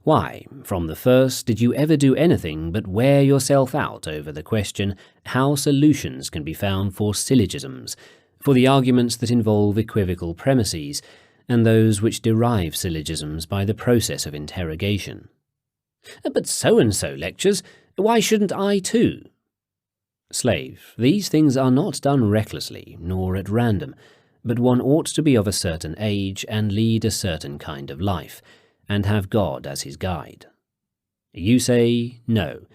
Why, from the first, did you ever do anything but wear yourself out over the question how solutions can be found for syllogisms, for the arguments that involve equivocal premises, and those which derive syllogisms by the process of interrogation? But so-and-so lectures, why shouldn't I too? Slave, these things are not done recklessly, nor at random, but one ought to be of a certain age and lead a certain kind of life, and have God as his guide. You say, no.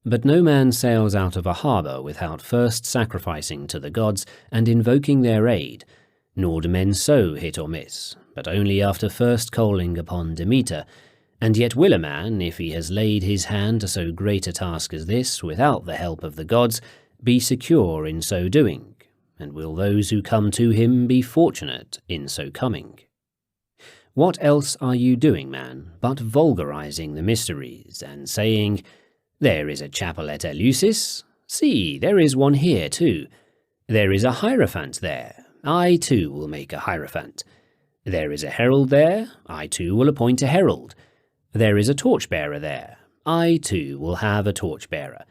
But no man sails out of a harbour without first sacrificing to the gods and invoking their aid, nor do men so hit or miss, but only after first coaling upon Demeter. And yet will a man, if he has laid his hand to so great a task as this, without the help of the gods, be secure in so doing, and will those who come to him be fortunate in so coming? What else are you doing, man, but vulgarizing the mysteries, and saying, there is a chapel at Eleusis, see, there is one here too. There is a hierophant there, I too will make a hierophant. There is a herald there, I too will appoint a herald. There is a torchbearer there, I too will have a torchbearer.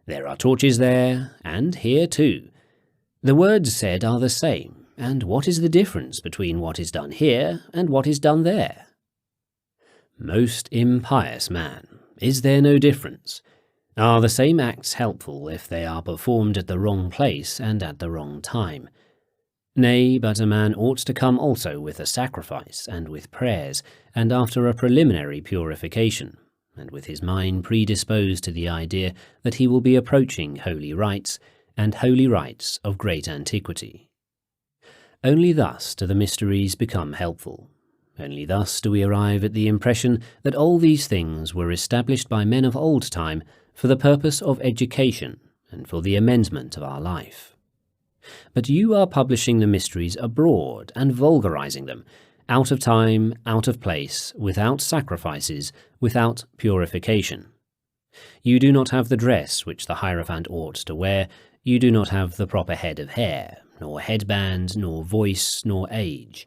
There are torches there, and here too. The words said are the same, and what is the difference between what is done here and what is done there? Most impious man, is there no difference? Are the same acts helpful if they are performed at the wrong place and at the wrong time? Nay, but a man ought to come also with a sacrifice, and with prayers, and after a preliminary purification, and with his mind predisposed to the idea that he will be approaching holy rites, and holy rites of great antiquity. Only thus do the mysteries become helpful. Only thus do we arrive at the impression that all these things were established by men of old time for the purpose of education and for the amendment of our life. But you are publishing the mysteries abroad and vulgarizing them, out of time, out of place, without sacrifices, without purification. You do not have the dress which the hierophant ought to wear, you do not have the proper head of hair, nor headband, nor voice, nor age.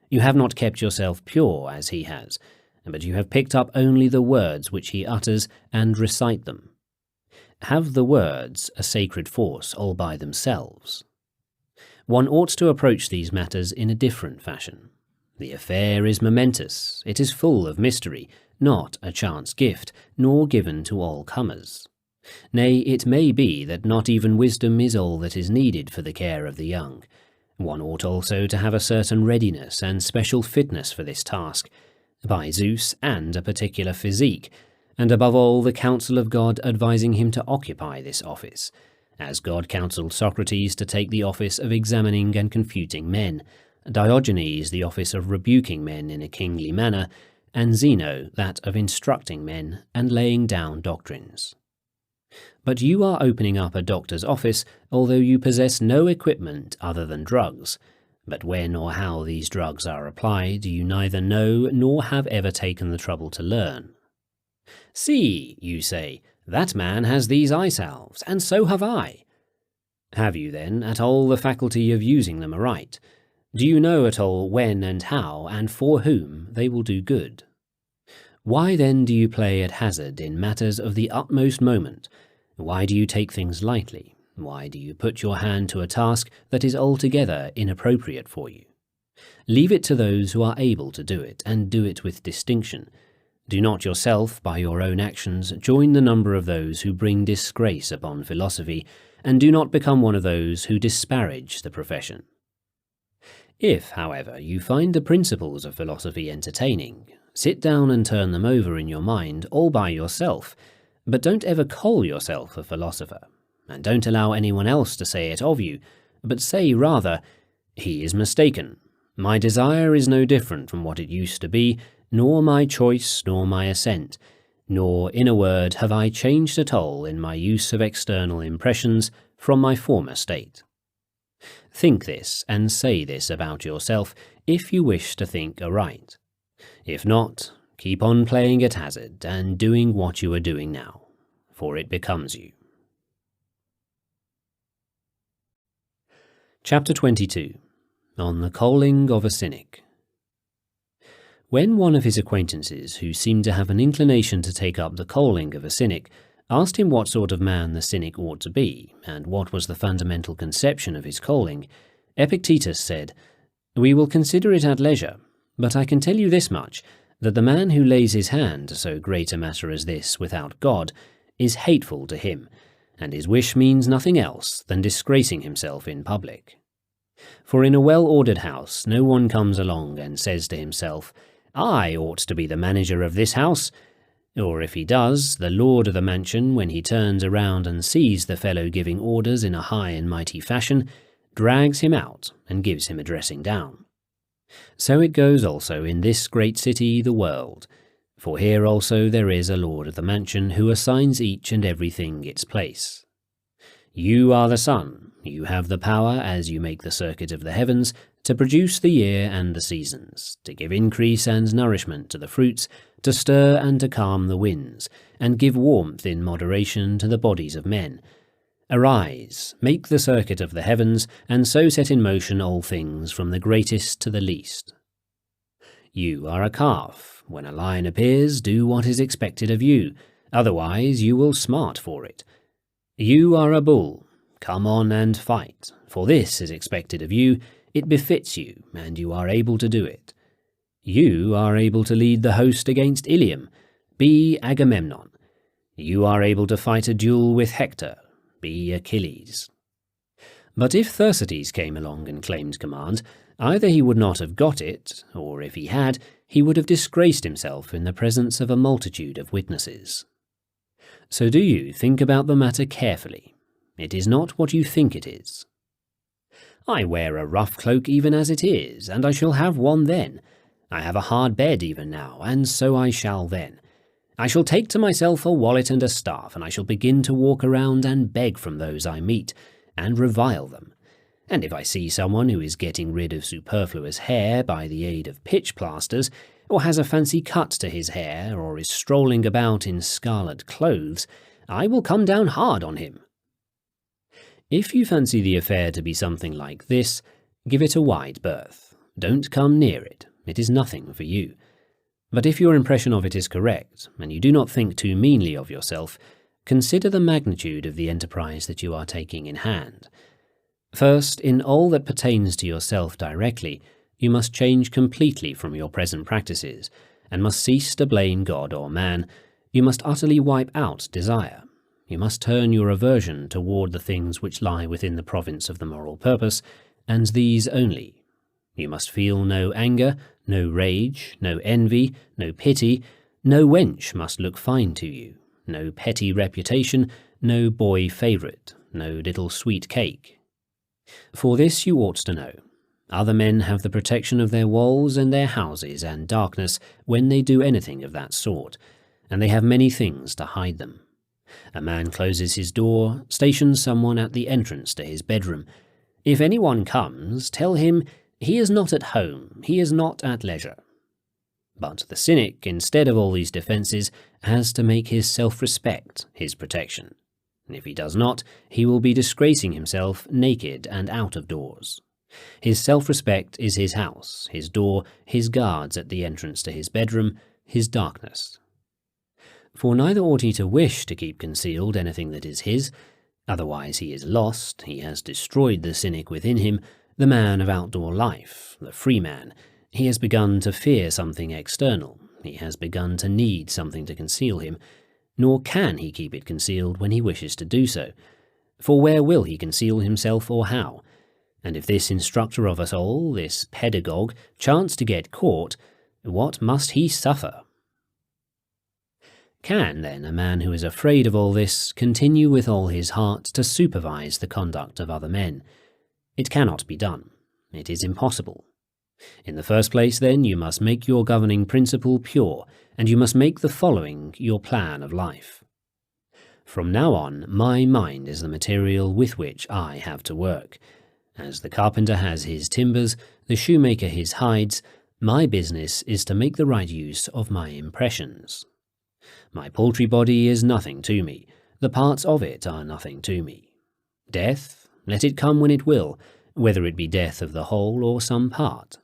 You have not kept yourself pure as he has, but you have picked up only the words which he utters and recite them. Have the words a sacred force all by themselves? One ought to approach these matters in a different fashion. The affair is momentous, it is full of mystery, not a chance gift, nor given to all comers. Nay, it may be that not even wisdom is all that is needed for the care of the young. One ought also to have a certain readiness and special fitness for this task, by Zeus and a particular physique, and above all the counsel of God advising him to occupy this office, as God counselled Socrates to take the office of examining and confuting men, Diogenes the office of rebuking men in a kingly manner, and Zeno that of instructing men and laying down doctrines. But you are opening up a doctor's office, although you possess no equipment other than drugs, but when or how these drugs are applied you neither know nor have ever taken the trouble to learn. See, you say, that man has these eye salves, and so have I. Have you, then, at all the faculty of using them aright? Do you know at all when and how and for whom they will do good? Why then do you play at hazard in matters of the utmost moment? Why do you take things lightly? Why do you put your hand to a task that is altogether inappropriate for you? Leave it to those who are able to do it, and do it with distinction. Do not yourself, by your own actions, join the number of those who bring disgrace upon philosophy, and do not become one of those who disparage the profession. If, however, you find the principles of philosophy entertaining, sit down and turn them over in your mind all by yourself, but don't ever call yourself a philosopher, and don't allow anyone else to say it of you, but say rather, he is mistaken. My desire is no different from what it used to be, nor my choice, nor my assent, nor, in a word, have I changed at all in my use of external impressions from my former state. Think this, and say this about yourself, if you wish to think aright. If not, keep on playing at hazard, and doing what you are doing now, for it becomes you. Chapter 22. On the Calling of a Cynic. When one of his acquaintances, who seemed to have an inclination to take up the calling of a cynic, asked him what sort of man the cynic ought to be, and what was the fundamental conception of his calling, Epictetus said, "We will consider it at leisure, but I can tell you this much, that the man who lays his hand to so great a matter as this without God is hateful to him, and his wish means nothing else than disgracing himself in public. For in a well-ordered house no one comes along and says to himself, I ought to be the manager of this house. Or if he does, the lord of the mansion, when he turns around and sees the fellow giving orders in a high and mighty fashion, drags him out and gives him a dressing down. So it goes also in this great city, the world. For here also there is a lord of the mansion who assigns each and everything its place. You are the sun, you have the power as you make the circuit of the heavens, to produce the year and the seasons, to give increase and nourishment to the fruits, to stir and to calm the winds, and give warmth in moderation to the bodies of men. Arise, make the circuit of the heavens, and so set in motion all things from the greatest to the least. You are a calf. When a lion appears, do what is expected of you, otherwise you will smart for it. You are a bull. Come on and fight, for this is expected of you, it befits you, and you are able to do it. You are able to lead the host against Ilium. Be Agamemnon. You are able to fight a duel with Hector. Be Achilles. But if Thersites came along and claimed command, either he would not have got it, or if he had, he would have disgraced himself in the presence of a multitude of witnesses. So do you think about the matter carefully. It is not what you think it is. I wear a rough cloak even as it is, and I shall have one then. I have a hard bed even now, and so I shall then. I shall take to myself a wallet and a staff, and I shall begin to walk around and beg from those I meet, and revile them. And if I see someone who is getting rid of superfluous hair by the aid of pitch plasters, or has a fancy cut to his hair, or is strolling about in scarlet clothes, I will come down hard on him. If you fancy the affair to be something like this, give it a wide berth. Don't come near it. It is nothing for you. But if your impression of it is correct, and you do not think too meanly of yourself, consider the magnitude of the enterprise that you are taking in hand. First, in all that pertains to yourself directly, you must change completely from your present practices, and must cease to blame God or man. You must utterly wipe out desire. You must turn your aversion toward the things which lie within the province of the moral purpose, and these only. You must feel no anger, no rage, no envy, no pity. No wench must look fine to you, no petty reputation, no boy favourite, no little sweet cake. For this you ought to know. Other men have the protection of their walls and their houses and darkness when they do anything of that sort, and they have many things to hide them. A man closes his door, stations someone at the entrance to his bedroom. If anyone comes, tell him he is not at home, he is not at leisure. But the cynic, instead of all these defences, has to make his self-respect his protection. And if he does not, he will be disgracing himself naked and out of doors. His self-respect is his house, his door, his guards at the entrance to his bedroom, his darkness. For neither ought he to wish to keep concealed anything that is his, otherwise he is lost, he has destroyed the cynic within him, the man of outdoor life, the free man. He has begun to fear something external, he has begun to need something to conceal him, nor can he keep it concealed when he wishes to do so. For where will he conceal himself or how? And if this instructor of us all, this pedagogue, chance to get caught, what must he suffer? Can, then, a man who is afraid of all this continue with all his heart to supervise the conduct of other men? It cannot be done. It is impossible. In the first place, then, you must make your governing principle pure, and you must make the following your plan of life. From now on, my mind is the material with which I have to work. As the carpenter has his timbers, the shoemaker his hides, my business is to make the right use of my impressions. My paltry body is nothing to me, the parts of it are nothing to me. Death, let it come when it will, whether it be death of the whole or some part.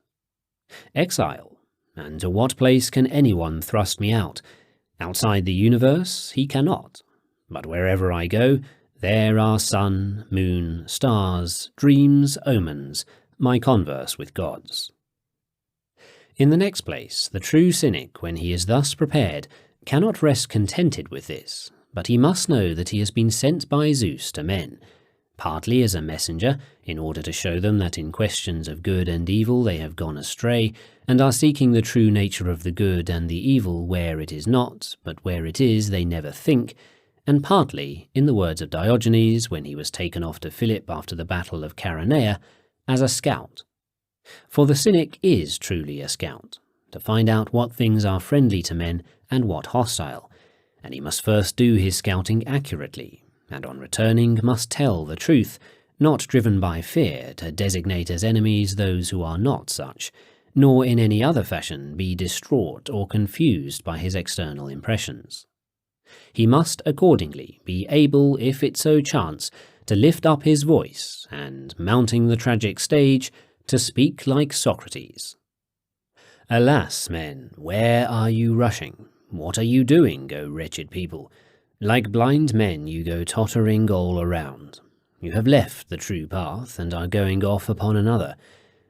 Exile, and to what place can anyone thrust me out? Outside the universe he cannot, but wherever I go, there are sun, moon, stars, dreams, omens, my converse with gods. In the next place, the true cynic, when he is thus prepared, cannot rest contented with this, but he must know that he has been sent by Zeus to men. partly as a messenger, in order to show them that in questions of good and evil they have gone astray, and are seeking the true nature of the good and the evil where it is not, but where it is they never think, and partly, in the words of Diogenes when he was taken off to Philip after the battle of Chaeronea, as a scout. For the cynic is truly a scout, to find out what things are friendly to men and what hostile, and he must first do his scouting accurately, and on returning must tell the truth, not driven by fear to designate as enemies those who are not such, nor in any other fashion be distraught or confused by his external impressions. He must accordingly be able, if it so chance, to lift up his voice, and, mounting the tragic stage, to speak like Socrates. Alas, men, where are you rushing? What are you doing, O wretched people? Like blind men you go tottering all around. You have left the true path, and are going off upon another.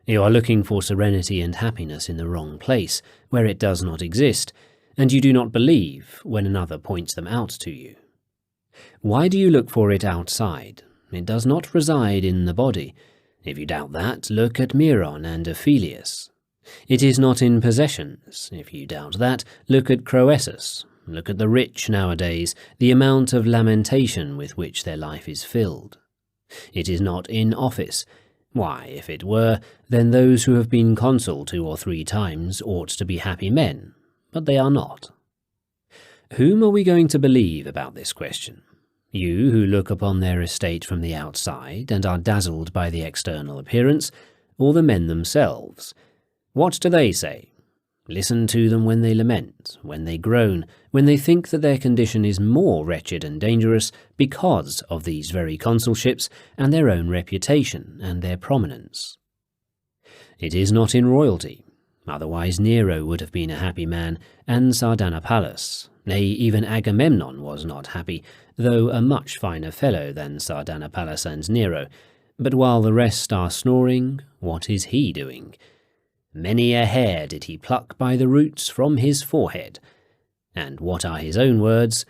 You are looking for serenity and happiness in the wrong place, where it does not exist, and you do not believe when another points them out to you. Why do you look for it outside? It does not reside in the body. If you doubt that, look at Miron and Ophelius. It is not in possessions. If you doubt that, look at Croesus. Look at the rich nowadays, the amount of lamentation with which their life is filled. It is not in office. Why, if it were, then those who have been consul 2 or 3 times ought to be happy men, but they are not. Whom are we going to believe about this question? You who look upon their estate from the outside and are dazzled by the external appearance, or the men themselves? What do they say? Listen to them when they lament, when they groan, when they think that their condition is more wretched and dangerous because of these very consulships and their own reputation and their prominence. It is not in royalty, otherwise Nero would have been a happy man, and Sardanapalus, nay, even Agamemnon was not happy, though a much finer fellow than Sardanapalus and Nero. But while the rest are snoring, what is he doing? Many a hair did he pluck by the roots from his forehead. And what are his own words?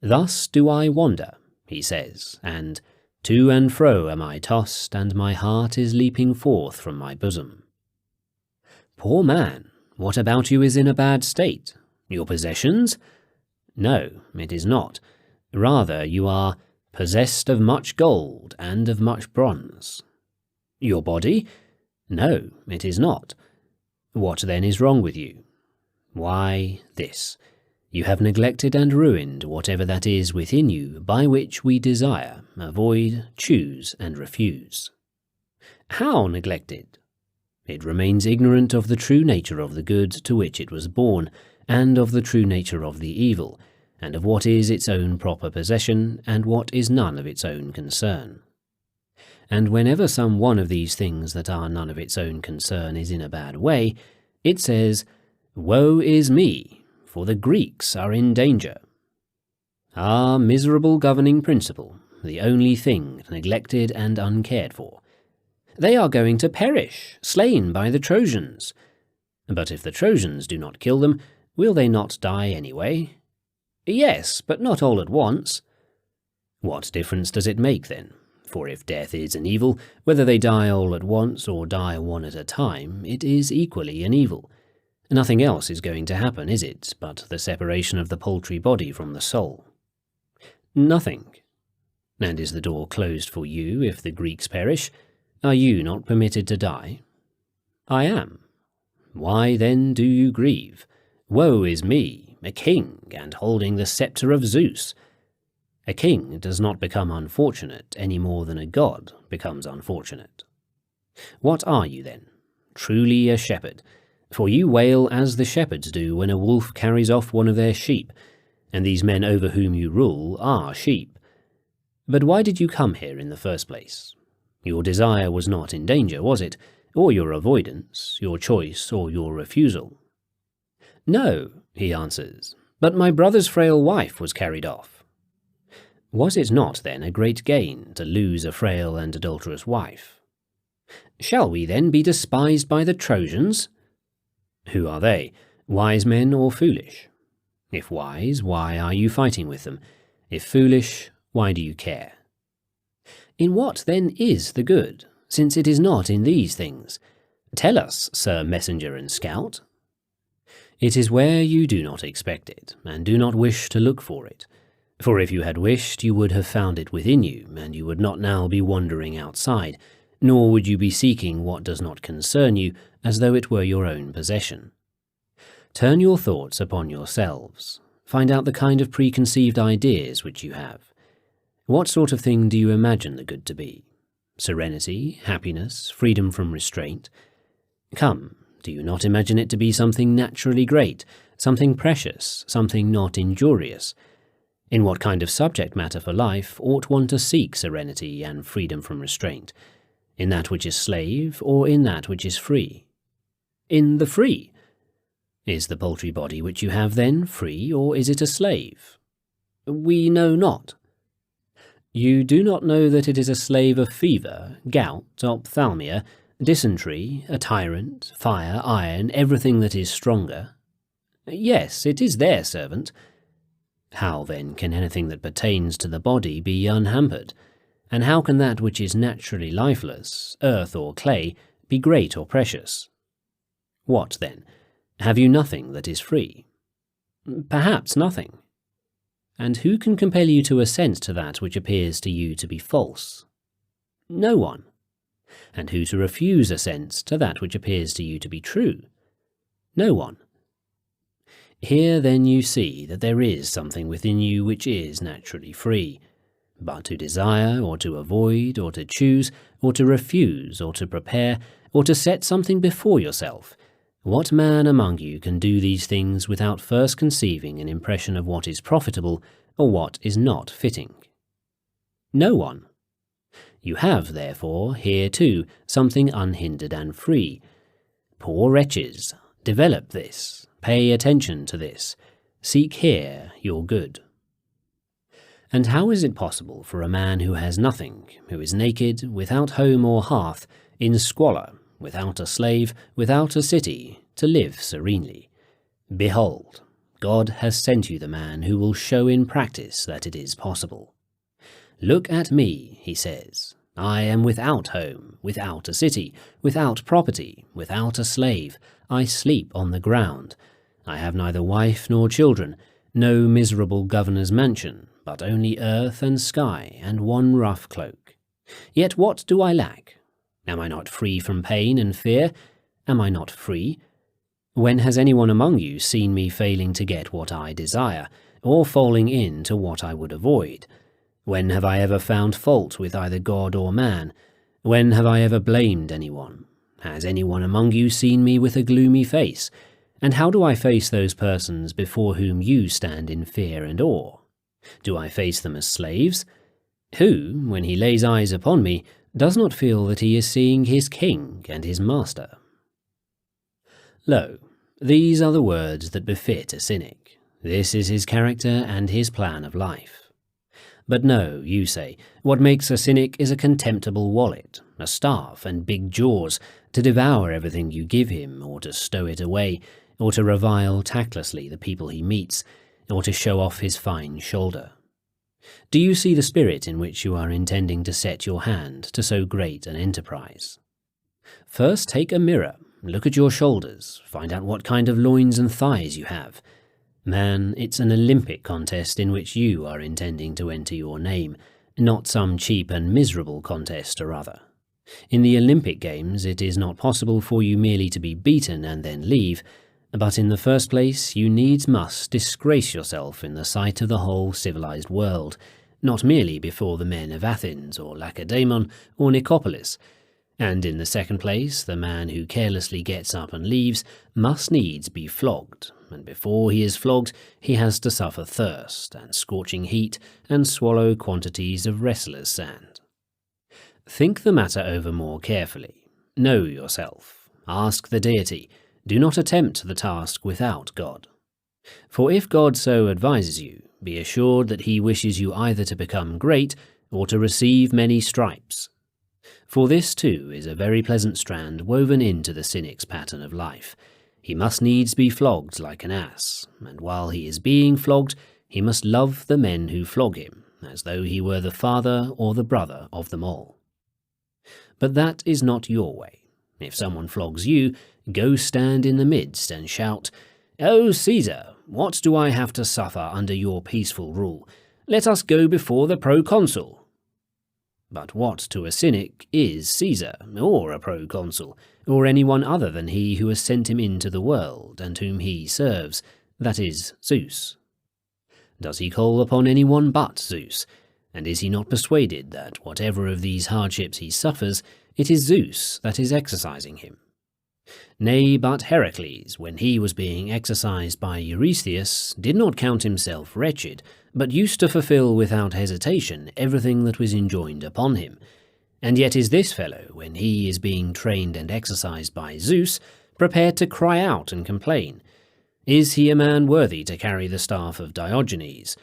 Thus do I wander, he says, and to and fro am I tossed, and my heart is leaping forth from my bosom. Poor man, what about you is in a bad state? Your possessions? No, it is not. Rather, you are possessed of much gold and of much bronze. Your body? No, it is not. What then is wrong with you? Why, this. You have neglected and ruined whatever that is within you by which we desire, avoid, choose, and refuse. How neglected? It remains ignorant of the true nature of the good to which it was born, and of the true nature of the evil, and of what is its own proper possession, and what is none of its own concern. And whenever some one of these things that are none of its own concern is in a bad way, it says, Woe is me, for the Greeks are in danger. Ah, miserable governing principle, the only thing neglected and uncared for. They are going to perish, slain by the Trojans. But if the Trojans do not kill them, will they not die anyway? Yes, but not all at once. What difference does it make then? For if death is an evil, whether they die all at once or die one at a time, it is equally an evil. Nothing else is going to happen, is it, but the separation of the paltry body from the soul? Nothing. And is the door closed for you if the Greeks perish? Are you not permitted to die? I am. Why then do you grieve? Woe is me, a king, and holding the sceptre of Zeus. A king does not become unfortunate any more than a god becomes unfortunate. What are you then? Truly a shepherd, for you wail as the shepherds do when a wolf carries off one of their sheep, and these men over whom you rule are sheep. But why did you come here in the first place? Your desire was not in danger, was it, or your avoidance, your choice, or your refusal? No, he answers, but my brother's frail wife was carried off. Was it not, then, a great gain to lose a frail and adulterous wife? Shall we, then, be despised by the Trojans? Who are they, wise men or foolish? If wise, why are you fighting with them? If foolish, why do you care? In what then is the good, since it is not in these things? Tell us, Sir Messenger and Scout. It is where you do not expect it, and do not wish to look for it. For if you had wished, you would have found it within you, and you would not now be wandering outside, nor would you be seeking what does not concern you, as though it were your own possession. Turn your thoughts upon yourselves. Find out the kind of preconceived ideas which you have. What sort of thing do you imagine the good to be? Serenity, happiness, freedom from restraint? Come, do you not imagine it to be something naturally great, something precious, something not injurious? In what kind of subject matter for life ought one to seek serenity and freedom from restraint? In that which is slave, or in that which is free? In the free. Is the paltry body which you have then free, or is it a slave? We know not. You do not know that it is a slave of fever, gout, ophthalmia, dysentery, a tyrant, fire, iron, everything that is stronger? Yes, it is their servant. How then can anything that pertains to the body be unhampered? And how can that which is naturally lifeless, earth or clay, be great or precious? What then? Have you nothing that is free? Perhaps nothing. And who can compel you to assent to that which appears to you to be false? No one. And who to refuse assent to that which appears to you to be true? No one. Here then you see that there is something within you which is naturally free. But to desire, or to avoid, or to choose, or to refuse, or to prepare, or to set something before yourself, what man among you can do these things without first conceiving an impression of what is profitable, or what is not fitting? No one. You have, therefore, here too something unhindered and free. Poor wretches, develop this, pay attention to this, seek here your good. And how is it possible for a man who has nothing, who is naked, without home or hearth, in squalor, without a slave, without a city, to live serenely? Behold, God has sent you the man who will show in practice that it is possible. Look at me, he says. I am without home, without a city, without property, without a slave. I sleep on the ground. I have neither wife nor children, no miserable governor's mansion, but only earth and sky and one rough cloak. Yet what do I lack? Am I not free from pain and fear? Am I not free? When has anyone among you seen me failing to get what I desire, or falling into what I would avoid? When have I ever found fault with either God or man? When have I ever blamed anyone? Has anyone among you seen me with a gloomy face? And how do I face those persons before whom you stand in fear and awe? Do I face them as slaves? Who, when he lays eyes upon me, does not feel that he is seeing his king and his master? Lo, these are the words that befit a cynic. This is his character and his plan of life. But no, you say, what makes a cynic is a contemptible wallet, a staff and big jaws, to devour everything you give him, or to stow it away, or to revile tactlessly the people he meets, or to show off his fine shoulder. Do you see the spirit in which you are intending to set your hand to so great an enterprise? First take a mirror, look at your shoulders, find out what kind of loins and thighs you have. Man, it's an Olympic contest in which you are intending to enter your name, not some cheap and miserable contest or other. In the Olympic Games it is not possible for you merely to be beaten and then leave, but in the first place you needs must disgrace yourself in the sight of the whole civilized world, not merely before the men of Athens or Lacedaemon or Nicopolis, and in the second place the man who carelessly gets up and leaves must needs be flogged, and before he is flogged he has to suffer thirst and scorching heat and swallow quantities of wrestler's sand. Think the matter over more carefully. Know yourself. Ask the deity. Do not attempt the task without God. For if God so advises you, be assured that he wishes you either to become great or to receive many stripes. For this too is a very pleasant strand woven into the cynic's pattern of life. He must needs be flogged like an ass, and while he is being flogged, he must love the men who flog him, as though he were the father or the brother of them all. But that is not your way. If someone flogs you, go stand in the midst and shout, "O Caesar, what do I have to suffer under your peaceful rule? Let us go before the proconsul." But what to a cynic is Caesar, or a proconsul, or anyone other than he who has sent him into the world and whom he serves, that is, Zeus? Does he call upon anyone but Zeus? And is he not persuaded that whatever of these hardships he suffers, it is Zeus that is exercising him? Nay, but Heracles, when he was being exercised by Eurystheus, did not count himself wretched, but used to fulfill without hesitation everything that was enjoined upon him. And yet is this fellow, when he is being trained and exercised by Zeus, prepared to cry out and complain? Is he a man worthy to carry the staff of Diogenes?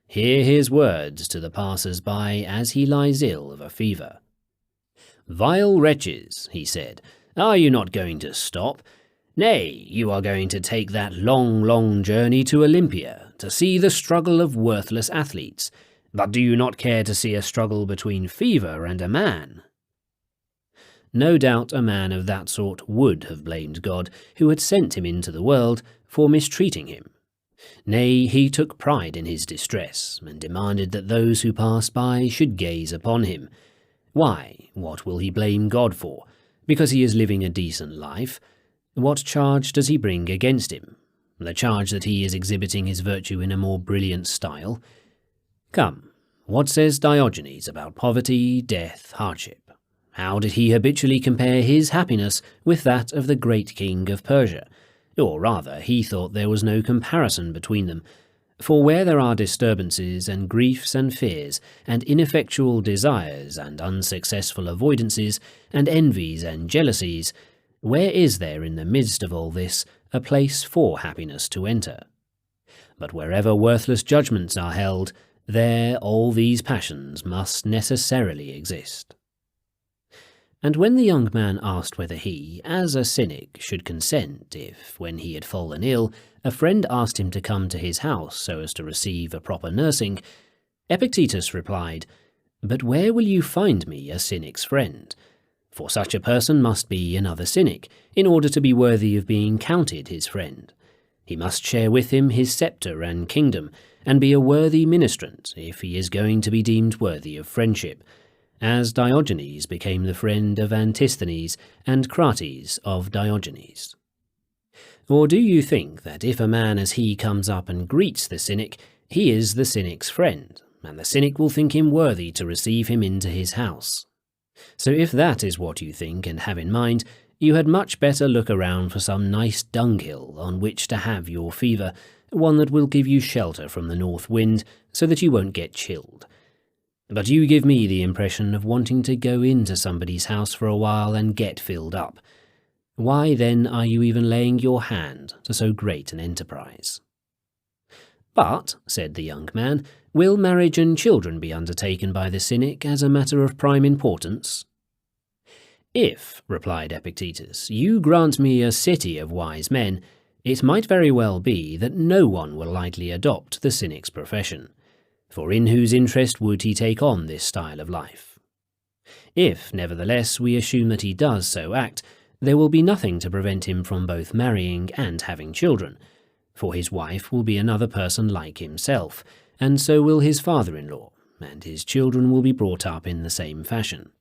Hear his words to the passers-by as he lies ill of a fever. "Vile wretches," he said, "are you not going to stop? Nay, you are going to take that long, long journey to Olympia, to see the struggle of worthless athletes. But do you not care to see a struggle between fever and a man?" No doubt a man of that sort would have blamed God, who had sent him into the world, for mistreating him. Nay, he took pride in his distress, and demanded that those who passed by should gaze upon him. Why, what will he blame God for? Because he is living a decent life? What charge does he bring against him? The charge that he is exhibiting his virtue in a more brilliant style? Come, what says Diogenes about poverty, death, hardship? How did he habitually compare his happiness with that of the great king of Persia? Or rather, he thought there was no comparison between them. For where there are disturbances and griefs and fears, and ineffectual desires and unsuccessful avoidances, and envies and jealousies, where is there in the midst of all this a place for happiness to enter? But wherever worthless judgments are held, there all these passions must necessarily exist. And when the young man asked whether he, as a cynic, should consent if, when he had fallen ill, a friend asked him to come to his house so as to receive a proper nursing, Epictetus replied, "But where will you find me a cynic's friend? For such a person must be another cynic, in order to be worthy of being counted his friend. He must share with him his sceptre and kingdom, and be a worthy ministrant, if he is going to be deemed worthy of friendship, as Diogenes became the friend of Antisthenes and Crates of Diogenes. Or do you think that if a man as he comes up and greets the cynic, he is the cynic's friend, and the cynic will think him worthy to receive him into his house? So if that is what you think and have in mind, you had much better look around for some nice dunghill on which to have your fever, one that will give you shelter from the north wind, so that you won't get chilled. But you give me the impression of wanting to go into somebody's house for a while and get filled up. Why then are you even laying your hand to so great an enterprise?" "But," said the young man, "will marriage and children be undertaken by the cynic as a matter of prime importance?" "If," replied Epictetus, "you grant me a city of wise men, it might very well be that no one will lightly adopt the cynic's profession. For in whose interest would he take on this style of life? If, nevertheless, we assume that he does so act, there will be nothing to prevent him from both marrying and having children, for his wife will be another person like himself, and so will his father-in-law, and his children will be brought up in the same fashion.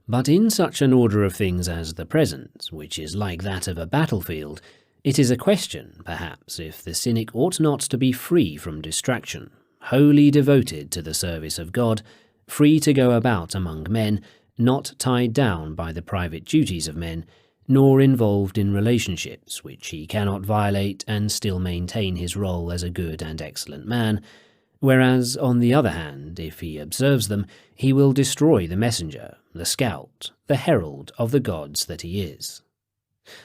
But in such an order of things as the present, which is like that of a battlefield, it is a question, perhaps, if the cynic ought not to be free from distraction, wholly devoted to the service of God, free to go about among men, not tied down by the private duties of men, nor involved in relationships which he cannot violate and still maintain his role as a good and excellent man, whereas, on the other hand, if he observes them, he will destroy the messenger, the scout, the herald of the gods that he is.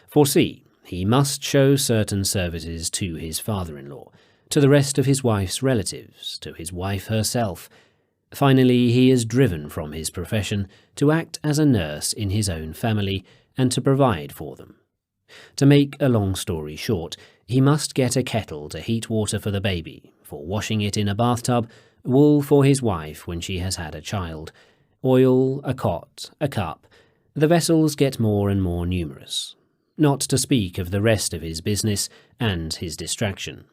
For see, he must show certain services to his father-in-law, to the rest of his wife's relatives, to his wife herself. Finally, he is driven from his profession to act as a nurse in his own family and to provide for them. To make a long story short, he must get a kettle to heat water for the baby, for washing it in a bathtub, wool for his wife when she has had a child, oil, a cot, a cup. The vessels get more and more numerous, not to speak of the rest of his business and his distraction.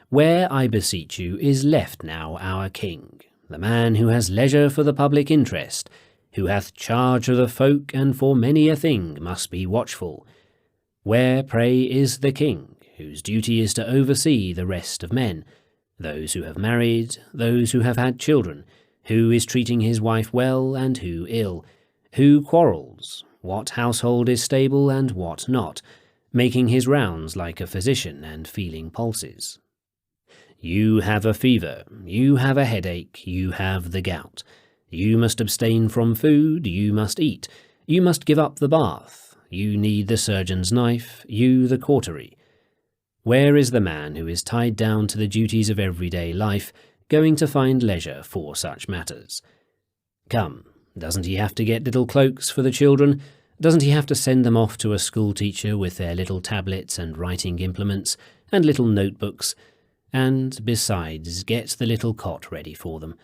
Where, I beseech you, is left now our king, the man who has leisure for the public interest, who hath charge of the folk and for many a thing must be watchful? Where, pray, is the king, whose duty is to oversee the rest of men, those who have married, those who have had children, who is treating his wife well and who ill, who quarrels, what household is stable and what not, making his rounds like a physician and feeling pulses? You have a fever, you have a headache, you have the gout. You must abstain from food, you must eat, you must give up the bath, you need the surgeon's knife, you the cautery. Where is the man who is tied down to the duties of everyday life, going to find leisure for such matters? Come, doesn't he have to get little cloaks for the children? Doesn't he have to send them off to a school teacher with their little tablets and writing implements and little notebooks, and, besides, get the little cot ready for them?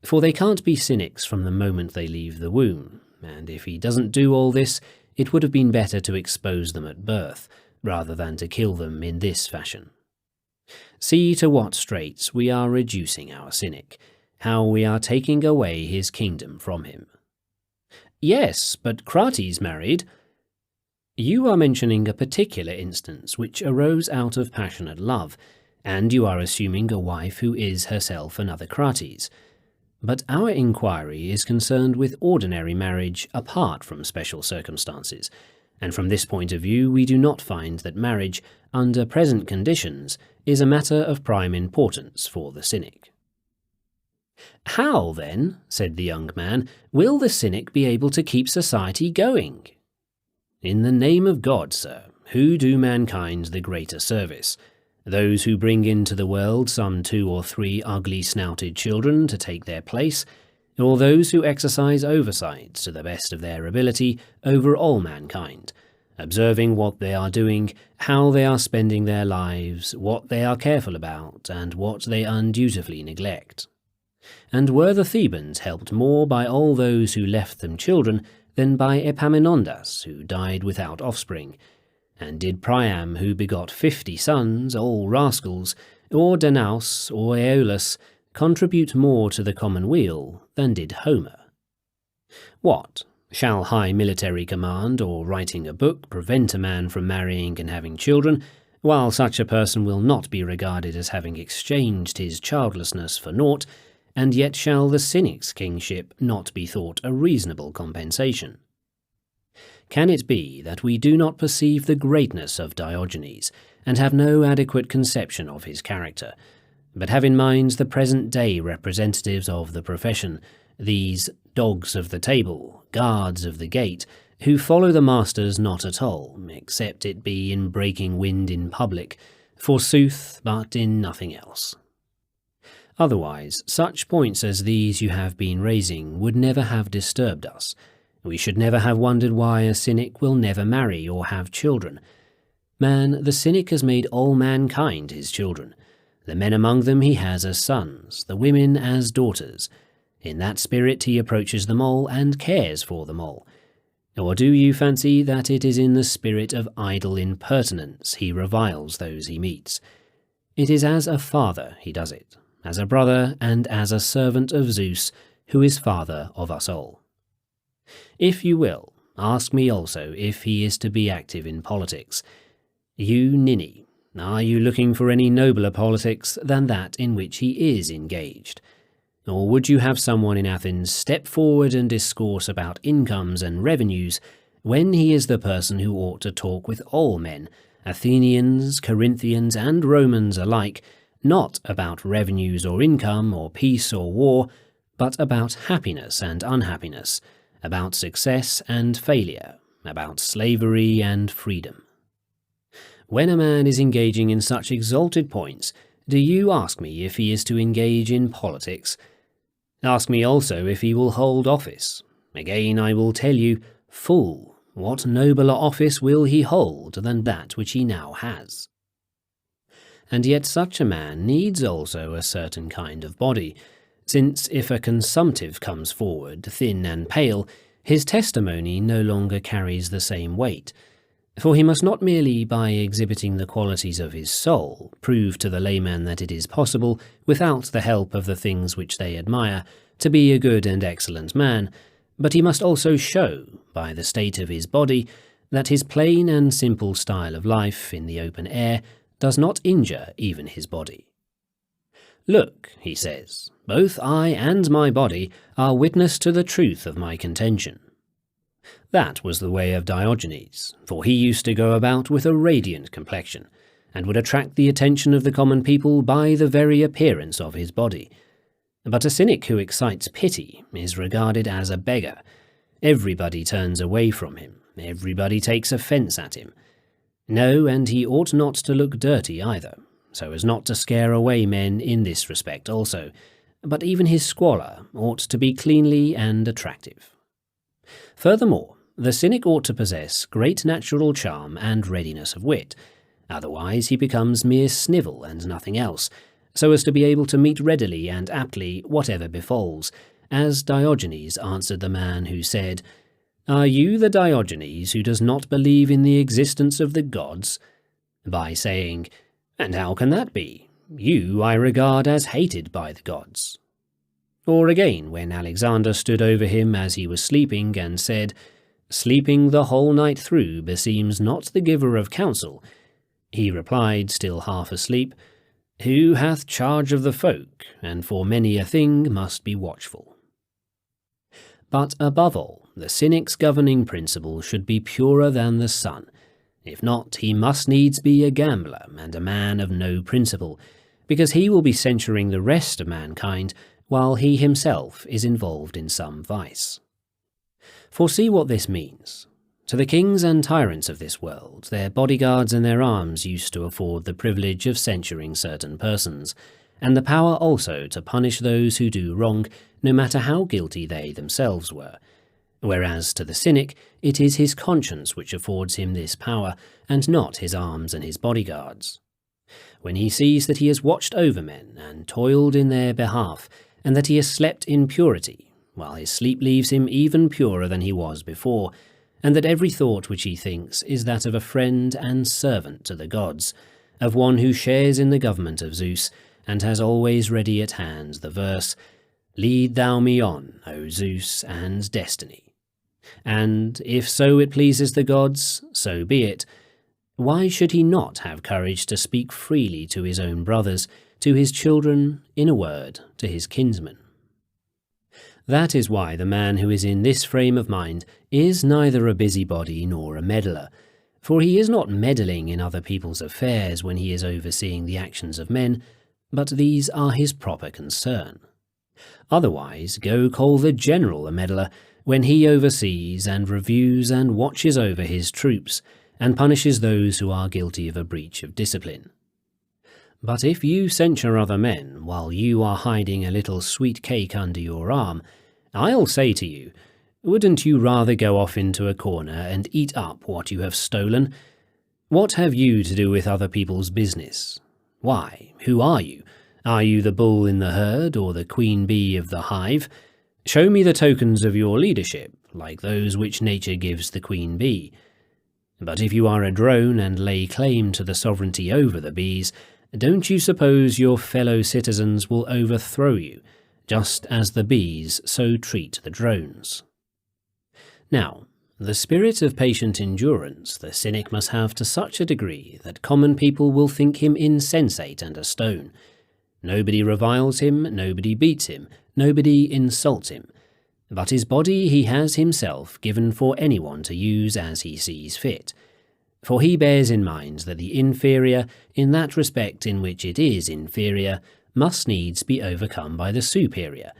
For they can't be cynics from the moment they leave the womb, and if he doesn't do all this, it would have been better to expose them at birth, rather than to kill them in this fashion. See to what straits we are reducing our cynic, how we are taking away his kingdom from him. Yes, but Crates married. You are mentioning a particular instance which arose out of passionate love, and you are assuming a wife who is herself another Crates. But our inquiry is concerned with ordinary marriage apart from special circumstances, and from this point of view we do not find that marriage, under present conditions, is a matter of prime importance for the cynic. How, then, said the young man, will the cynic be able to keep society going? In the name of God, sir, who do mankind the greater service? Those who bring into the world some 2 or 3 ugly-snouted children to take their place, or those who exercise oversight to the best of their ability over all mankind, observing what they are doing, how they are spending their lives, what they are careful about, and what they undutifully neglect? And were the Thebans helped more by all those who left them children than by Epaminondas, who died without offspring? And did Priam, who begot 50 sons, all rascals, or Danaus, or Aeolus, contribute more to the common weal than did Homer? What? Shall high military command or writing a book prevent a man from marrying and having children, while such a person will not be regarded as having exchanged his childlessness for naught, and yet shall the cynic's kingship not be thought a reasonable compensation? Can it be that we do not perceive the greatness of Diogenes, and have no adequate conception of his character, but have in mind the present-day representatives of the profession, these dogs of the table, guards of the gate, who follow the masters not at all, except it be in breaking wind in public, forsooth, but in nothing else? Otherwise, such points as these you have been raising would never have disturbed us. We should never have wondered why a cynic will never marry or have children. Man, the cynic has made all mankind his children. The men among them he has as sons, the women as daughters. In that spirit he approaches them all and cares for them all. Or do you fancy that it is in the spirit of idle impertinence he reviles those he meets? It is as a father he does it, as a brother and as a servant of Zeus, who is father of us all. If you will, ask me also if he is to be active in politics. You ninny, are you looking for any nobler politics than that in which he is engaged? Or would you have someone in Athens step forward and discourse about incomes and revenues, when he is the person who ought to talk with all men, Athenians, Corinthians, and Romans alike, not about revenues or income or peace or war, but about happiness and unhappiness, about success and failure, about slavery and freedom? When a man is engaging in such exalted points, do you ask me if he is to engage in politics? Ask me also if he will hold office. Again I will tell you, fool, what nobler office will he hold than that which he now has? and yet such a man needs also a certain kind of body, since if a consumptive comes forward, thin and pale, his testimony no longer carries the same weight. For he must not merely by exhibiting the qualities of his soul prove to the layman that it is possible, without the help of the things which they admire, to be a good and excellent man, but he must also show, by the state of his body, that his plain and simple style of life in the open air does not injure even his body. "Look," he says, "both I and my body are witness to the truth of my contention." That was the way of Diogenes, for he used to go about with a radiant complexion, and would attract the attention of the common people by the very appearance of his body. But a cynic who excites pity is regarded as a beggar. Everybody turns away from him, everybody takes offence at him. No, and he ought not to look dirty either, so as not to scare away men in this respect also, but even his squalor ought to be cleanly and attractive. Furthermore, the cynic ought to possess great natural charm and readiness of wit, otherwise he becomes mere snivel and nothing else, so as to be able to meet readily and aptly whatever befalls, as Diogenes answered the man who said, "Are you the Diogenes who does not believe in the existence of the gods?" by saying, "And how can that be? You I regard as hated by the gods." Or again, when Alexander stood over him as he was sleeping and said, "Sleeping the whole night through beseems not the giver of counsel," he replied, still half asleep, "Who hath charge of the folk, and for many a thing must be watchful." But above all, the cynic's governing principle should be purer than the sun. If not, he must needs be a gambler and a man of no principle, because he will be censuring the rest of mankind while he himself is involved in some vice. For see what this means. To the kings and tyrants of this world, their bodyguards and their arms used to afford the privilege of censuring certain persons, and the power also to punish those who do wrong, no matter how guilty they themselves were. Whereas to the cynic, it is his conscience which affords him this power, and not his arms and his bodyguards. When he sees that he has watched over men, and toiled in their behalf, and that he has slept in purity, while his sleep leaves him even purer than he was before, and that every thought which he thinks is that of a friend and servant to the gods, of one who shares in the government of Zeus, and has always ready at hand the verse, "Lead thou me on, O Zeus, and destiny." And, if so it pleases the gods, so be it. Why should he not have courage to speak freely to his own brothers, to his children, in a word, to his kinsmen? That is why the man who is in this frame of mind is neither a busybody nor a meddler, for he is not meddling in other people's affairs when he is overseeing the actions of men, but these are his proper concern. Otherwise, go call the general a meddler, when he oversees and reviews and watches over his troops, and punishes those who are guilty of a breach of discipline. But if you censure other men while you are hiding a little sweet cake under your arm, I'll say to you, wouldn't you rather go off into a corner and eat up what you have stolen? What have you to do with other people's business? Why, who are you? Are you the bull in the herd, or the queen bee of the hive? Show me the tokens of your leadership, like those which nature gives the queen bee. But if you are a drone and lay claim to the sovereignty over the bees, don't you suppose your fellow citizens will overthrow you, just as the bees so treat the drones? Now, the spirit of patient endurance the cynic must have to such a degree that common people will think him insensate and a stone. Nobody reviles him, nobody beats him, nobody insults him, but his body he has himself given for anyone to use as he sees fit. For he bears in mind that the inferior, in that respect in which it is inferior, must needs be overcome by the superior,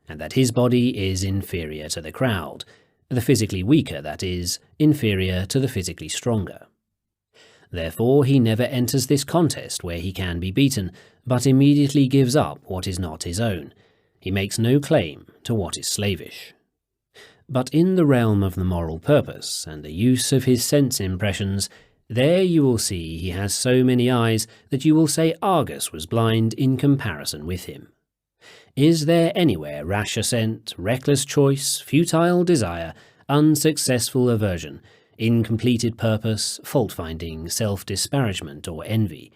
and that his body is inferior to the crowd, the physically weaker, that is, inferior to the physically stronger. Therefore he never enters this contest where he can be beaten, but immediately gives up what is not his own. He makes no claim to what is slavish. But in the realm of the moral purpose and the use of his sense impressions, There you will see he has so many eyes that you will say Argus was blind in comparison with him. Is there anywhere rash assent, reckless choice, futile desire, unsuccessful aversion, incompleted purpose, fault-finding, self-disparagement, or envy?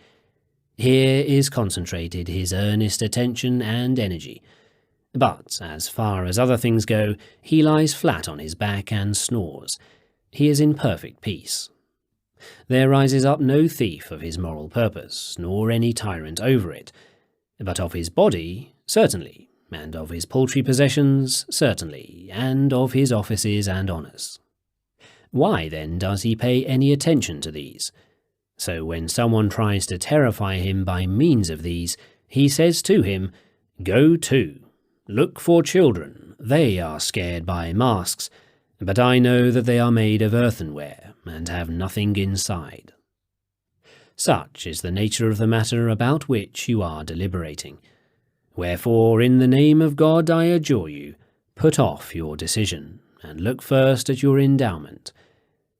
Here is concentrated his earnest attention and energy. But, as far as other things go, he lies flat on his back and snores. He is in perfect peace. There rises up no thief of his moral purpose, nor any tyrant over it. But of his body, certainly, and of his paltry possessions, certainly, and of his offices and honours. Why, then, does he pay any attention to these? So when someone tries to terrify him by means of these, he says to him, "Go to. Look for children. They are scared by masks, but I know that they are made of earthenware, and have nothing inside." Such is the nature of the matter about which you are deliberating. Wherefore, in the name of God, I adjure you, put off your decision, and look first at your endowment.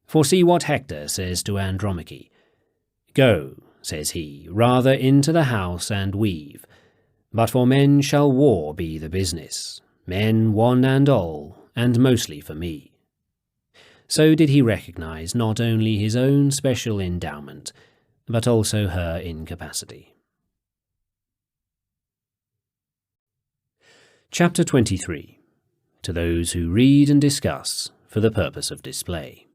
For see what Hector says to Andromache. "Go," says he, "rather into the house and weave. But for men shall war be the business, men one and all, and mostly for me." So did he recognize not only his own special endowment, but also her incapacity. Chapter 23. To those who read and discuss for the purpose of display.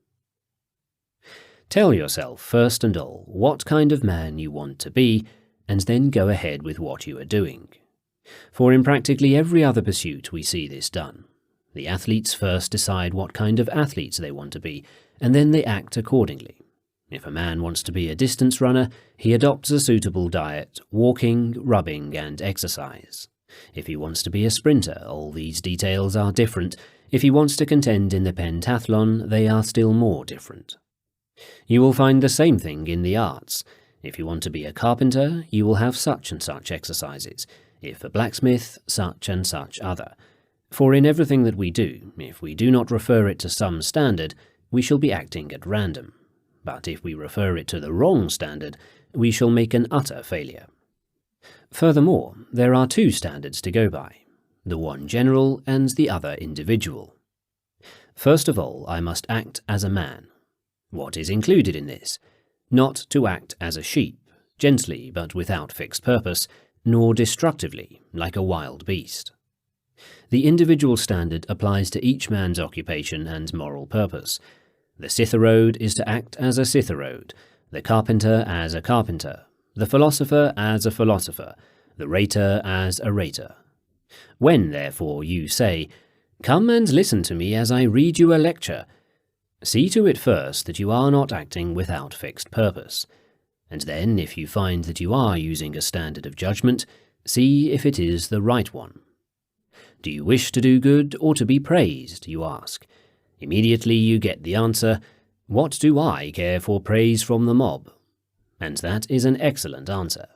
Tell yourself, first and all, what kind of man you want to be, and then go ahead with what you are doing. For in practically every other pursuit we see this done. The athletes first decide what kind of athletes they want to be, and then they act accordingly. If a man wants to be a distance runner, he adopts a suitable diet, walking, rubbing, and exercise. If he wants to be a sprinter, all these details are different. If he wants to contend in the pentathlon, they are still more different. You will find the same thing in the arts. If you want to be a carpenter, you will have such and such exercises. If a blacksmith, such and such other. For in everything that we do, if we do not refer it to some standard, we shall be acting at random. But if we refer it to the wrong standard, we shall make an utter failure. Furthermore, there are two standards to go by, the one general and the other individual. First of all, I must act as a man. What is included in this? Not to act as a sheep, gently but without fixed purpose, nor destructively, like a wild beast. The individual standard applies to each man's occupation and moral purpose. The citharode is to act as a citharode, the carpenter as a carpenter, the philosopher as a philosopher, the rater as a rater. When, therefore, you say, "Come and listen to me as I read you a lecture," see to it first that you are not acting without fixed purpose. And then, if you find that you are using a standard of judgment, see if it is the right one. Do you wish to do good or to be praised, you ask. Immediately you get the answer, "What do I care for praise from the mob?" And that is an excellent answer.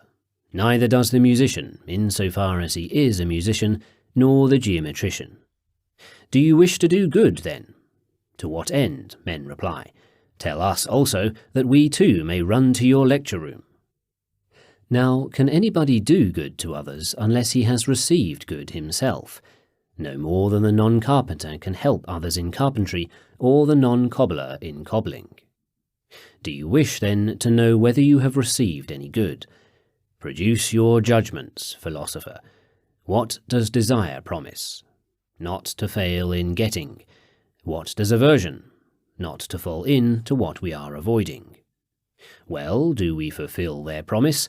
Neither does the musician, in so far as he is a musician, nor the geometrician. Do you wish to do good, then? To what end? Men reply. Tell us also that we too may run to your lecture room. Now, can anybody do good to others unless he has received good himself? No more than the non-carpenter can help others in carpentry, or the non-cobbler in cobbling. Do you wish, then, to know whether you have received any good? Produce your judgments, philosopher. What does desire promise? Not to fail in getting. What does aversion? Not to fall in to what we are avoiding. Well, do we fulfill their promise?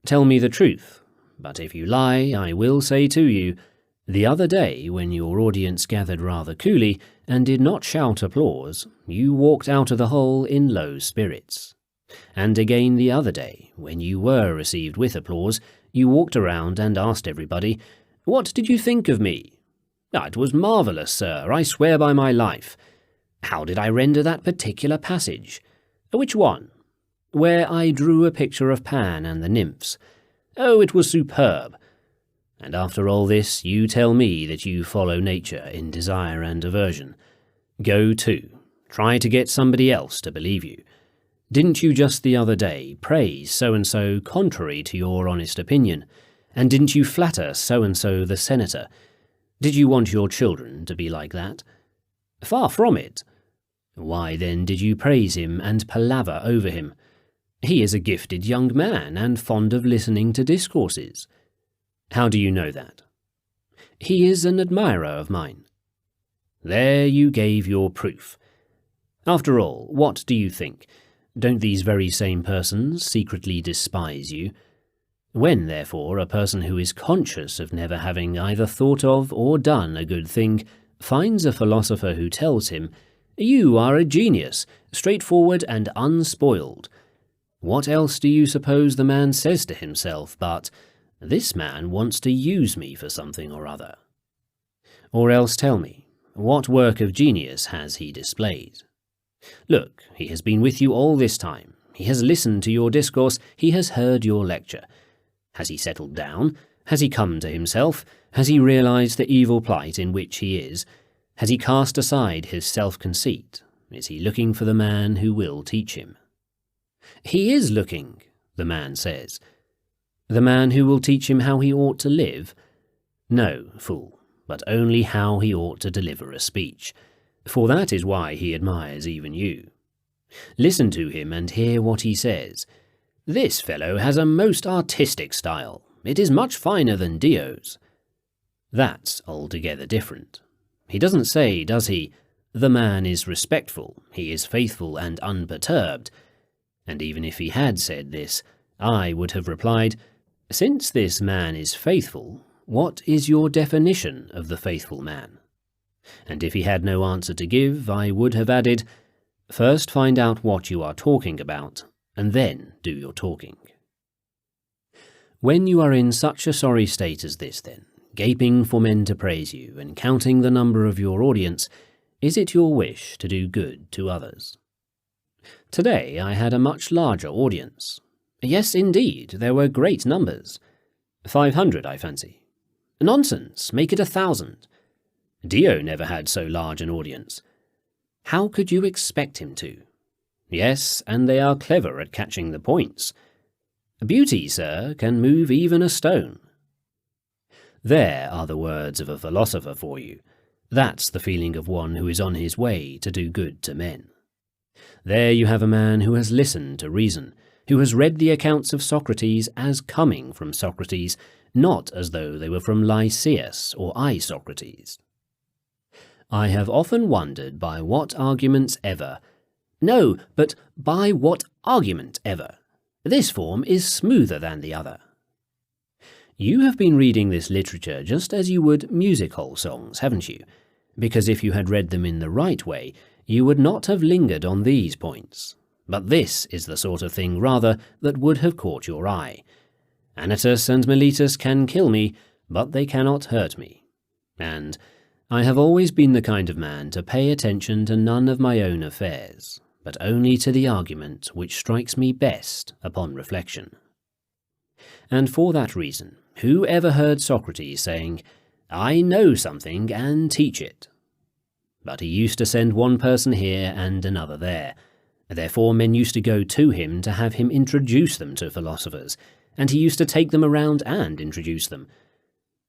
Tell me the truth, but if you lie, I will say to you, the other day, when your audience gathered rather coolly, and did not shout applause, you walked out of the hall in low spirits. And again the other day, when you were received with applause, you walked around and asked everybody, "What did you think of me?" "It was marvellous, sir, I swear by my life." "How did I render that particular passage?" "Which one?" "Where I drew a picture of Pan and the nymphs." "Oh, it was superb." And after all this, you tell me that you follow nature in desire and aversion. Go to. Try to get somebody else to believe you. Didn't you just the other day praise so-and-so contrary to your honest opinion? And didn't you flatter so-and-so the senator? Did you want your children to be like that? Far from it. Why then did you praise him and palaver over him? He is a gifted young man and fond of listening to discourses. How do you know that? He is an admirer of mine. There you gave your proof. After all, what do you think? Don't these very same persons secretly despise you? When, therefore, a person who is conscious of never having either thought of or done a good thing finds a philosopher who tells him, "You are a genius, straightforward and unspoiled," what else do you suppose the man says to himself but, "This man wants to use me for something or other"? Or else tell me, what work of genius has he displayed? Look, he has been with you all this time. He has listened to your discourse. He has heard your lecture. Has he settled down? Has he come to himself? Has he realized the evil plight in which he is? Has he cast aside his self-conceit? Is he looking for the man who will teach him? He is looking, the man says. The man who will teach him how he ought to live? No, fool, but only how he ought to deliver a speech, for that is why he admires even you. Listen to him and hear what he says. This fellow has a most artistic style. It is much finer than Dio's. That's altogether different. He doesn't say, does he, the man is respectful, he is faithful and unperturbed. And even if he had said this, I would have replied, since this man is faithful, what is your definition of the faithful man? And if he had no answer to give, I would have added, first find out what you are talking about, and then do your talking. When you are in such a sorry state as this, then, gaping for men to praise you and counting the number of your audience, is it your wish to do good to others? Today I had a much larger audience. Yes, indeed, there were great numbers. 500, I fancy. Nonsense, make it 1,000. Dio never had so large an audience. How could you expect him to? Yes, and they are clever at catching the points. Beauty, sir, can move even a stone. There are the words of a philosopher for you. That's the feeling of one who is on his way to do good to men. There you have a man who has listened to reason, who has read the accounts of Socrates as coming from Socrates, not as though they were from Lysias or Isocrates. I have often wondered by what arguments ever. No, but by what argument ever? This form is smoother than the other. You have been reading this literature just as you would music-hall songs, haven't you? Because if you had read them in the right way, you would not have lingered on these points. But this is the sort of thing, rather, that would have caught your eye. Anytus and Miletus can kill me, but they cannot hurt me. And I have always been the kind of man to pay attention to none of my own affairs, but only to the argument which strikes me best upon reflection. And for that reason, who ever heard Socrates saying, I know something and teach it? But he used to send one person here and another there. Therefore men used to go to him to have him introduce them to philosophers, and he used to take them around and introduce them.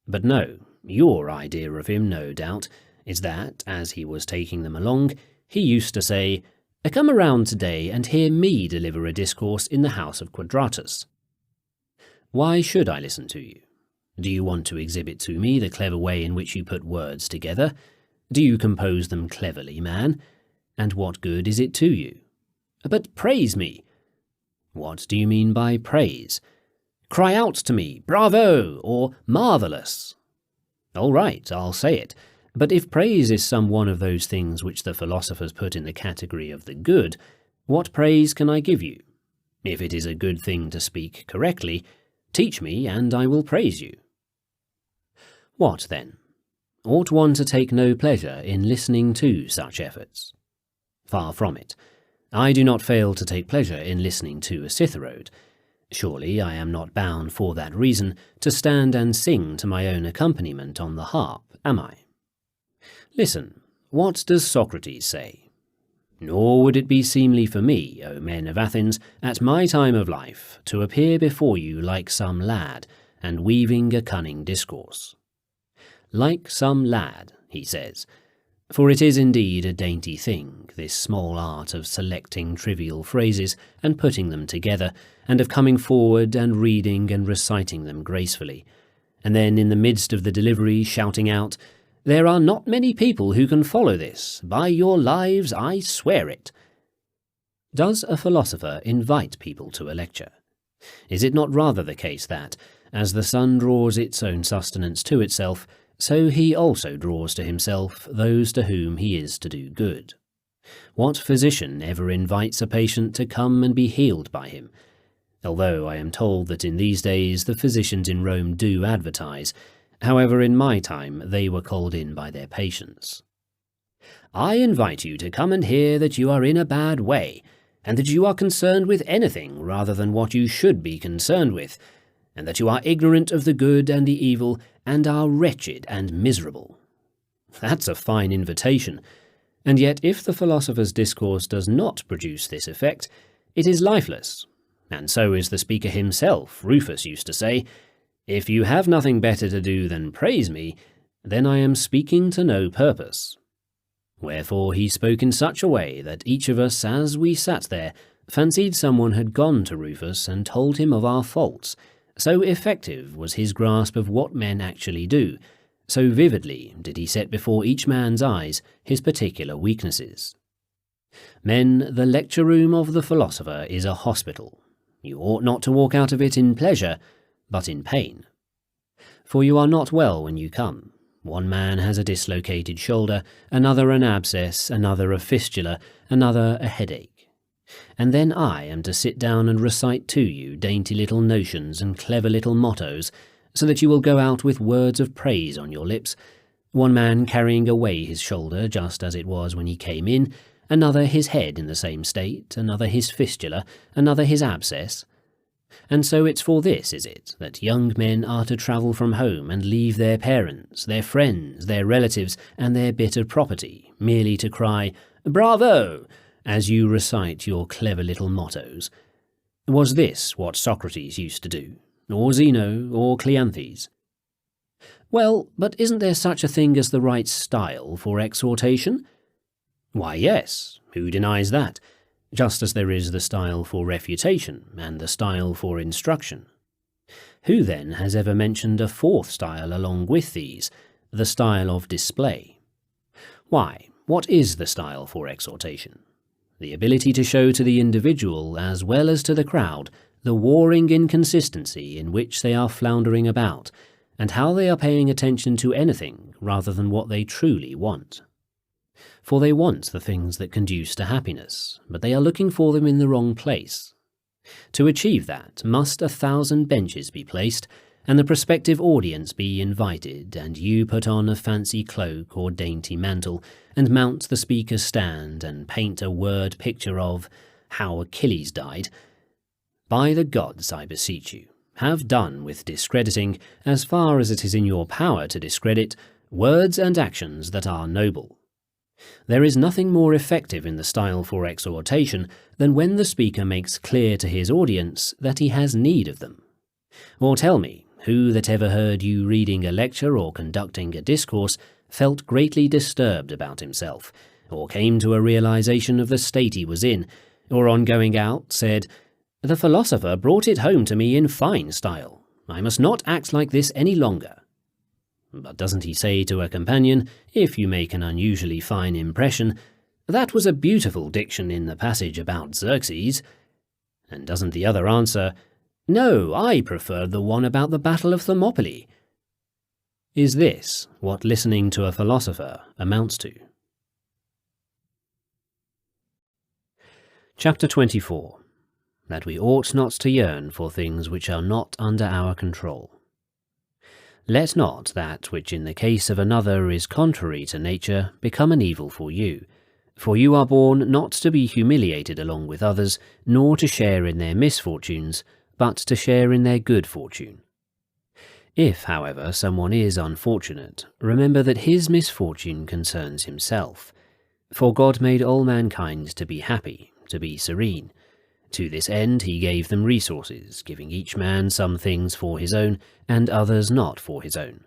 But no, your idea of him, no doubt, is that, as he was taking them along, he used to say, come around today and hear me deliver a discourse in the house of Quadratus. Why should I listen to you? Do you want to exhibit to me the clever way in which you put words together? Do you compose them cleverly, man? And what good is it to you? But praise me. What do you mean by praise? Cry out to me, bravo, or marvellous. All right, I'll say it. But if praise is some one of those things which the philosophers put in the category of the good, what praise can I give you? If it is a good thing to speak correctly, teach me and I will praise you. What then? Ought one to take no pleasure in listening to such efforts? Far from it. I do not fail to take pleasure in listening to a citharode. Surely I am not bound for that reason to stand and sing to my own accompaniment on the harp, am I? Listen, what does Socrates say? Nor would it be seemly for me, O men of Athens, at my time of life, to appear before you like some lad, and weaving a cunning discourse. Like some lad, he says, for it is indeed a dainty thing, this small art of selecting trivial phrases and putting them together, and of coming forward and reading and reciting them gracefully, and then in the midst of the delivery shouting out, "There are not many people who can follow this. By your lives, I swear it." Does a philosopher invite people to a lecture? Is it not rather the case that, as the sun draws its own sustenance to itself, so he also draws to himself those to whom he is to do good? What physician ever invites a patient to come and be healed by him? Although I am told that in these days the physicians in Rome do advertise. However, in my time they were called in by their patients. "I invite you to come and hear that you are in a bad way, and that you are concerned with anything rather than what you should be concerned with, and that you are ignorant of the good and the evil, and are wretched and miserable." That's a fine invitation. And yet if the philosopher's discourse does not produce this effect, it is lifeless. And so is the speaker himself. Rufus used to say, "If you have nothing better to do than praise me, then I am speaking to no purpose." Wherefore he spoke in such a way that each of us, as we sat there, fancied someone had gone to Rufus and told him of our faults. So effective was his grasp of what men actually do, so vividly did he set before each man's eyes his particular weaknesses. Men, the lecture room of the philosopher is a hospital. You ought not to walk out of it in pleasure, but in pain. For you are not well when you come. One man has a dislocated shoulder, another an abscess, another a fistula, another a headache. And then I am to sit down and recite to you dainty little notions and clever little mottos, so that you will go out with words of praise on your lips, one man carrying away his shoulder just as it was when he came in, another his head in the same state, another his fistula, another his abscess. And so it's for this, is it, that young men are to travel from home and leave their parents, their friends, their relatives, and their bit of property, merely to cry, "Bravo!" as you recite your clever little mottos? Was this what Socrates used to do, or Zeno, or Cleanthes? Well, but isn't there such a thing as the right style for exhortation? Why, yes, who denies that? Just as there is the style for refutation and the style for instruction. Who then has ever mentioned a fourth style along with these, the style of display? Why, what is the style for exhortation? The ability to show to the individual as well as to the crowd the warring inconsistency in which they are floundering about, and how they are paying attention to anything rather than what they truly want. For they want the things that conduce to happiness, but they are looking for them in the wrong place. To achieve that, must 1,000 benches be placed, and the prospective audience be invited, and you put on a fancy cloak or dainty mantle, and mount the speaker's stand, and paint a word picture of how Achilles died. By the gods, I beseech you, have done with discrediting, as far as it is in your power to discredit, words and actions that are noble. There is nothing more effective in the style for exhortation than when the speaker makes clear to his audience that he has need of them. Or tell me, who that ever heard you reading a lecture or conducting a discourse felt greatly disturbed about himself, or came to a realization of the state he was in, or on going out said, "The philosopher brought it home to me in fine style. I must not act like this any longer." But doesn't he say to a companion, if you make an unusually fine impression, "That was a beautiful diction in the passage about Xerxes"? And doesn't the other answer, "No, I preferred the one about the Battle of Thermopylae"? Is this what listening to a philosopher amounts to? Chapter 24. That we ought not to yearn for things which are not under our control. Let not that which in the case of another is contrary to nature become an evil for you are born not to be humiliated along with others, nor to share in their misfortunes, but to share in their good fortune. If, however, someone is unfortunate, remember that his misfortune concerns himself. For God made all mankind to be happy, to be serene. To this end he gave them resources, giving each man some things for his own, and others not for his own.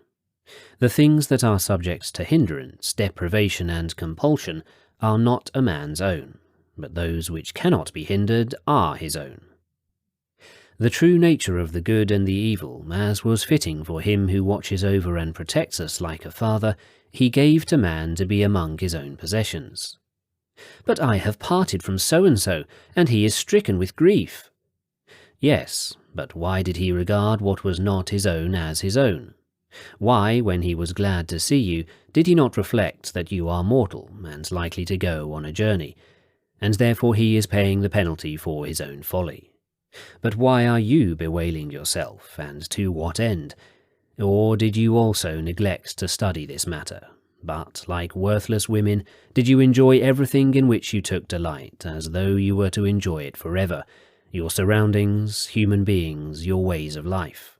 The things that are subject to hindrance, deprivation, and compulsion are not a man's own, but those which cannot be hindered are his own. The true nature of the good and the evil, as was fitting for him who watches over and protects us like a father, he gave to man to be among his own possessions. But I have parted from so-and-so, and he is stricken with grief. Yes, but why did he regard what was not his own as his own? Why, when he was glad to see you, did he not reflect that you are mortal and likely to go on a journey, and therefore he is paying the penalty for his own folly? But why are you bewailing yourself, and to what end? Or did you also neglect to study this matter? But, like worthless women, did you enjoy everything in which you took delight, as though you were to enjoy it forever, your surroundings, human beings, your ways of life?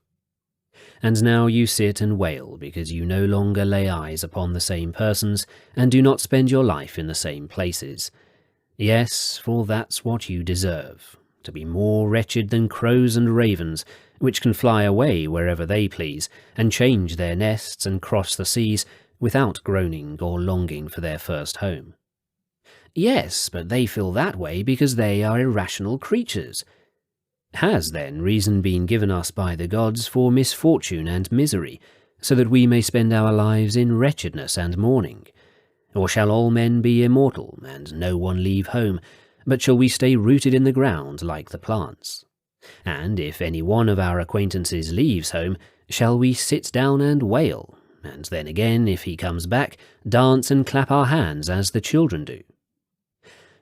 And now you sit and wail because you no longer lay eyes upon the same persons, and do not spend your life in the same places. Yes, for that's what you deserve, to be more wretched than crows and ravens, which can fly away wherever they please, and change their nests and cross the seas, without groaning or longing for their first home. Yes, but they feel that way because they are irrational creatures. Has, then, reason been given us by the gods for misfortune and misery, so that we may spend our lives in wretchedness and mourning? Or shall all men be immortal, and no one leave home, but shall we stay rooted in the ground like the plants? And if any one of our acquaintances leaves home, shall we sit down and wail? And then again, if he comes back, dance and clap our hands as the children do?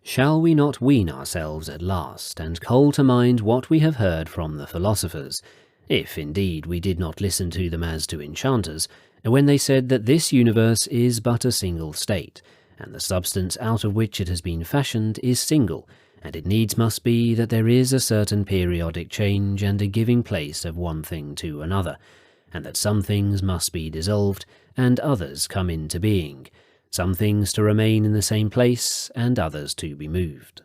Shall we not wean ourselves at last, and call to mind what we have heard from the philosophers, if indeed we did not listen to them as to enchanters, when they said that this universe is but a single state, and the substance out of which it has been fashioned is single, and it needs must be that there is a certain periodic change and a giving place of one thing to another, and that some things must be dissolved, and others come into being, some things to remain in the same place, and others to be moved.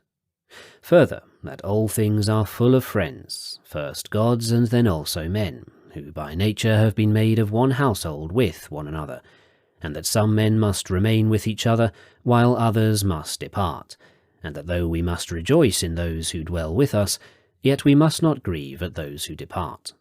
Further, that all things are full of friends, first gods and then also men, who by nature have been made of one household with one another, and that some men must remain with each other, while others must depart, and that though we must rejoice in those who dwell with us, yet we must not grieve at those who depart.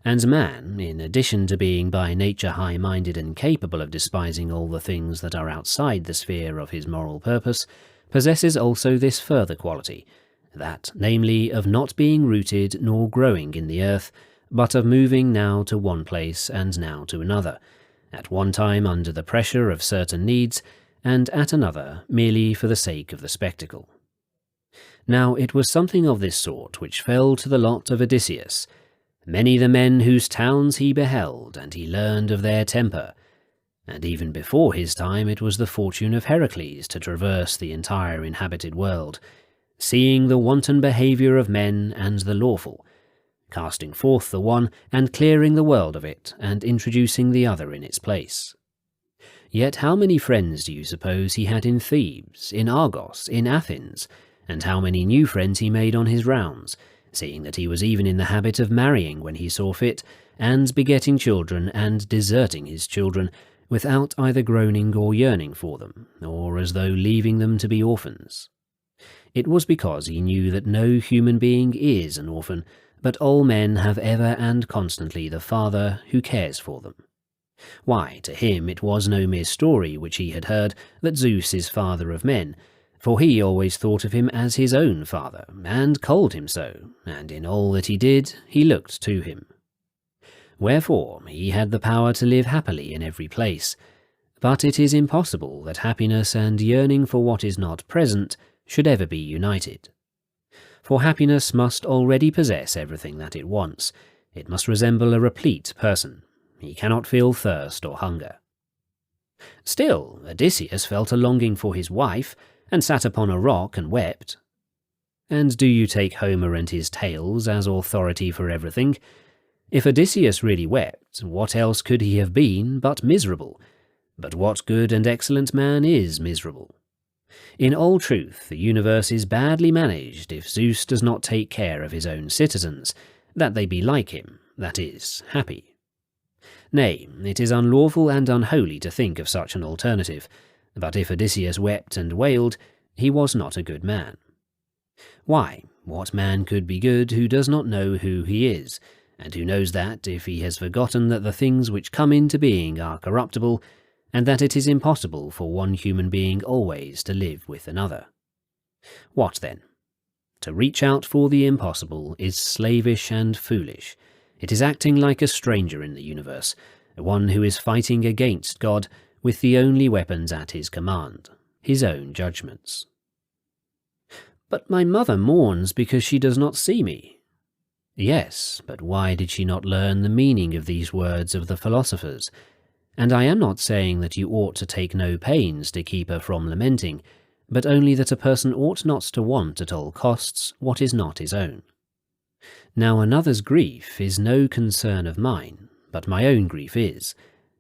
And man, in addition to being by nature high-minded and capable of despising all the things that are outside the sphere of his moral purpose, possesses also this further quality, that, namely, of not being rooted nor growing in the earth, but of moving now to one place and now to another, at one time under the pressure of certain needs, and at another merely for the sake of the spectacle. Now it was something of this sort which fell to the lot of Odysseus. Many the men whose towns he beheld, and he learned of their temper. And even before his time it was the fortune of Heracles to traverse the entire inhabited world, seeing the wanton behaviour of men and the lawful, casting forth the one and clearing the world of it, and introducing the other in its place. Yet how many friends do you suppose he had in Thebes, in Argos, in Athens, and how many new friends he made on his rounds, seeing that he was even in the habit of marrying when he saw fit, and begetting children and deserting his children, without either groaning or yearning for them, or as though leaving them to be orphans. It was because he knew that no human being is an orphan, but all men have ever and constantly the Father who cares for them. Why, to him it was no mere story which he had heard that Zeus is father of men, for he always thought of him as his own father, and called him so, and in all that he did he looked to him. Wherefore he had the power to live happily in every place, but it is impossible that happiness and yearning for what is not present should ever be united. For happiness must already possess everything that it wants. It must resemble a replete person. He cannot feel thirst or hunger. Still, Odysseus felt a longing for his wife, and sat upon a rock and wept. And do you take Homer and his tales as authority for everything? If Odysseus really wept, what else could he have been but miserable? But what good and excellent man is miserable? In all truth, the universe is badly managed if Zeus does not take care of his own citizens, that they be like him, that is, happy. Nay, it is unlawful and unholy to think of such an alternative, but if Odysseus wept and wailed, he was not a good man. Why, what man could be good who does not know who he is, and who knows that, if he has forgotten that the things which come into being are corruptible, and that it is impossible for one human being always to live with another? What then? To reach out for the impossible is slavish and foolish. It is acting like a stranger in the universe, one who is fighting against God with the only weapons at his command, his own judgments. But my mother mourns because she does not see me. Yes, but why did she not learn the meaning of these words of the philosophers? And I am not saying that you ought to take no pains to keep her from lamenting, but only that a person ought not to want at all costs what is not his own. Now another's grief is no concern of mine, but my own grief is.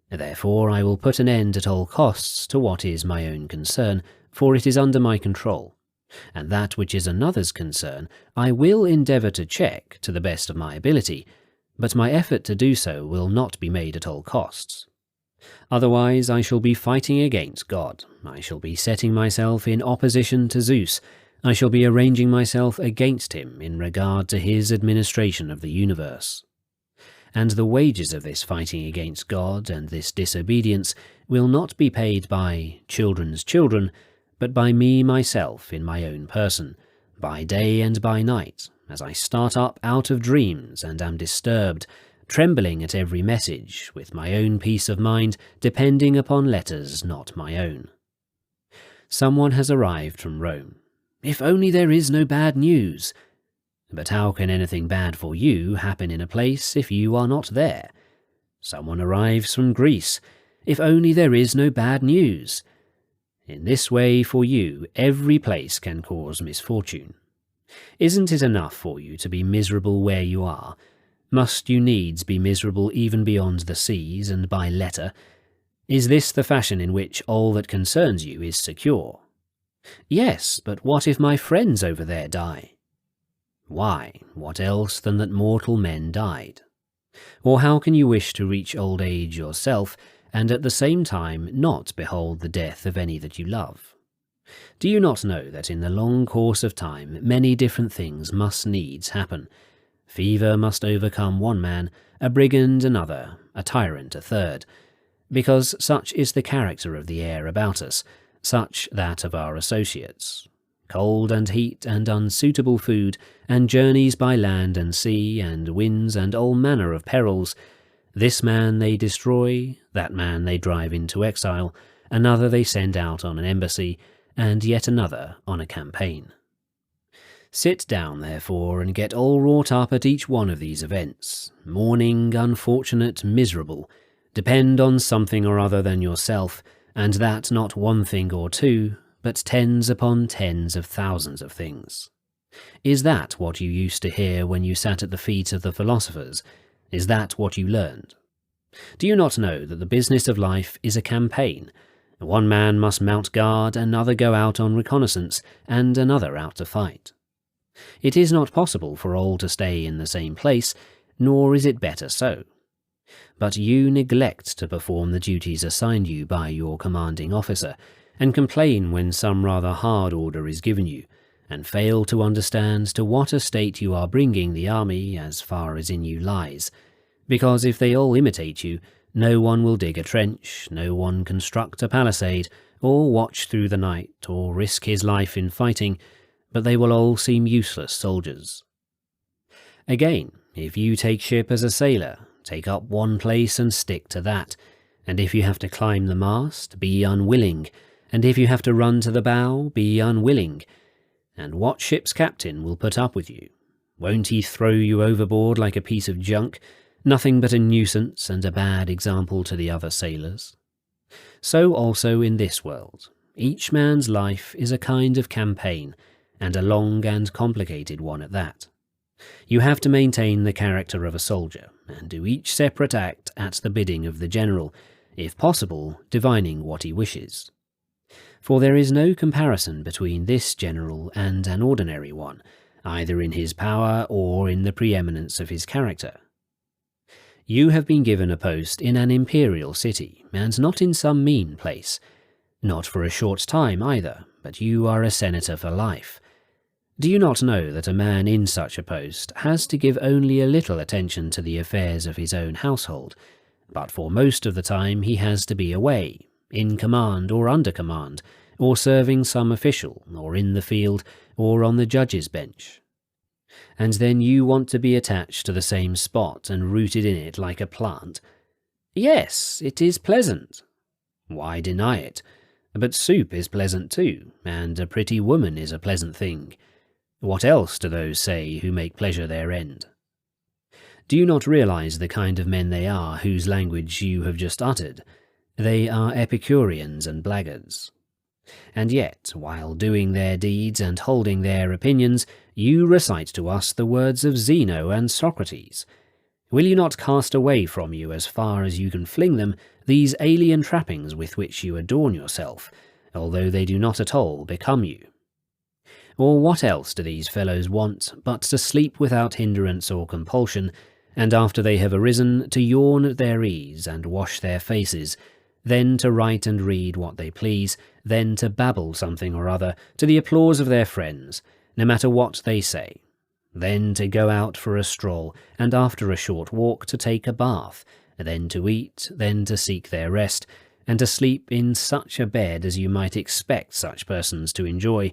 Therefore I will put an end at all costs to what is my own concern, for it is under my control. And that which is another's concern I will endeavour to check to the best of my ability, but my effort to do so will not be made at all costs. Otherwise I shall be fighting against God, I shall be setting myself in opposition to Zeus, I shall be arranging myself against him in regard to his administration of the universe. And the wages of this fighting against God and this disobedience will not be paid by children's children, but by me myself in my own person, by day and by night, as I start up out of dreams and am disturbed, trembling at every message, with my own peace of mind depending upon letters not my own. Someone has arrived from Rome. If only there is no bad news! But how can anything bad for you happen in a place if you are not there? Someone arrives from Greece. If only there is no bad news! In this way, for you, every place can cause misfortune. Isn't it enough for you to be miserable where you are? Must you needs be miserable even beyond the seas and by letter? Is this the fashion in which all that concerns you is secure? Yes, but what if my friends over there die? Why, what else than that mortal men died? Or how can you wish to reach old age yourself, and at the same time not behold the death of any that you love? Do you not know that in the long course of time many different things must needs happen? Fever must overcome one man, a brigand another, a tyrant a third, because such is the character of the air about us, such that of our associates. Cold and heat and unsuitable food, and journeys by land and sea, and winds and all manner of perils. This man they destroy, that man they drive into exile, another they send out on an embassy, and yet another on a campaign. Sit down, therefore, and get all wrought up at each one of these events, mourning, unfortunate, miserable. Depend on something or other than yourself, and that not one thing or two, but tens upon tens of thousands of things. Is that what you used to hear when you sat at the feet of the philosophers? Is that what you learned? Do you not know that the business of life is a campaign? One man must mount guard, another go out on reconnaissance, and another out to fight. It is not possible for all to stay in the same place, nor is it better so. But you neglect to perform the duties assigned you by your commanding officer, and complain when some rather hard order is given you, and fail to understand to what a state you are bringing the army as far as in you lies, because if they all imitate you, no one will dig a trench, no one construct a palisade, or watch through the night, or risk his life in fighting, but they will all seem useless soldiers. Again, if you take ship as a sailor, take up one place and stick to that, and if you have to climb the mast, be unwilling, and if you have to run to the bow, be unwilling. And what ship's captain will put up with you? Won't he throw you overboard like a piece of junk, nothing but a nuisance and a bad example to the other sailors? So also in this world, each man's life is a kind of campaign, and a long and complicated one at that. You have to maintain the character of a soldier, and do each separate act at the bidding of the general, if possible, divining what he wishes. For there is no comparison between this general and an ordinary one, either in his power or in the preeminence of his character. You have been given a post in an imperial city, and not in some mean place. Not for a short time either, but you are a senator for life. Do you not know that a man in such a post has to give only a little attention to the affairs of his own household, but for most of the time he has to be away, in command or under command, or serving some official, or in the field, or on the judge's bench? And then you want to be attached to the same spot and rooted in it like a plant? Yes, it is pleasant. Why deny it? But soup is pleasant too, and a pretty woman is a pleasant thing. What else do those say who make pleasure their end? Do you not realize the kind of men they are whose language you have just uttered? They are Epicureans and blackguards. And yet, while doing their deeds and holding their opinions, you recite to us the words of Zeno and Socrates. Will you not cast away from you, as far as you can fling them, these alien trappings with which you adorn yourself, although they do not at all become you? Or what else do these fellows want but to sleep without hindrance or compulsion, and after they have arisen, to yawn at their ease and wash their faces, then to write and read what they please, then to babble something or other to the applause of their friends, no matter what they say, then to go out for a stroll, and after a short walk to take a bath, then to eat, then to seek their rest, and to sleep in such a bed as you might expect such persons to enjoy?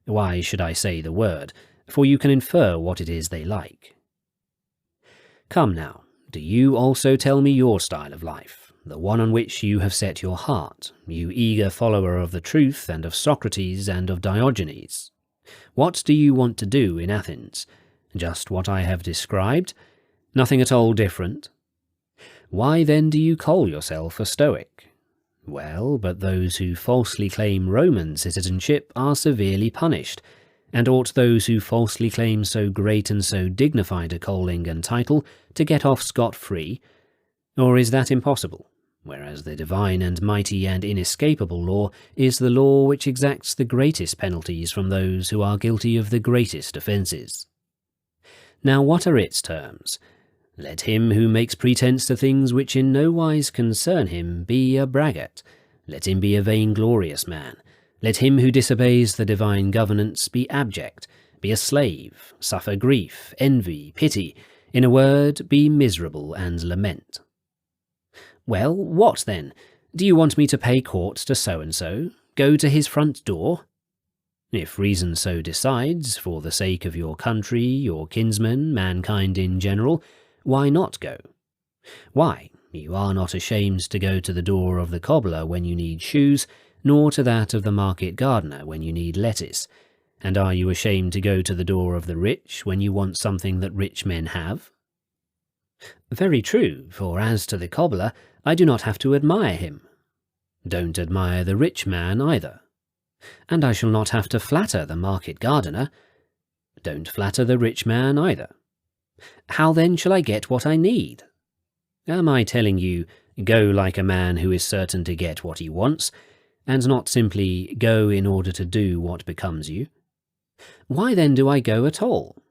Why should I say the word? For you can infer what it is they like. Come now, do you also tell me your style of life, the one on which you have set your heart, you eager follower of the truth and of Socrates and of Diogenes. What do you want to do in Athens? Just what I have described? Nothing at all different? Why then do you call yourself a Stoic? Well, but those who falsely claim Roman citizenship are severely punished, and ought those who falsely claim so great and so dignified a calling and title to get off scot-free? Or is that impossible? Whereas the divine and mighty and inescapable law is the law which exacts the greatest penalties from those who are guilty of the greatest offences. Now what are its terms? Let him who makes pretence to things which in no wise concern him be a braggart. Let him be a vainglorious man. Let him who disobeys the divine governance be abject, be a slave, suffer grief, envy, pity, in a word, be miserable and lament. Well, what then? Do you want me to pay court to so-and-so, go to his front door? If reason so decides, for the sake of your country, your kinsmen, mankind in general, why not go? Why, you are not ashamed to go to the door of the cobbler when you need shoes, nor to that of the market gardener when you need lettuce. And are you ashamed to go to the door of the rich when you want something that rich men have? Very true, for as to the cobbler, I do not have to admire him. Don't admire the rich man either. And I shall not have to flatter the market gardener. Don't flatter the rich man either. How then shall I get what I need? Am I telling you, go like a man who is certain to get what he wants, and not simply go in order to do what becomes you? Why then do I go at all?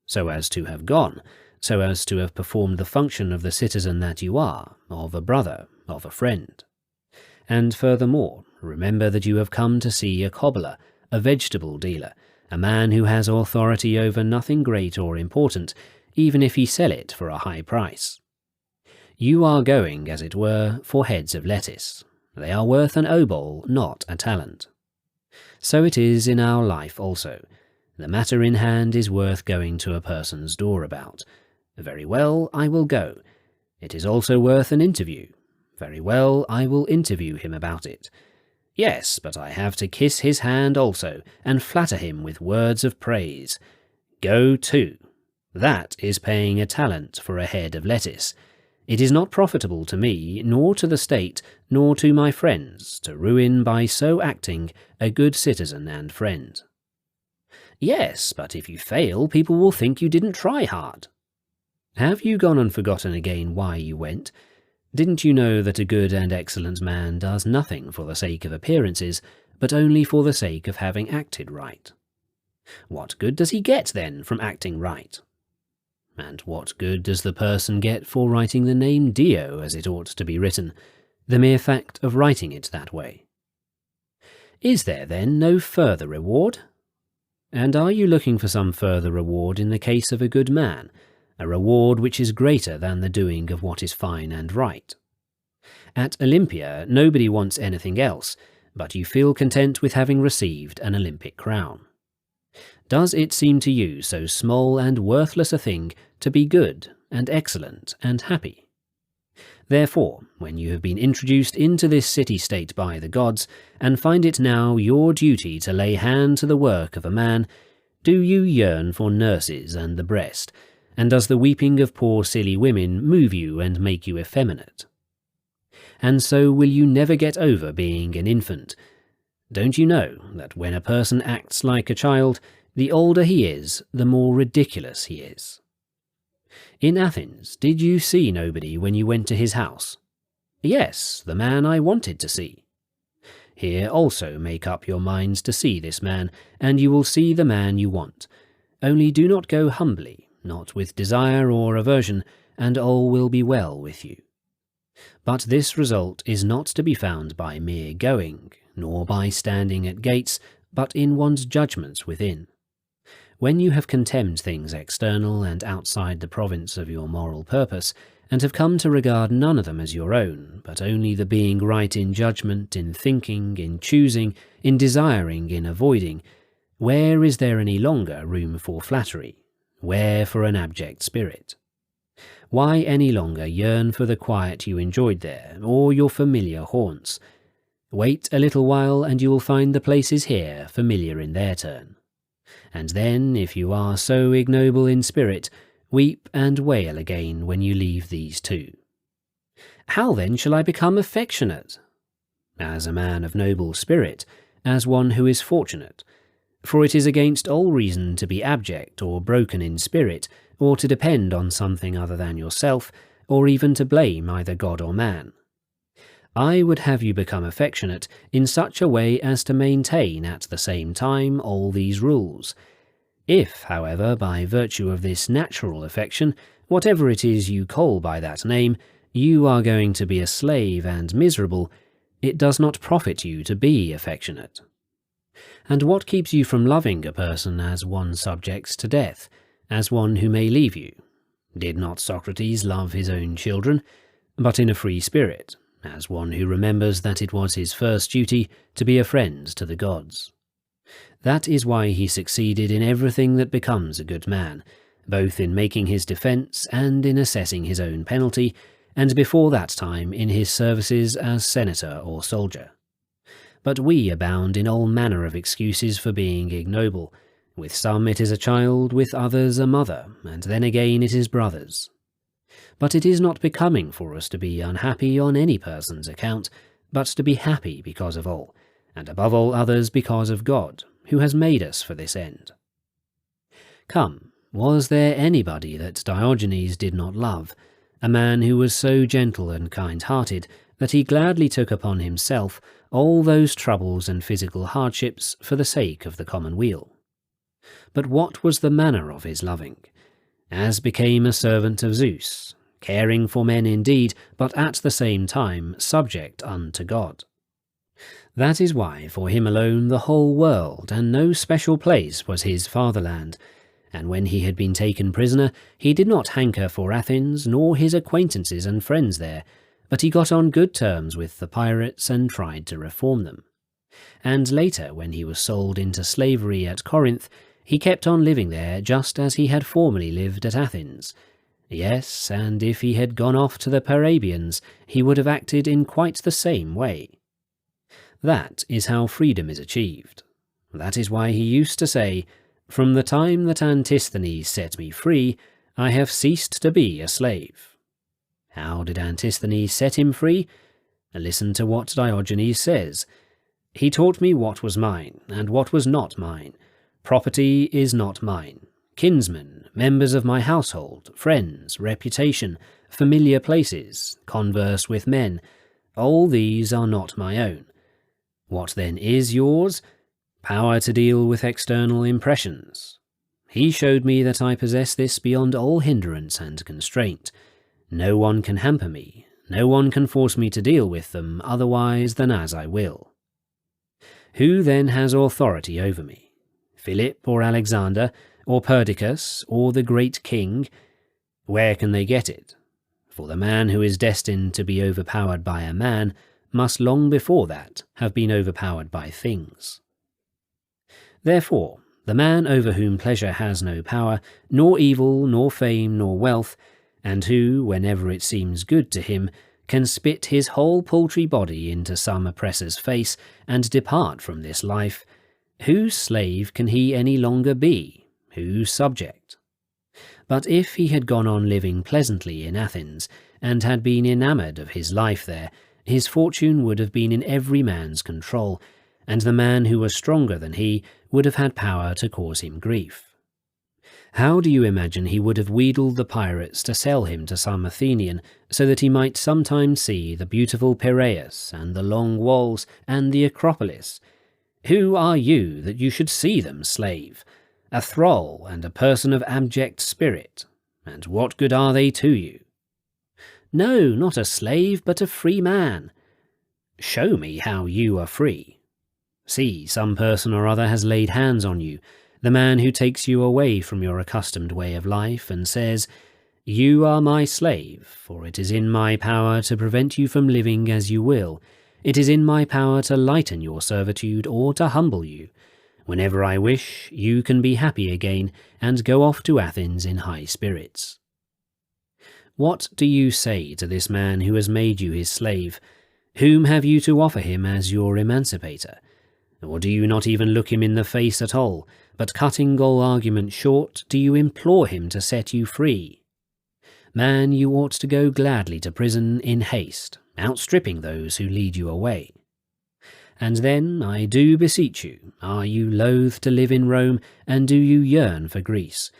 So as to have gone, so as to have performed the function of the citizen that you are, of a brother, of a friend. And furthermore, remember that you have come to see a cobbler, a vegetable dealer, a man who has authority over nothing great or important, even if he sell it for a high price. You are going, as it were, for heads of lettuce. They are worth an obol, not a talent. So it is in our life also. The matter in hand is worth going to a person's door about. Very well, I will go. It is also worth an interview. Very well, I will interview him about it. Yes, but I have to kiss his hand also, and flatter him with words of praise. Go too. That is paying a talent for a head of lettuce. It is not profitable to me, nor to the state, nor to my friends, to ruin by so acting a good citizen and friend. Yes, but if you fail, people will think you didn't try hard. Have you gone and forgotten again why you went? Didn't you know that a good and excellent man does nothing for the sake of appearances, but only for the sake of having acted right. What good does he get, then, from acting right? And what good does the person get for writing the name Dio as it ought to be written, the mere fact of writing it that way? Is there, then, no further reward? And are you looking for some further reward in the case of a good man, a reward which is greater than the doing of what is fine and right? At Olympia, nobody wants anything else, but you feel content with having received an Olympic crown. Does it seem to you so small and worthless a thing to be good and excellent and happy? Therefore, when you have been introduced into this city-state by the gods, and find it now your duty to lay hand to the work of a man, do you yearn for nurses and the breast, and does the weeping of poor silly women move you and make you effeminate? And so will you never get over being an infant? Don't you know that when a person acts like a child, the older he is, the more ridiculous he is? In Athens, did you see nobody when you went to his house? Yes, the man I wanted to see. Here also make up your minds to see this man, and you will see the man you want. Only do not go humbly, not with desire or aversion, and all will be well with you. But this result is not to be found by mere going, nor by standing at gates, but in one's judgments within. When you have contemned things external and outside the province of your moral purpose, and have come to regard none of them as your own, but only the being right in judgment, in thinking, in choosing, in desiring, in avoiding, where is there any longer room for flattery? Where for an abject spirit? Why any longer yearn for the quiet you enjoyed there, or your familiar haunts? Wait a little while, and you will find the places here familiar in their turn. And then, if you are so ignoble in spirit, weep and wail again when you leave these too. How then shall I become affectionate? As a man of noble spirit, as one who is fortunate, for it is against all reason to be abject or broken in spirit, or to depend on something other than yourself, or even to blame either God or man. I would have you become affectionate in such a way as to maintain at the same time all these rules. If, however, by virtue of this natural affection, whatever it is you call by that name, you are going to be a slave and miserable, it does not profit you to be affectionate. And what keeps you from loving a person as one subjects to death, as one who may leave you? Did not Socrates love his own children, but in a free spirit, as one who remembers that it was his first duty to be a friend to the gods? That is why he succeeded in everything that becomes a good man, both in making his defence and in assessing his own penalty, and before that time in his services as senator or soldier. But we abound in all manner of excuses for being ignoble. With some it is a child, with others a mother, and then again it is brothers. But it is not becoming for us to be unhappy on any person's account, but to be happy because of all, and above all others because of God, who has made us for this end. Come, was there anybody that Diogenes did not love, a man who was so gentle and kind-hearted that he gladly took upon himself all those troubles and physical hardships for the sake of the common weal? But what was the manner of his loving? As became a servant of Zeus, caring for men indeed, but at the same time subject unto God. That is why for him alone the whole world and no special place was his fatherland, and when he had been taken prisoner, he did not hanker for Athens nor his acquaintances and friends there, but he got on good terms with the pirates and tried to reform them. And later, when he was sold into slavery at Corinth, he kept on living there just as he had formerly lived at Athens. Yes, and if he had gone off to the Parabians, he would have acted in quite the same way. That is how freedom is achieved. That is why he used to say, "From the time that Antisthenes set me free, I have ceased to be a slave." How did Antisthenes set him free? Listen to what Diogenes says. "He taught me what was mine, and what was not mine. Property is not mine. Kinsmen, members of my household, friends, reputation, familiar places, converse with men, all these are not my own. What then is yours? Power to deal with external impressions. He showed me that I possess this beyond all hindrance and constraint. No one can hamper me, no one can force me to deal with them otherwise than as I will. Who then has authority over me? Philip or Alexander, or Perdiccas, or the great king? Where can they get it? For the man who is destined to be overpowered by a man must long before that have been overpowered by things. Therefore, the man over whom pleasure has no power, nor evil, nor fame, nor wealth, and who, whenever it seems good to him, can spit his whole paltry body into some oppressor's face and depart from this life, whose slave can he any longer be, whose subject? But if he had gone on living pleasantly in Athens, and had been enamoured of his life there, his fortune would have been in every man's control, and the man who was stronger than he would have had power to cause him grief. How do you imagine he would have wheedled the pirates to sell him to some Athenian, so that he might sometimes see the beautiful Piraeus, and the long walls, and the Acropolis? Who are you that you should see them, slave? A thrall, and a person of abject spirit. And what good are they to you? No, not a slave, but a free man. Show me how you are free. See, some person or other has laid hands on you, the man who takes you away from your accustomed way of life, and says, "You are my slave, for it is in my power to prevent you from living as you will. It is in my power to lighten your servitude or to humble you. Whenever I wish, you can be happy again, and go off to Athens in high spirits." What do you say to this man who has made you his slave? Whom have you to offer him as your emancipator? Or do you not even look him in the face at all, but cutting all argument short, do you implore him to set you free? Man, you ought to go gladly to prison in haste, outstripping those who lead you away. And then, I do beseech you, are you loath to live in Rome, and do you yearn for Greece?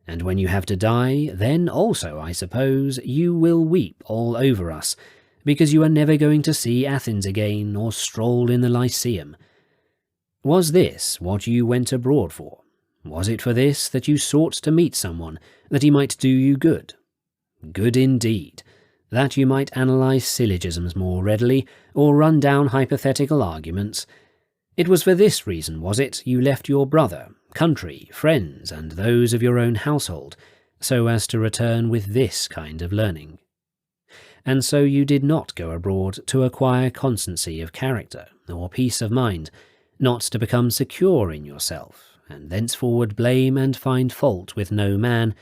And when you have to die, then also, I suppose, you will weep all over us, because you are never going to see Athens again, or stroll in the Lyceum. Was this what you went abroad for? Was it for this that you sought to meet someone, that he might do you good? Good indeed, that you might analyse syllogisms more readily, or run down hypothetical arguments. It was for this reason, was it, you left your brother, country, friends, and those of your own household, so as to return with this kind of learning? And so you did not go abroad to acquire constancy of character, or peace of mind, not to become secure in yourself, and thenceforward blame and find fault with no man,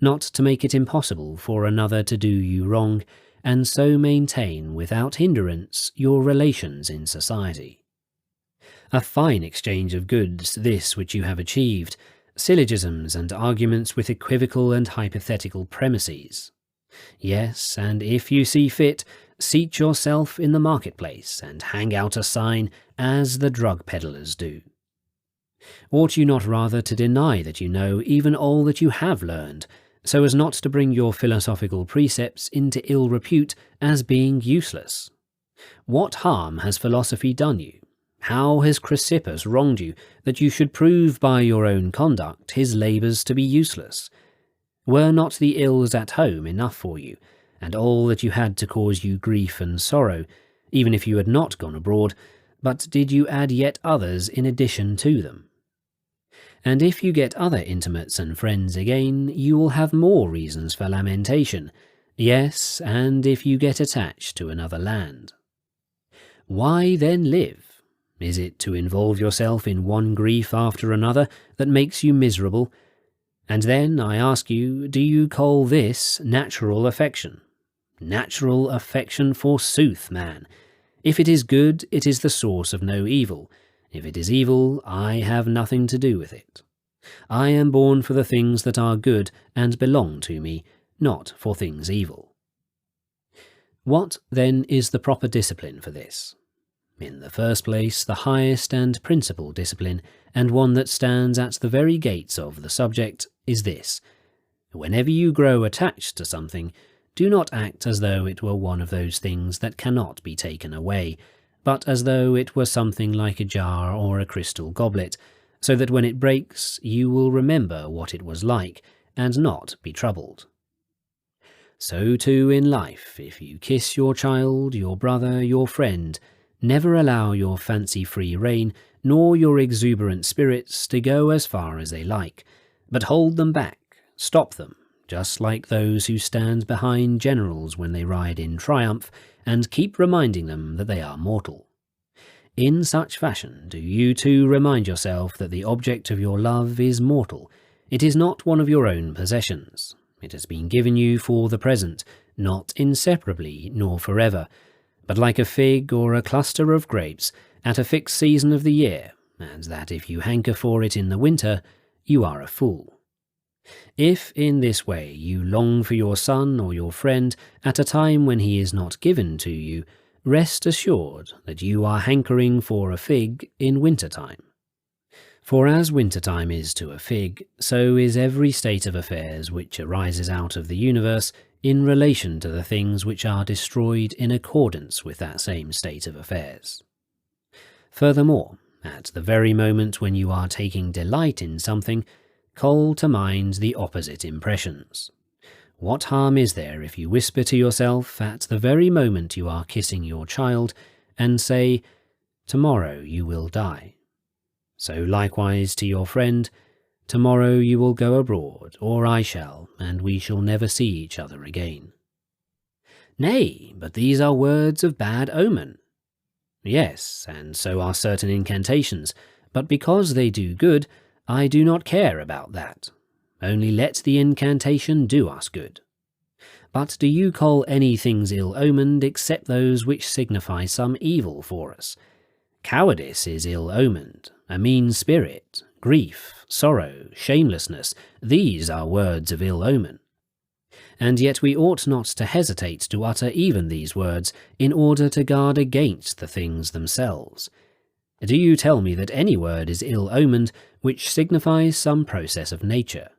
not to make it impossible for another to do you wrong, and so maintain without hindrance your relations in society. A fine exchange of goods this which you have achieved, syllogisms and arguments with equivocal and hypothetical premises. Yes, and if you see fit, seat yourself in the marketplace and hang out a sign as the drug peddlers do. Ought you not rather to deny that you know even all that you have learned, so as not to bring your philosophical precepts into ill repute as being useless? What harm has philosophy done you? How has Chrysippus wronged you, that you should prove by your own conduct his labours to be useless? Were not the ills at home enough for you, and all that you had to cause you grief and sorrow, even if you had not gone abroad, but did you add yet others in addition to them? And if you get other intimates and friends again, you will have more reasons for lamentation, yes, and if you get attached to another land. Why then live? Is it to involve yourself in one grief after another that makes you miserable? And then, I ask you, do you call this natural affection? Natural affection, forsooth, man! If it is good, it is the source of no evil. If it is evil, I have nothing to do with it. I am born for the things that are good and belong to me, not for things evil. What, then, is the proper discipline for this? In the first place, the highest and principal discipline, and one that stands at the very gates of the subject, is this: whenever you grow attached to something, do not act as though it were one of those things that cannot be taken away, but as though it were something like a jar or a crystal goblet, so that when it breaks you will remember what it was like, and not be troubled. So too in life, if you kiss your child, your brother, your friend, never allow your fancy free rein, nor your exuberant spirits to go as far as they like, but hold them back, stop them, just like those who stand behind generals when they ride in triumph, and keep reminding them that they are mortal. In such fashion do you too remind yourself that the object of your love is mortal. It is not one of your own possessions. It has been given you for the present, not inseparably nor forever, but like a fig or a cluster of grapes at a fixed season of the year, and that if you hanker for it in the winter, you are a fool. If in this way you long for your son or your friend at a time when he is not given to you, rest assured that you are hankering for a fig in winter-time. For as winter-time is to a fig, so is every state of affairs which arises out of the universe in relation to the things which are destroyed in accordance with that same state of affairs. Furthermore, at the very moment when you are taking delight in something, call to mind the opposite impressions. What harm is there if you whisper to yourself at the very moment you are kissing your child, and say, "Tomorrow you will die"? So likewise to your friend, "Tomorrow you will go abroad, or I shall, and we shall never see each other again." Nay, but these are words of bad omen. Yes, and so are certain incantations, but because they do good, I do not care about that. Only let the incantation do us good. But do you call any things ill-omened except those which signify some evil for us? Cowardice is ill-omened, a mean spirit, grief, sorrow, shamelessness, these are words of ill omen. And yet we ought not to hesitate to utter even these words in order to guard against the things themselves. Do you tell me that any word is ill-omened which signifies some process of nature?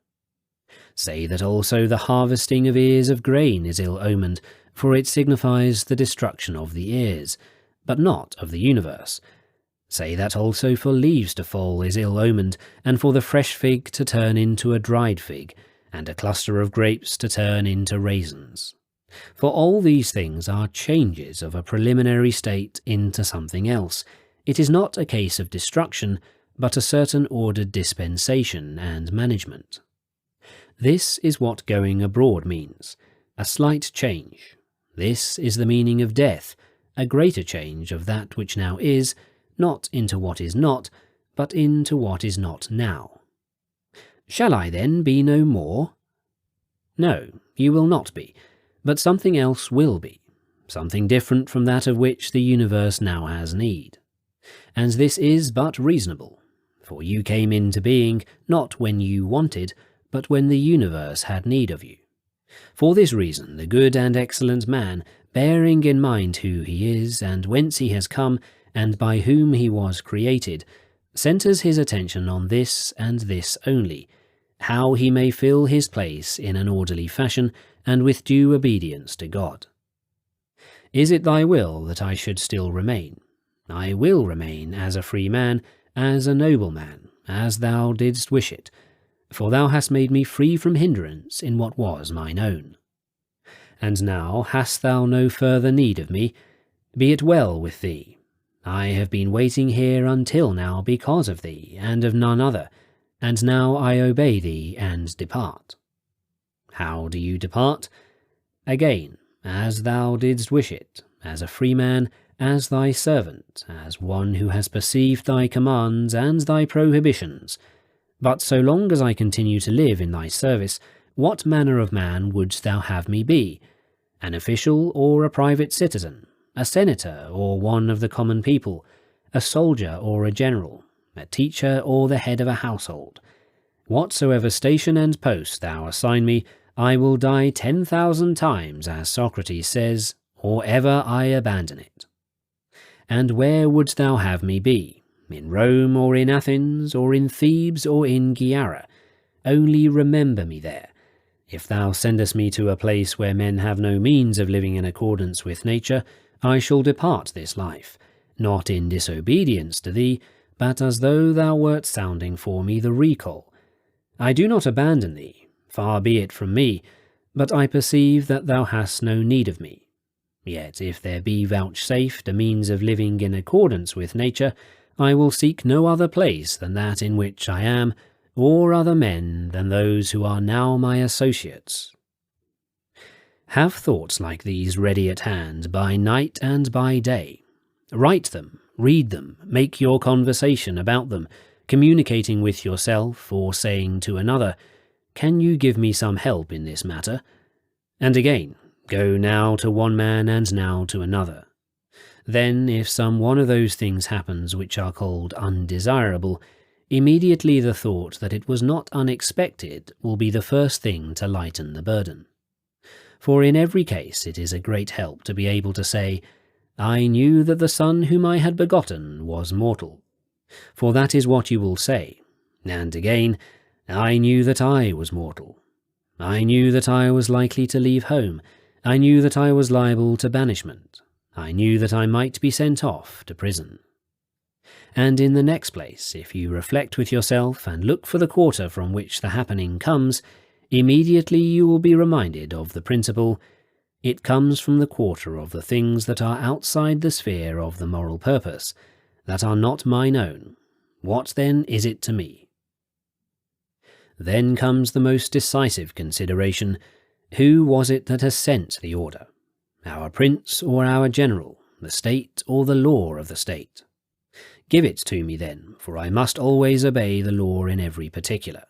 Say that also the harvesting of ears of grain is ill-omened, for it signifies the destruction of the ears, but not of the universe. Say that also for leaves to fall is ill-omened, and for the fresh fig to turn into a dried fig, and a cluster of grapes to turn into raisins. For all these things are changes of a preliminary state into something else. It is not a case of destruction, but a certain ordered dispensation and management. This is what going abroad means, a slight change. This is the meaning of death, a greater change of that which now is, not into what is not, but into what is not now. Shall I then be no more? No, you will not be, but something else will be, something different from that of which the universe now has need. And this is but reasonable, for you came into being not when you wanted, but when the universe had need of you. For this reason the good and excellent man, bearing in mind who he is, and whence he has come, and by whom he was created, centres his attention on this and this only, how he may fill his place in an orderly fashion, and with due obedience to God. Is it thy will that I should still remain? I will remain as a free man, as a noble man, as thou didst wish it, for thou hast made me free from hindrance in what was mine own. And now hast thou no further need of me? Be it well with thee. I have been waiting here until now because of thee, and of none other, and now I obey thee and depart. How do you depart? Again, as thou didst wish it, as a free man, as thy servant, as one who has perceived thy commands and thy prohibitions. But so long as I continue to live in thy service, what manner of man wouldst thou have me be? An official or a private citizen, a senator or one of the common people, a soldier or a general, a teacher or the head of a household? Whatsoever station and post thou assign me, I will die 10,000 times, as Socrates says, or ever I abandon it. And where wouldst thou have me be? In Rome or in Athens, or in Thebes or in Gyara? Only remember me there. If thou sendest me to a place where men have no means of living in accordance with nature, I shall depart this life, not in disobedience to thee, but as though thou wert sounding for me the recall. I do not abandon thee, far be it from me, but I perceive that thou hast no need of me. Yet if there be vouchsafed a means of living in accordance with nature, I will seek no other place than that in which I am, or other men than those who are now my associates. Have thoughts like these ready at hand by night and by day. Write them, read them, make your conversation about them, communicating with yourself or saying to another, "Can you give me some help in this matter?" And again, go now to one man and now to another. Then, if some one of those things happens which are called undesirable, immediately the thought that it was not unexpected will be the first thing to lighten the burden. For in every case it is a great help to be able to say, "I knew that the son whom I had begotten was mortal." For that is what you will say. And again, "I knew that I was mortal. I knew that I was likely to leave home. I knew that I was liable to banishment. I knew that I might be sent off to prison." And in the next place, if you reflect with yourself and look for the quarter from which the happening comes, immediately you will be reminded of the principle, "It comes from the quarter of the things that are outside the sphere of the moral purpose, that are not mine own. What then is it to me?" Then comes the most decisive consideration. Who was it that has sent the order? Our prince or our general, the state or the law of the state? Give it to me then, for I must always obey the law in every particular.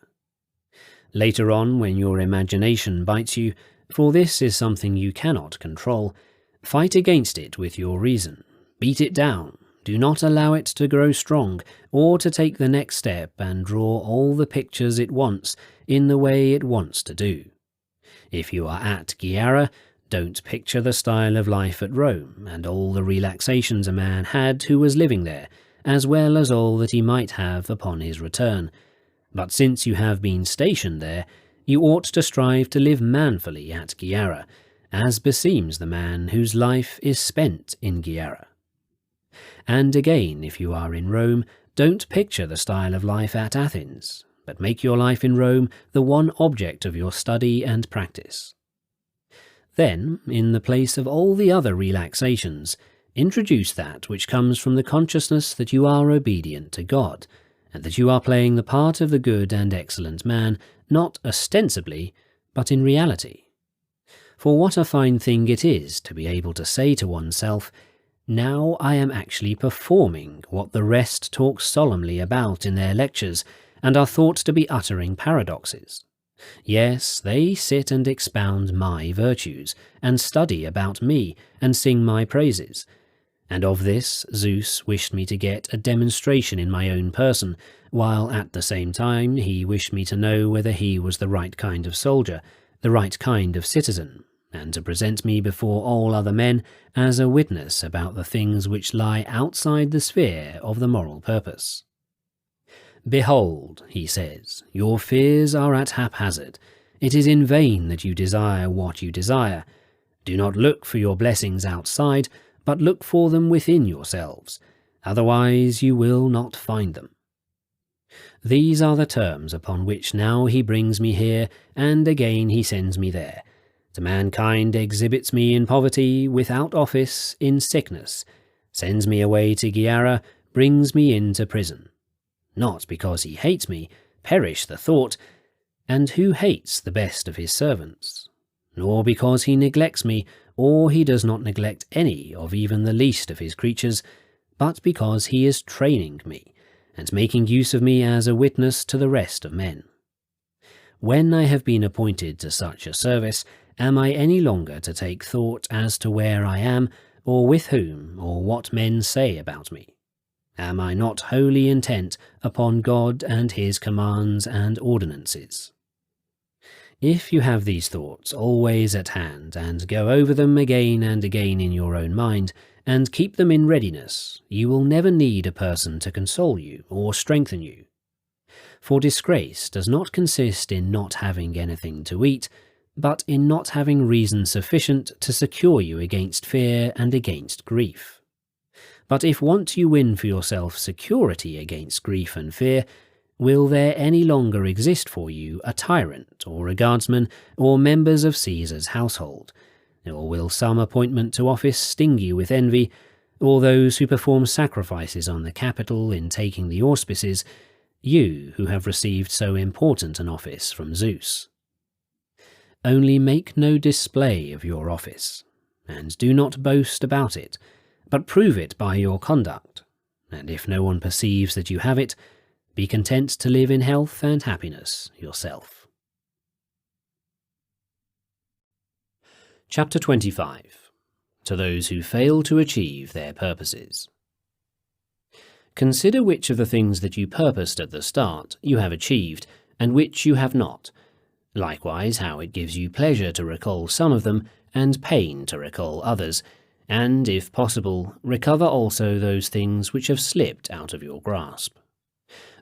Later on, when your imagination bites you, for this is something you cannot control, fight against it with your reason, beat it down, do not allow it to grow strong, or to take the next step and draw all the pictures it wants in the way it wants to do. If you are at Gyara, don't picture the style of life at Rome and all the relaxations a man had who was living there, as well as all that he might have upon his return. But since you have been stationed there, you ought to strive to live manfully at Gyara, as beseems the man whose life is spent in Gyara. And again, if you are in Rome, don't picture the style of life at Athens, but make your life in Rome the one object of your study and practice. Then, in the place of all the other relaxations, introduce that which comes from the consciousness that you are obedient to God, and that you are playing the part of the good and excellent man, not ostensibly, but in reality. For what a fine thing it is to be able to say to oneself, "Now I am actually performing what the rest talk solemnly about in their lectures, and are thought to be uttering paradoxes. Yes, they sit and expound my virtues, and study about me, and sing my praises. And of this Zeus wished me to get a demonstration in my own person, while at the same time he wished me to know whether he was the right kind of soldier, the right kind of citizen, and to present me before all other men as a witness about the things which lie outside the sphere of the moral purpose. Behold, he says, your fears are at haphazard. It is in vain that you desire what you desire. Do not look for your blessings outside, but look for them within yourselves. Otherwise you will not find them. These are the terms upon which now he brings me here, and again he sends me there. To mankind exhibits me in poverty, without office, in sickness, sends me away to Gyara, brings me into prison. Not because he hates me, perish the thought, and who hates the best of his servants? Nor because he neglects me, or he does not neglect any of even the least of his creatures, but because he is training me, and making use of me as a witness to the rest of men. When I have been appointed to such a service, am I any longer to take thought as to where I am, or with whom, or what men say about me? Am I not wholly intent upon God and his commands and ordinances? If you have these thoughts always at hand, and go over them again and again in your own mind, and keep them in readiness, you will never need a person to console you or strengthen you. For disgrace does not consist in not having anything to eat, but in not having reason sufficient to secure you against fear and against grief. But if once you win for yourself security against grief and fear, will there any longer exist for you a tyrant or a guardsman or members of Caesar's household? Or will some appointment to office sting you with envy, or those who perform sacrifices on the Capitol in taking the auspices, you who have received so important an office from Zeus? Only make no display of your office, and do not boast about it, but prove it by your conduct, and if no one perceives that you have it, be content to live in health and happiness yourself. Chapter 25. To those who fail to achieve their purposes. Consider which of the things that you purposed at the start you have achieved, and which you have not. Likewise, how it gives you pleasure to recall some of them, and pain to recall others, and, if possible, recover also those things which have slipped out of your grasp.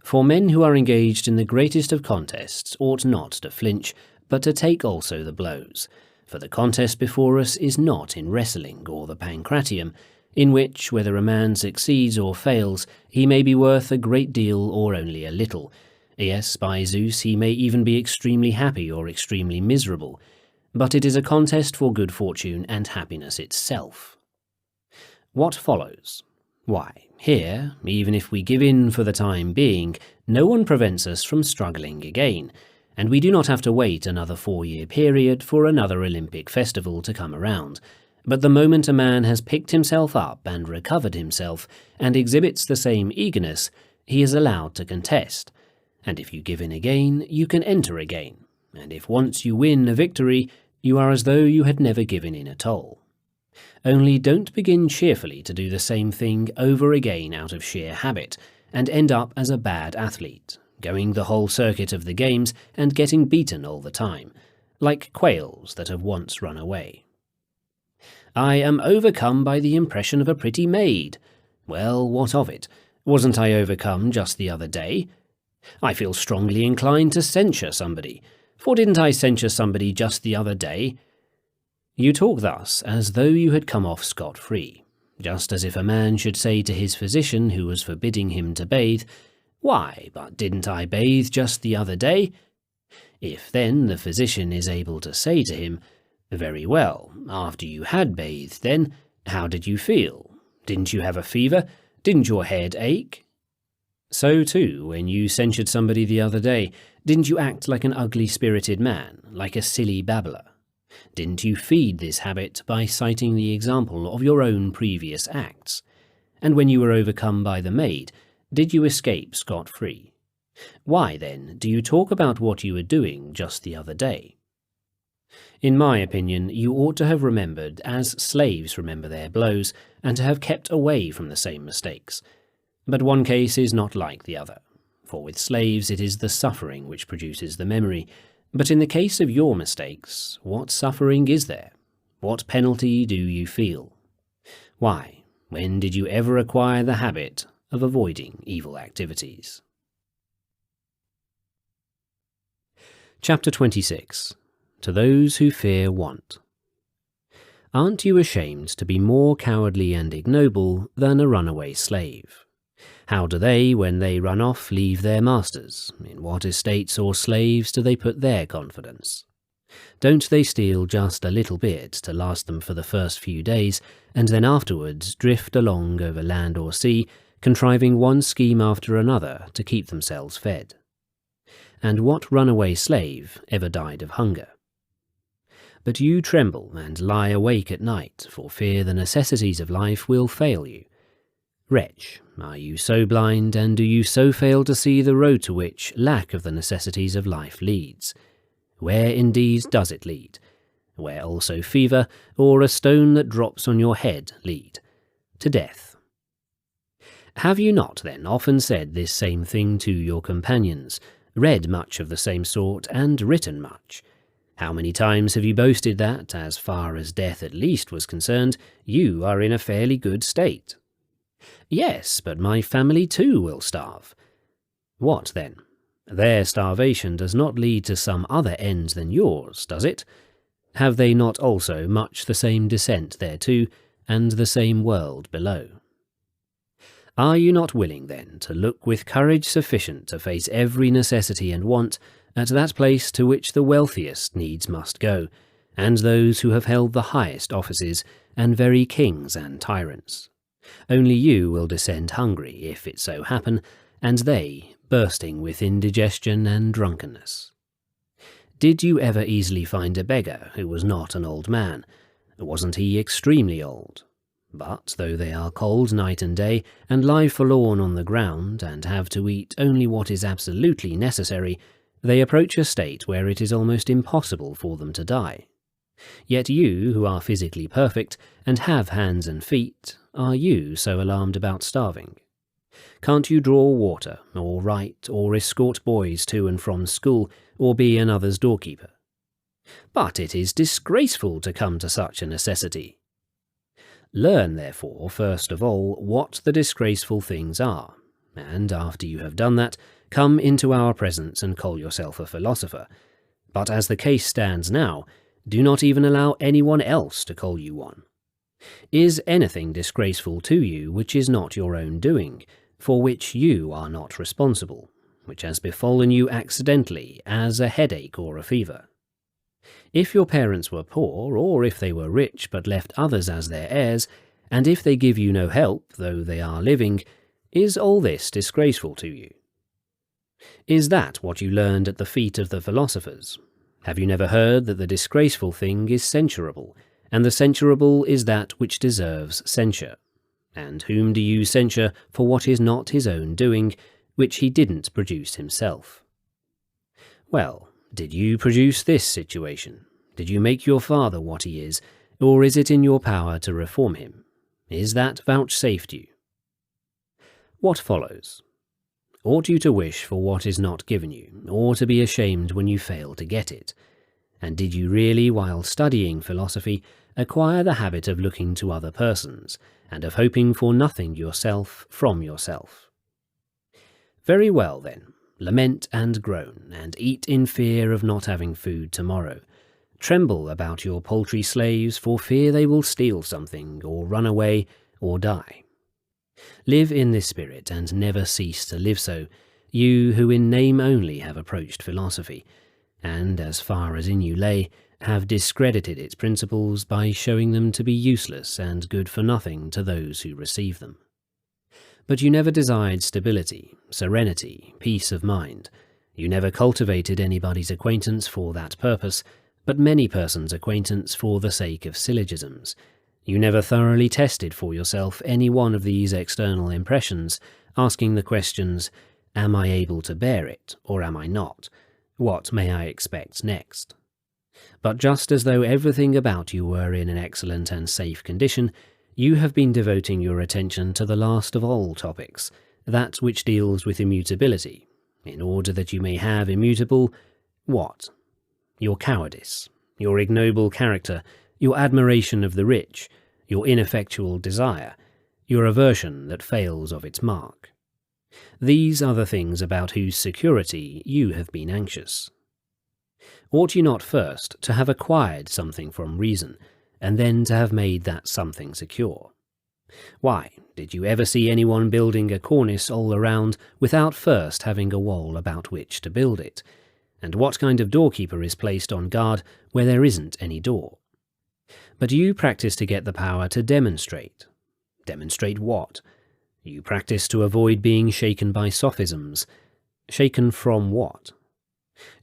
For men who are engaged in the greatest of contests ought not to flinch, but to take also the blows. For the contest before us is not in wrestling or the pancratium, in which, whether a man succeeds or fails, he may be worth a great deal or only a little. Yes, by Zeus, he may even be extremely happy or extremely miserable. But it is a contest for good fortune and happiness itself. What follows? Why, here, even if we give in for the time being, no one prevents us from struggling again, and we do not have to wait another 4-year period for another Olympic festival to come around. But the moment a man has picked himself up and recovered himself, and exhibits the same eagerness, he is allowed to contest. And if you give in again, you can enter again, and if once you win a victory, you are as though you had never given in at all. Only don't begin cheerfully to do the same thing over again out of sheer habit, and end up as a bad athlete, going the whole circuit of the games and getting beaten all the time, like quails that have once run away. I am overcome by the impression of a pretty maid. Well, what of it? Wasn't I overcome just the other day? I feel strongly inclined to censure somebody. For didn't I censure somebody just the other day? You talk thus as though you had come off scot-free, just as if a man should say to his physician who was forbidding him to bathe, "Why, but didn't I bathe just the other day?" If then the physician is able to say to him, "Very well, after you had bathed then, how did you feel? Didn't you have a fever? Didn't your head ache?" So too, when you censured somebody the other day, didn't you act like an ugly-spirited man, like a silly babbler? Didn't you feed this habit by citing the example of your own previous acts? And when you were overcome by the maid, did you escape scot-free? Why, then, do you talk about what you were doing just the other day? In my opinion, you ought to have remembered as slaves remember their blows, and to have kept away from the same mistakes. But one case is not like the other, for with slaves it is the suffering which produces the memory. But in the case of your mistakes, what suffering is there? What penalty do you feel? Why, when did you ever acquire the habit of avoiding evil activities? Chapter 26. To those who fear want. Aren't you ashamed to be more cowardly and ignoble than a runaway slave? How do they, when they run off, leave their masters? In what estates or slaves do they put their confidence? Don't they steal just a little bit to last them for the first few days, and then afterwards drift along over land or sea, contriving one scheme after another to keep themselves fed? And what runaway slave ever died of hunger? But you tremble and lie awake at night, for fear the necessities of life will fail you. Wretch, are you so blind, and do you so fail to see the road to which lack of the necessities of life leads? Where indeed does it lead? Where also fever, or a stone that drops on your head lead? To death. Have you not then often said this same thing to your companions, read much of the same sort, and written much? How many times have you boasted that, as far as death at least was concerned, you are in a fairly good state? Yes, but my family too will starve. What then? Their starvation does not lead to some other end than yours, does it? Have they not also much the same descent thereto, and the same world below? Are you not willing, then, to look with courage sufficient to face every necessity and want at that place to which the wealthiest needs must go, and those who have held the highest offices, and very kings and tyrants? Only you will descend hungry, if it so happen, and they bursting with indigestion and drunkenness. Did you ever easily find a beggar who was not an old man? Wasn't he extremely old? But though they are cold night and day, and lie forlorn on the ground, and have to eat only what is absolutely necessary, they approach a state where it is almost impossible for them to die. Yet you, who are physically perfect, and have hands and feet, are you so alarmed about starving? Can't you draw water, or write, or escort boys to and from school, or be another's doorkeeper? But it is disgraceful to come to such a necessity. Learn, therefore, first of all, what the disgraceful things are, and after you have done that, come into our presence and call yourself a philosopher. But as the case stands now, do not even allow anyone else to call you one. Is anything disgraceful to you which is not your own doing, for which you are not responsible, which has befallen you accidentally, as a headache or a fever? If your parents were poor, or if they were rich but left others as their heirs, and if they give you no help, though they are living, is all this disgraceful to you? Is that what you learned at the feet of the philosophers? Have you never heard that the disgraceful thing is censurable, and the censurable is that which deserves censure? And whom do you censure for what is not his own doing, which he didn't produce himself? Well, did you produce this situation? Did you make your father what he is, or is it in your power to reform him? Is that vouchsafed you? What follows? Ought you to wish for what is not given you, or to be ashamed when you fail to get it? And did you really, while studying philosophy, acquire the habit of looking to other persons, and of hoping for nothing yourself from yourself? Very well, then. Lament and groan, and eat in fear of not having food tomorrow. Tremble about your paltry slaves, for fear they will steal something, or run away, or die. Live in this spirit, and never cease to live so, you who in name only have approached philosophy, and, as far as in you lay, have discredited its principles by showing them to be useless and good for nothing to those who receive them. But you never desired stability, serenity, peace of mind. You never cultivated anybody's acquaintance for that purpose, but many persons' acquaintance for the sake of syllogisms. You never thoroughly tested for yourself any one of these external impressions, asking the questions, am I able to bear it, or am I not? What may I expect next? But just as though everything about you were in an excellent and safe condition, you have been devoting your attention to the last of all topics, that which deals with immutability, in order that you may have immutable what? Your cowardice, your ignoble character, your admiration of the rich, your ineffectual desire, your aversion that fails of its mark. These are the things about whose security you have been anxious. Ought you not first to have acquired something from reason, and then to have made that something secure? Why, did you ever see anyone building a cornice all around without first having a wall about which to build it? And what kind of doorkeeper is placed on guard where there isn't any door? But you practice to get the power to demonstrate. Demonstrate what? You practice to avoid being shaken by sophisms. Shaken from what?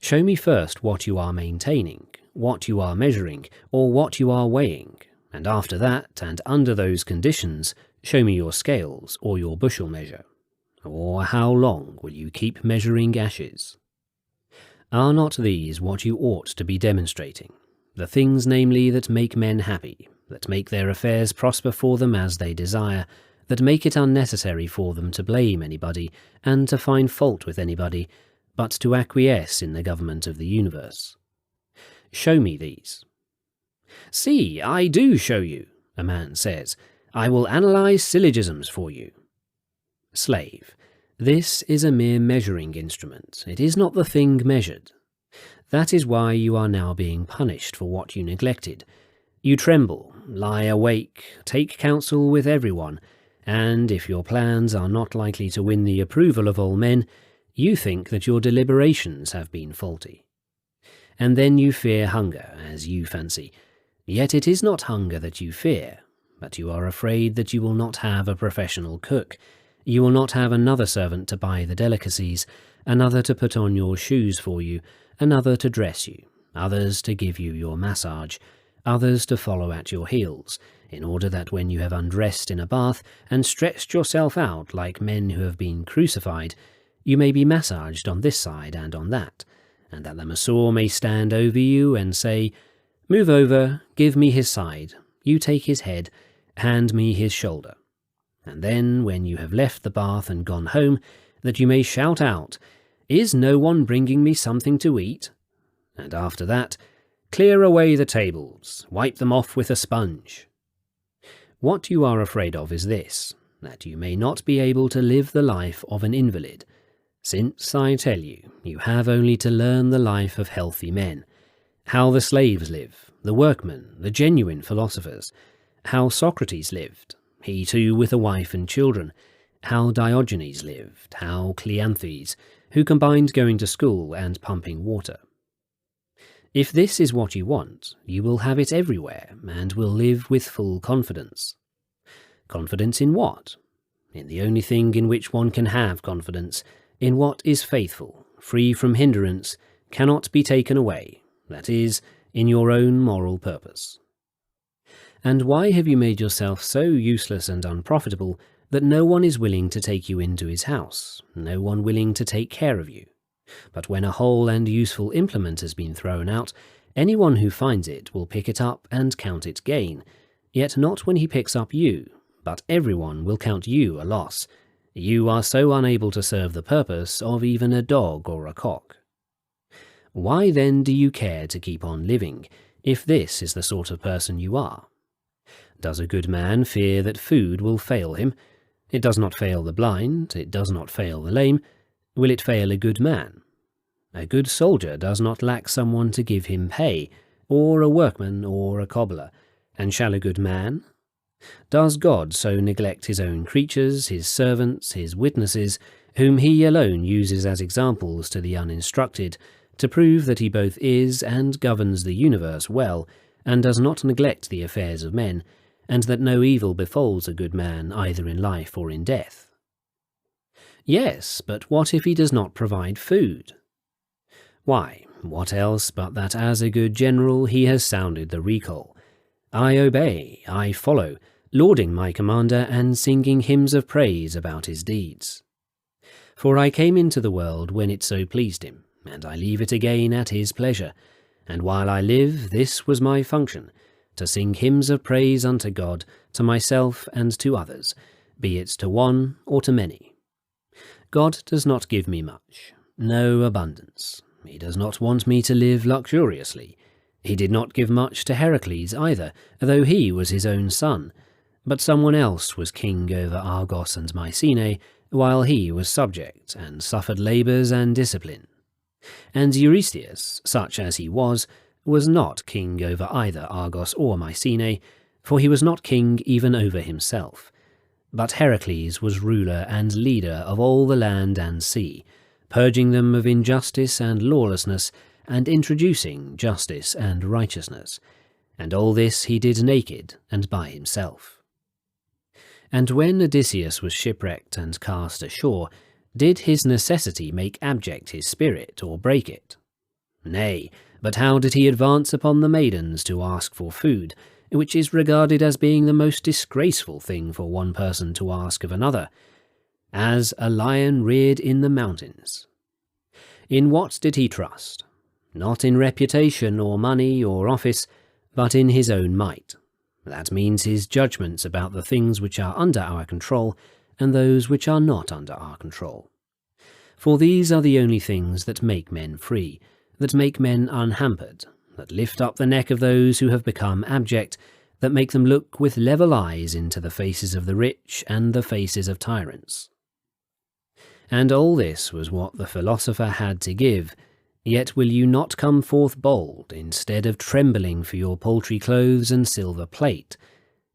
Show me first what you are maintaining, what you are measuring, or what you are weighing, and after that, and under those conditions, show me your scales or your bushel measure. Or how long will you keep measuring ashes? Are not these what you ought to be demonstrating? The things, namely, that make men happy, that make their affairs prosper for them as they desire, that make it unnecessary for them to blame anybody, and to find fault with anybody, but to acquiesce in the government of the universe. Show me these. See, I do show you, a man says. I will analyze syllogisms for you. Slave. This is a mere measuring instrument. It is not the thing measured. That is why you are now being punished for what you neglected. You tremble, lie awake, take counsel with everyone, and if your plans are not likely to win the approval of all men, you think that your deliberations have been faulty. And then you fear hunger, as you fancy. Yet it is not hunger that you fear, but you are afraid that you will not have a professional cook. You will not have another servant to buy the delicacies, another to put on your shoes for you, another to dress you, others to give you your massage, others to follow at your heels, in order that when you have undressed in a bath and stretched yourself out like men who have been crucified, you may be massaged on this side and on that, and that the masseur may stand over you and say, "Move over, give me his side, you take his head, hand me his shoulder." And then, when you have left the bath and gone home, that you may shout out, "Is no one bringing me something to eat?" And after that, "Clear away the tables, wipe them off with a sponge." What you are afraid of is this, that you may not be able to live the life of an invalid, since, I tell you, you have only to learn the life of healthy men, how the slaves live, the workmen, the genuine philosophers, how Socrates lived, he too with a wife and children, how Diogenes lived, how Cleanthes, who combined going to school and pumping water. If this is what you want, you will have it everywhere, and will live with full confidence. Confidence in what? In the only thing in which one can have confidence, in what is faithful, free from hindrance, cannot be taken away, that is, in your own moral purpose. And why have you made yourself so useless and unprofitable that no one is willing to take you into his house, no one willing to take care of you? But when a whole and useful implement has been thrown out, anyone who finds it will pick it up and count it gain, yet not when he picks up you, but everyone will count you a loss. You are so unable to serve the purpose of even a dog or a cock. Why then do you care to keep on living, if this is the sort of person you are? Does a good man fear that food will fail him? It does not fail the blind, it does not fail the lame. Will it fail a good man? A good soldier does not lack someone to give him pay, or a workman or a cobbler. And shall a good man? Does God so neglect his own creatures, his servants, his witnesses, whom he alone uses as examples to the uninstructed, to prove that he both is and governs the universe well, and does not neglect the affairs of men, and that no evil befalls a good man either in life or in death? Yes, but what if he does not provide food? Why, what else but that as a good general he has sounded the recall. I obey, I follow, lauding my commander and singing hymns of praise about his deeds. For I came into the world when it so pleased him, and I leave it again at his pleasure. And while I live, this was my function, to sing hymns of praise unto God, to myself and to others, be it to one or to many. God does not give me much, no abundance. He does not want me to live luxuriously. He did not give much to Heracles either, though he was his own son. But someone else was king over Argos and Mycenae, while he was subject, and suffered labours and discipline. And Eurystheus, such as he was not king over either Argos or Mycenae, for he was not king even over himself. But Heracles was ruler and leader of all the land and sea, purging them of injustice and lawlessness, and introducing justice and righteousness. And all this he did naked and by himself. And when Odysseus was shipwrecked and cast ashore, did his necessity make abject his spirit, or break it? Nay, but how did he advance upon the maidens to ask for food, which is regarded as being the most disgraceful thing for one person to ask of another, as a lion reared in the mountains? In what did he trust? Not in reputation or money or office, but in his own might. That means his judgments about the things which are under our control and those which are not under our control. For these are the only things that make men free, that make men unhampered, that lift up the neck of those who have become abject, that make them look with level eyes into the faces of the rich and the faces of tyrants. And all this was what the philosopher had to give, yet will you not come forth bold, instead of trembling for your paltry clothes and silver plate?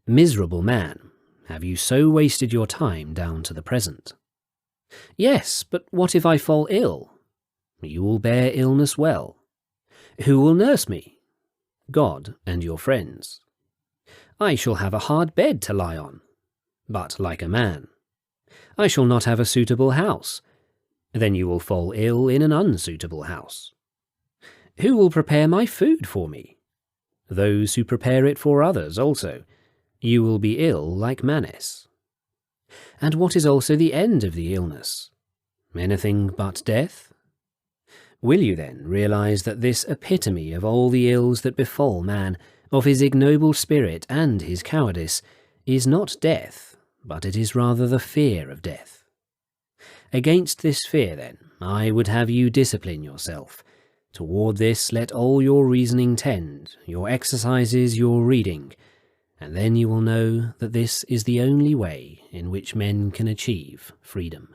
Miserable man, Have you so wasted your time down to the present? Yes, but what if I fall ill? You will bear illness well. Who will nurse me? God and your friends. I shall have a hard bed to lie on, but like a man. I shall not have a suitable house. Then you will fall ill in an unsuitable house. Who will prepare my food for me? Those who prepare it for others also. You will be ill like Manes. And what is also the end of the illness? Anything but death? Will you then realize that this epitome of all the ills that befall man, of his ignoble spirit and his cowardice, is not death, but it is rather the fear of death? Against this fear, then, I would have you discipline yourself. Toward this let all your reasoning tend, your exercises, your reading, and then you will know that this is the only way in which men can achieve freedom.